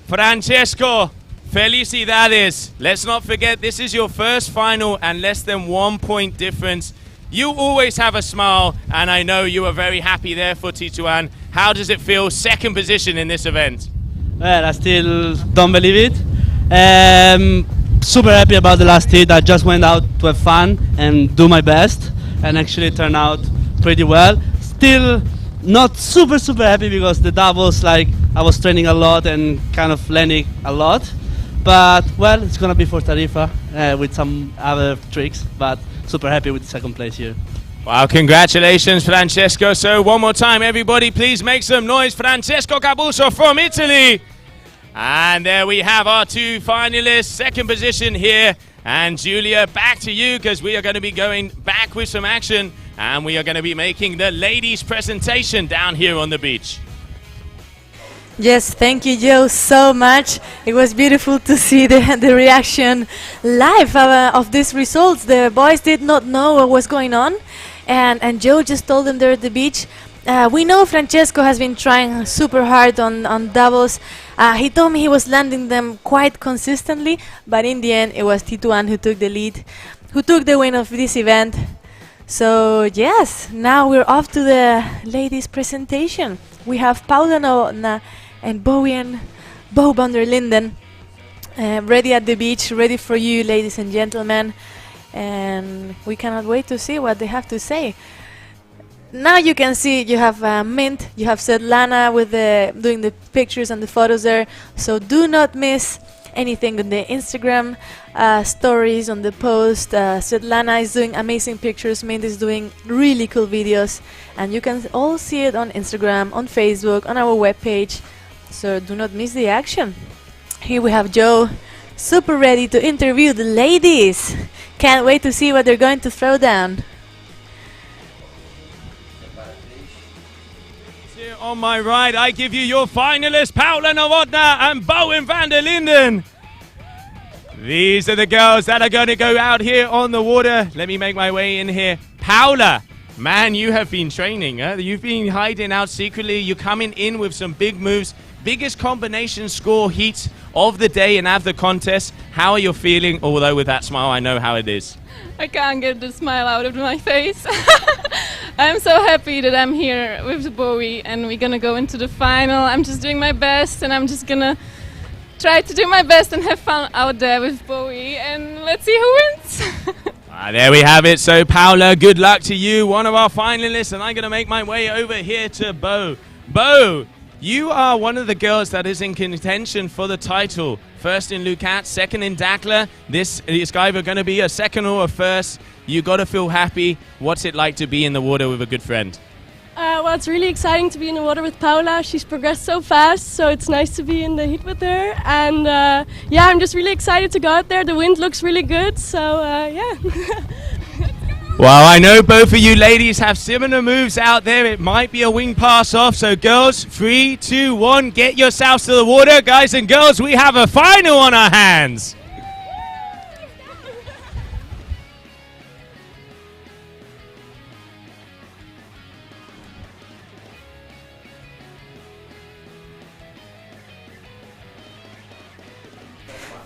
Francesco, felicidades. Let's not forget, this is your first final and less than 1 point difference. You always have a smile, and I know you are very happy there for Tituan. How does it feel, second position in this event? Well, I still don't believe it. Super happy about the last hit. I just went out to have fun and do my best, and actually turned out pretty well. Still not super happy because the doubles, like, I was training a lot and kind of landing a lot. But, well, it's gonna be for Tarifa with some other tricks, but super happy with second place here. Wow, congratulations, Francesco. So one more time, everybody, please make some noise. Francesco Cabuso from Italy. And there we have our two finalists, second position here. And Julia, back to you, because we are going to be going back with some action, and we are going to be making the ladies' presentation down here on the beach. Yes, thank you, Joe, so much. It was beautiful to see the reaction live of these results. The boys did not know what was going on, and Joe just told them there at the beach. We know Francesco has been trying super hard on doubles. He told me he was landing them quite consistently, but in the end it was Tituan who took the lead, who took the win of this event. So yes, now we're off to the ladies' presentation. We have Paula Novotna and Bo van der Linden ready at the beach, ready for you, ladies and gentlemen. And we cannot wait to see what they have to say. Now you can see you have Mint, you have Svetlana with doing the pictures and the photos there. So do not miss anything on the Instagram stories, on the post. Svetlana is doing amazing pictures, Mint is doing really cool videos, and you can all see it on Instagram, on Facebook, on our webpage. So do not miss the action. Here we have Joe, super ready to interview the ladies. Can't wait to see what they're going to throw down. Here on my right, I give you your finalists, Paula Novotna and Bo van der Linden. These are the girls that are going to go out here on the water. Let me make my way in here. Paula, man, you have been training. You've been hiding out secretly. You're coming in with some big moves. Biggest combination score heat of the day and of the contest. How are you feeling? Although with that smile, I know how it is. I can't get the smile out of my face. I'm so happy that I'm here with Bowie and we're gonna go into the final. I'm just doing my best and I'm just gonna try to do my best and have fun out there with Bowie, and let's see who wins. There we have it. So Paula, good luck to you, one of our finalists, and I'm gonna make my way over here to Bo. Bo, you are one of the girls that is in contention for the title. First in Lucat, second in Dakla. This is either going to be a second or a first. You got to feel happy. What's it like to be in the water with a good friend? Well, it's really exciting to be in the water with Paula. She's progressed so fast, so it's nice to be in the heat with her. And yeah, I'm just really excited to go out there. The wind looks really good, so yeah. Well, I know both of you ladies have similar moves out there. It might be a wing pass off. So girls, 3, 2, 1, get yourselves to the water. Guys and girls, we have a final on our hands.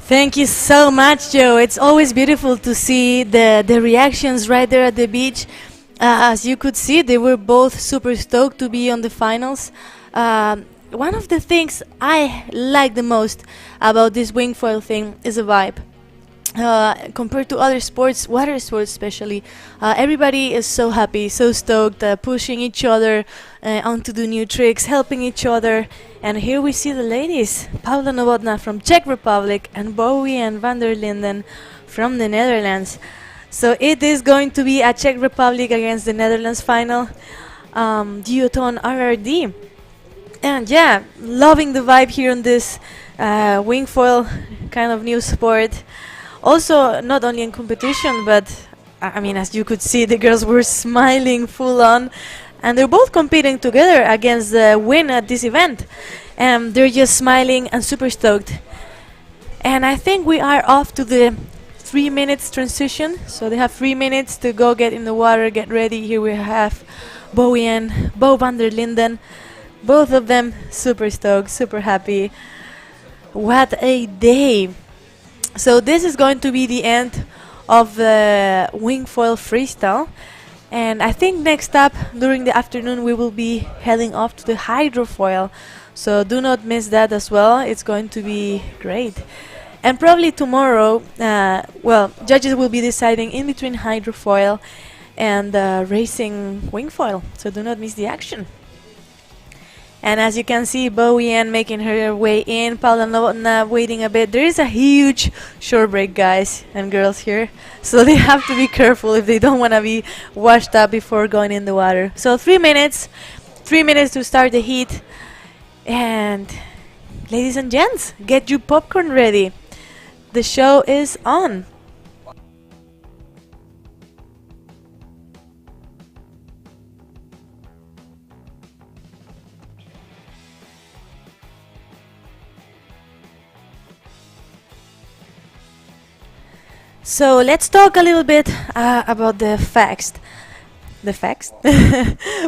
Thank you so much, Joe. It's always beautiful to see the reactions right there at the beach. As you could see, they were both super stoked to be on the finals. One of the things I like the most about this wingfoil thing is the vibe. Compared to other sports, water sports especially, everybody is so happy, so stoked, pushing each other on to do new tricks, helping each other. And here we see the ladies, Paula Novotná from Czech Republic and Bowie van der Linden from the Netherlands. So it is going to be a Czech Republic against the Netherlands final, duathlon RRD. And yeah, loving the vibe here on this wingfoil kind of new sport. Also, not only in competition, but I mean, as you could see, the girls were smiling full on, and they're both competing together against the win at this event. And they're just smiling and super stoked. And I think we are off to the 3 minutes transition. So they have 3 minutes to go get in the water, get ready. Here we have Bowie and Bo van der Linden. Both of them super stoked, super happy. What a day. So this is going to be the end of the wingfoil freestyle. And I think next up during the afternoon we will be heading off to the hydrofoil. So do not miss that as well. It's going to be great. And probably tomorrow, well, judges will be deciding in between hydrofoil and racing wingfoil. So do not miss the action. And as you can see, Bowie Ann making her way in, Paula Novotná waiting a bit. There is a huge shore break, guys and girls here. So they have to be careful if they don't want to be washed up before going in the water. So 3 minutes. 3 minutes to start the heat. And ladies and gents, get your popcorn ready. The show is on. So let's talk a little bit about the facts. The facts?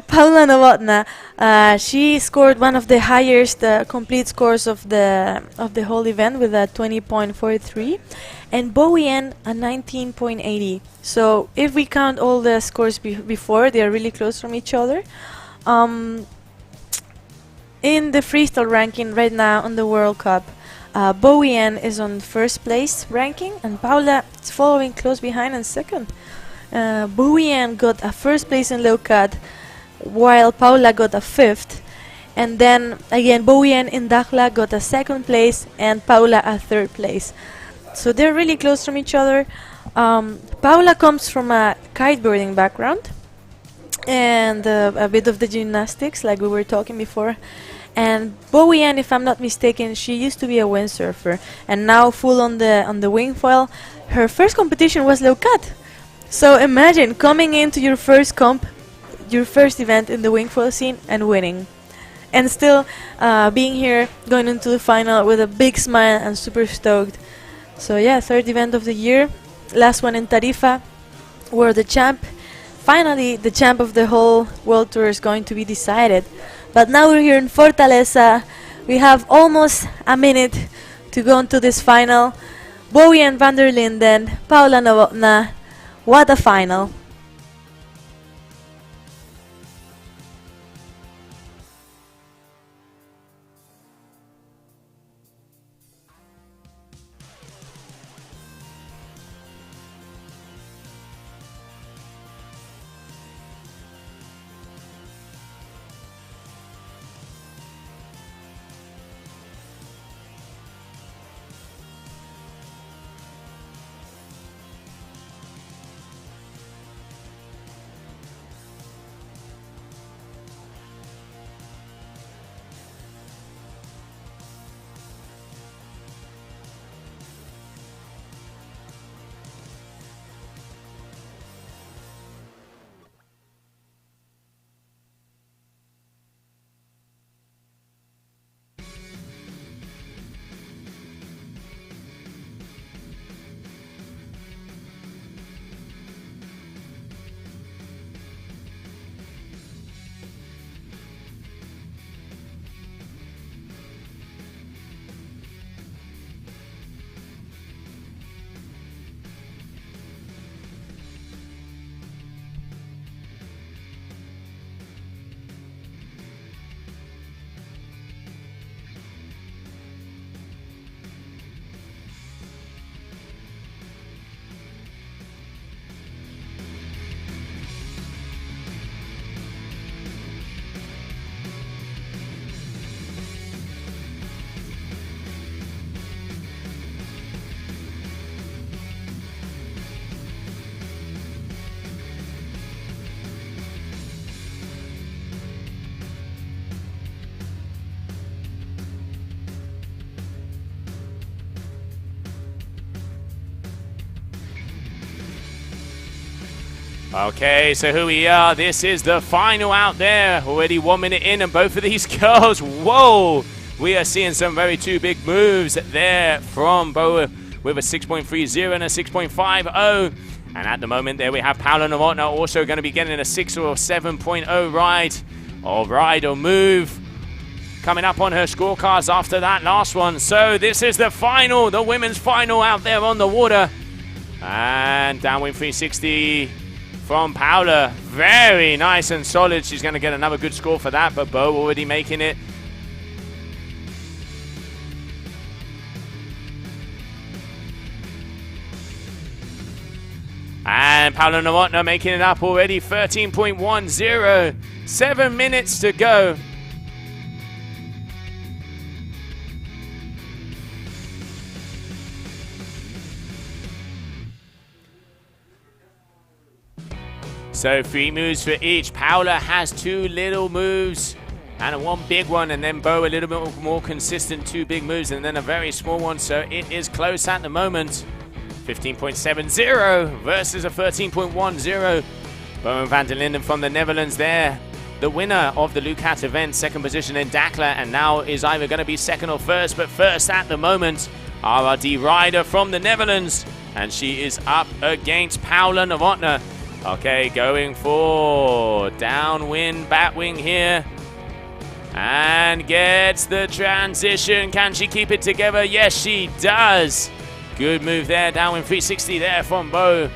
Paula Novotná, she scored one of the highest complete scores of the whole event with a 20.43, and Bowie Ann a 19.80. So if we count all the scores before, they are really close from each other. In the freestyle ranking right now on the World Cup, Bowie Ann is on first place ranking, and Paula is following close behind in second. Bowie Ann got a first place in low cut, while Paula got a fifth. And then again, Bowie Ann in Dakhla got a second place, and Paula a third place. So they're really close from each other. Paula comes from a kiteboarding background and a bit of the gymnastics, like we were talking before. And Bowie Ann, if I'm not mistaken, she used to be a windsurfer, and now full on the wingfoil. Her first competition was low cut. So imagine coming into your first event in the wingfoil scene and winning, and still being here, going into the final with a big smile and super stoked. So yeah, third event of the year, last one in Tarifa, where the champ, finally the champ of the whole world tour is going to be decided. But now we're here in Fortaleza. We have almost a minute to go into this final. Bowie and van der Linden, Paula Novotná. What a final. Okay, so here we are. This is the final out there. Already 1 minute in, and both of these girls, whoa! We are seeing some very two big moves there from Bo with a 6.30 and a 6.50. And at the moment there we have Paula Novotná also going to be getting a 6 or 7.0 ride or move coming up on her scorecards after that last one. So this is the final, the women's final out there on the water. And downwind 360 from Paula. Very nice and solid. She's going to get another good score for that, but Bo already making it. And Paula Novotná making it up already, 13.10. 7 minutes to go. So 3 moves for each. Paula has 2 little moves and 1 big one, and then Bo a little bit more consistent, 2 big moves and then a very small one. So it is close at the moment. 15.70 versus a 13.10. Bowen van der Linden from the Netherlands there, the winner of the Lucat event, 2nd position in Dakla, and now is either going to be 2nd or 1st, but 1st at the moment. RRD rider from the Netherlands, and she is up against Paula Novotná. Okay, going for downwind, batwing here. And gets the transition. Can she keep it together? Yes, she does. Good move there, downwind 360 there from Bo.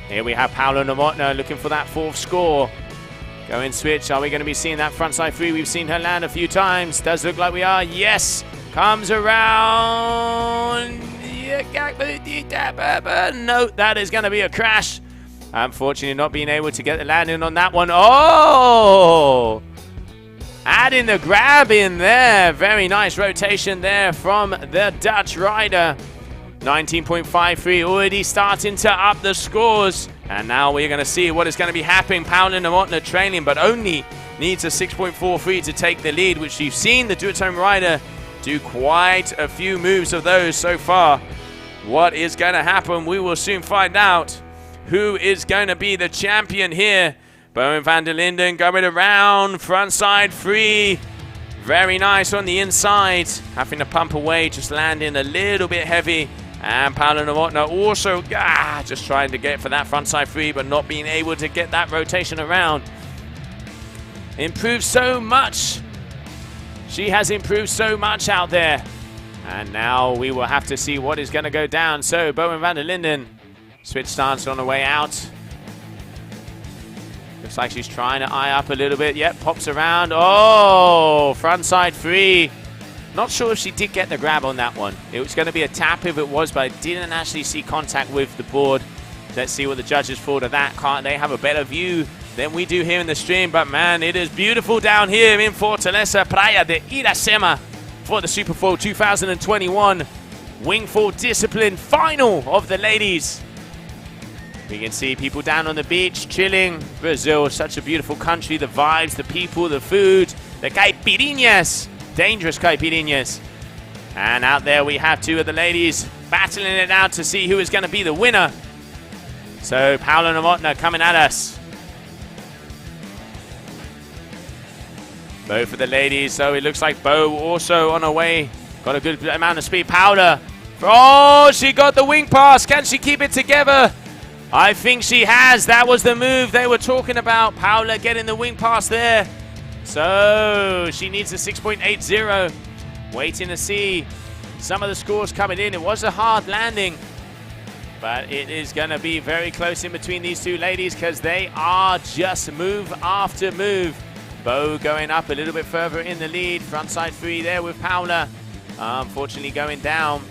Here we have Paula Novotná looking for that 4th score. Going switch, are we going to be seeing that frontside 3? We've seen her land a few times. Does look like we are, yes. Comes around. No, that is going to be a crash. Unfortunately, not being able to get the landing on that one. Oh! Adding the grab in there. Very nice rotation there from the Dutch rider. 19.53, already starting to up the scores. And now we're going to see what is going to be happening. Paula Novotná trailing, but only needs a 6.43 to take the lead, which you've seen the duotone rider do quite a few moves of those so far. What is going to happen? We will soon find out who is going to be the champion here. Bowen van der Linden going around, frontside 3. Very nice on the inside. Having to pump away, just landing a little bit heavy. And Paula Novotná also just trying to get for that frontside 3, but not being able to get that rotation around. Improved so much. She has improved so much out there. And now we will have to see what is going to go down. So Bowen van der Linden, switch stance on the way out. Looks like she's trying to eye up a little bit. Yep, pops around. Oh, frontside 3. Not sure if she did get the grab on that one. It was going to be a tap if it was, but I didn't actually see contact with the board. Let's see what the judges thought of that. Can't they have a better view than we do here in the stream? But man, it is beautiful down here in Fortaleza, Praia de Iracema, for the Super Foil 2021 Wingfoil Discipline final of the ladies. We can see people down on the beach chilling. Brazil, such a beautiful country. The vibes, the people, the food, the caipirinhas. Dangerous caipirinhas. And out there we have 2 of the ladies battling it out to see who is going to be the winner. So Paula Novotná coming at us. Both of the ladies. So it looks like Bo also on her way. Got a good amount of speed. Paula. Oh, she got the wing pass. Can she keep it together? I think she has. That was the move they were talking about. Paula getting the wing pass there. So she needs a 6.80. Waiting to see some of the scores coming in. It was a hard landing, but it is going to be very close in between these 2 ladies because they are just move after move. Bo going up a little bit further in the lead. Frontside 3 there with Paula. Unfortunately going down.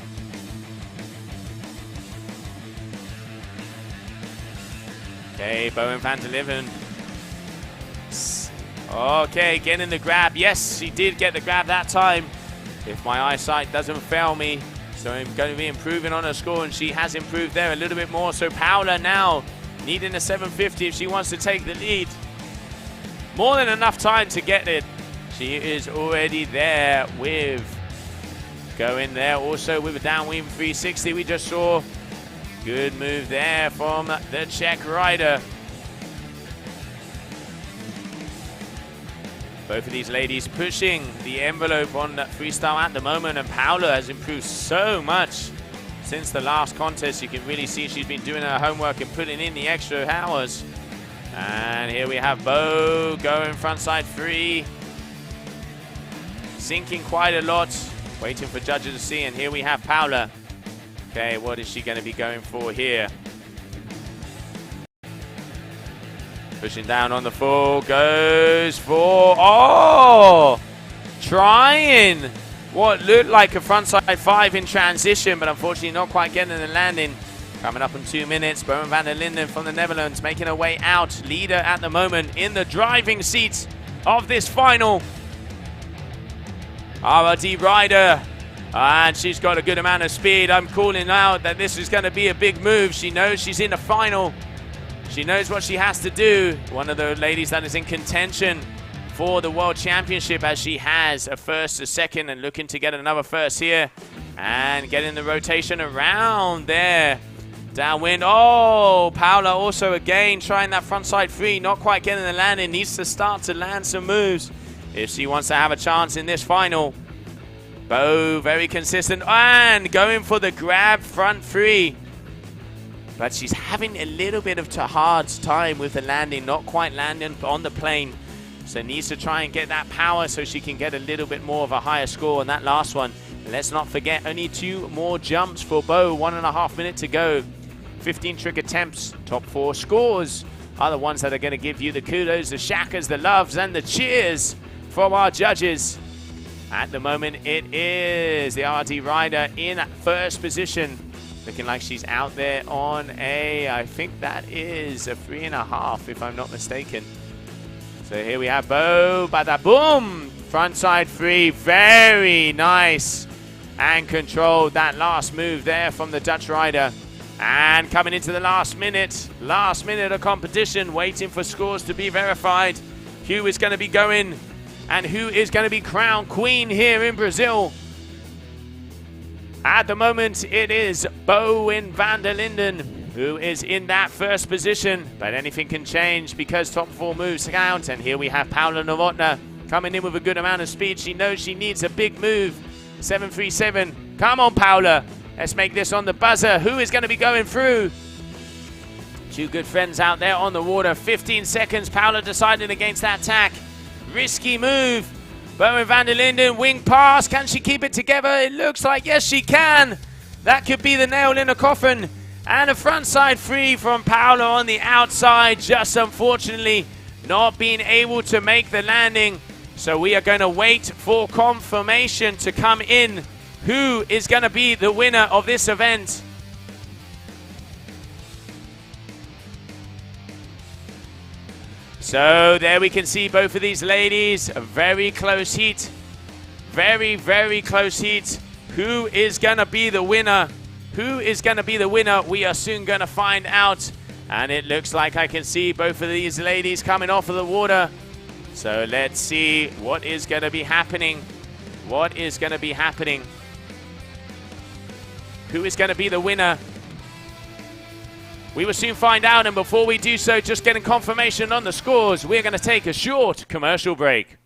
Okay, Bowen van der Linden. Okay, getting the grab. Yes, she did get the grab that time, if my eyesight doesn't fail me. So I'm going to be improving on her score, and she has improved there a little bit more. So Paula now needing a 750 if she wants to take the lead. More than enough time to get it. She is already there with going there. Also with a downwind 360 we just saw. Good move there from the Czech rider. Both of these ladies pushing the envelope on that freestyle at the moment, and Paula has improved so much since the last contest. You can really see she's been doing her homework and putting in the extra hours. And here we have Bo going frontside free, sinking quite a lot, waiting for judges to see. And here we have Paula. Okay, what is she going to be going for here? Pushing down on the full, goes for, oh! Trying what looked like a frontside 5 in transition, but unfortunately not quite getting the landing. Coming up in 2 minutes, Bowen van der Linden from the Netherlands making her way out. Leader at the moment in the driving seat of this final. RRD rider, and she's got a good amount of speed. I'm calling out that this is going to be a big move. She knows she's in the final. She knows what she has to do. One of the ladies that is in contention for the World Championship, as she has a first, a second, and looking to get another first here. And getting the rotation around there. Downwind. Oh, Paula also again trying that frontside free. Not quite getting the landing. Needs to start to land some moves if she wants to have a chance in this final. Bo very consistent and going for the grab front free. But she's having a little bit of a hard time with the landing, not quite landing on the plane. So needs to try and get that power so she can get a little bit more of a higher score on that last one. And let's not forget, only 2 more jumps for Bo, 1.5 minutes to go. 15 trick attempts, top 4 scores are the ones that are going to give you the kudos, the shakas, the loves, and the cheers from our judges. At the moment, it is the RD rider in first position. Looking like she's out there on a, I think that is a 3.5, if I'm not mistaken. So here we have Bo, bada boom, frontside free, very nice. And controlled that last move there from the Dutch rider. And coming into the last minute of competition, waiting for scores to be verified. Who is going to be going and who is going to be crowned queen here in Brazil? At the moment, it is Bowen van der Linden who is in that first position, but anything can change because top 4 moves count. And here we have Paula Novotná coming in with a good amount of speed. She knows she needs a big move. 737. Come on, Paula. Let's make this on the buzzer. Who is going to be going through? 2 good friends out there on the water. 15 seconds. Paula deciding against that tack. Risky move. Bowen van der Linden, wing pass. Can she keep it together? It looks like yes, she can. That could be the nail in the coffin. And a frontside free from Paula on the outside. Just unfortunately not being able to make the landing. So we are going to wait for confirmation to come in. Who is going to be the winner of this event? So there we can see both of these ladies. A very close heat. Very, very close heat. Who is going to be the winner? Who is going to be the winner? We are soon going to find out. And it looks like I can see both of these ladies coming off of the water. So let's see what is going to be happening. What is going to be happening? Who is going to be the winner? We will soon find out, and before we do so, just getting confirmation on the scores, we're going to take a short commercial break.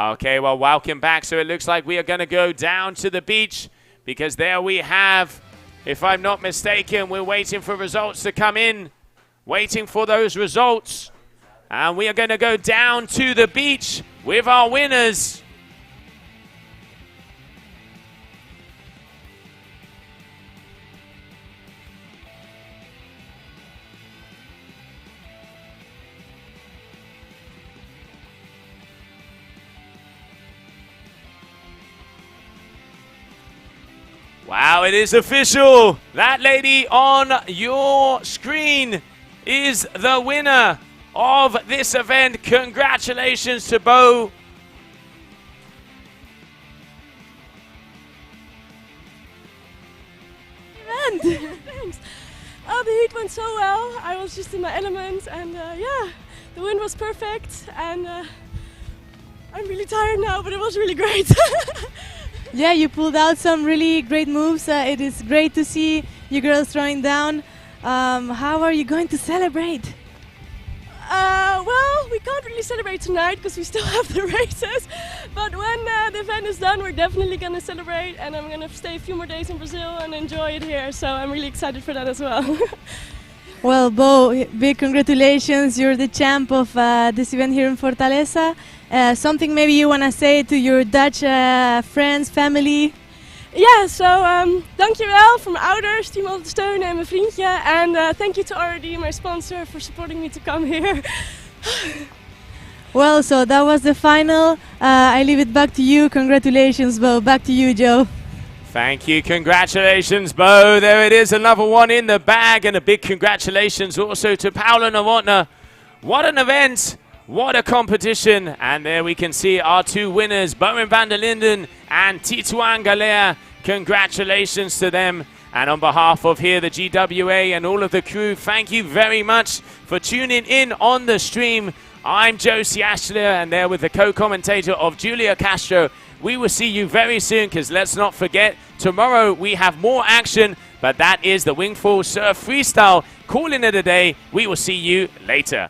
Okay, well, welcome back. So it looks like we are going to go down to the beach because there we have, if I'm not mistaken, we're waiting for results to come in. Waiting for those results. And we are going to go down to the beach with our winners. Wow, it is official. That lady on your screen is the winner of this event. Congratulations to Bo. Thanks. Oh, the heat went so well. I was just in my element, and yeah, the wind was perfect. And I'm really tired now, but it was really great. Yeah, you pulled out some really great moves. It is great to see you girls throwing down. How are you going to celebrate? Well, we can't really celebrate tonight because we still have the races. But when the event is done, we're definitely going to celebrate. And I'm going to stay a few more days in Brazil and enjoy it here. So I'm really excited for that as well. Well, Bo, big congratulations. You're the champ of this event here in Fortaleza. Something maybe you want to say to your Dutch friends, family? Yeah, so dankjewel voor mijn ouders die me altijd steunen en mijn vriendje. En thank you to RD, my sponsor, for supporting me to come here. Well, so that was the final. I leave it back to you. Congratulations, Bo. Back to you, Joe. Thank you. Congratulations, Bo. There it is, another one in the bag. And a big congratulations also to Paula Novotná. What an event. What a competition. And there we can see our two winners, Bowen van der Linden and Tituan Galea. Congratulations to them. And on behalf of here, the GWA and all of the crew, thank you very much for tuning in on the stream. I'm Josie Ashler, and there with the co-commentator of Julia Castro. We will see you very soon, because let's not forget, tomorrow we have more action, but that is the Wingfoil Surf Freestyle. Calling it a day. We will see you later.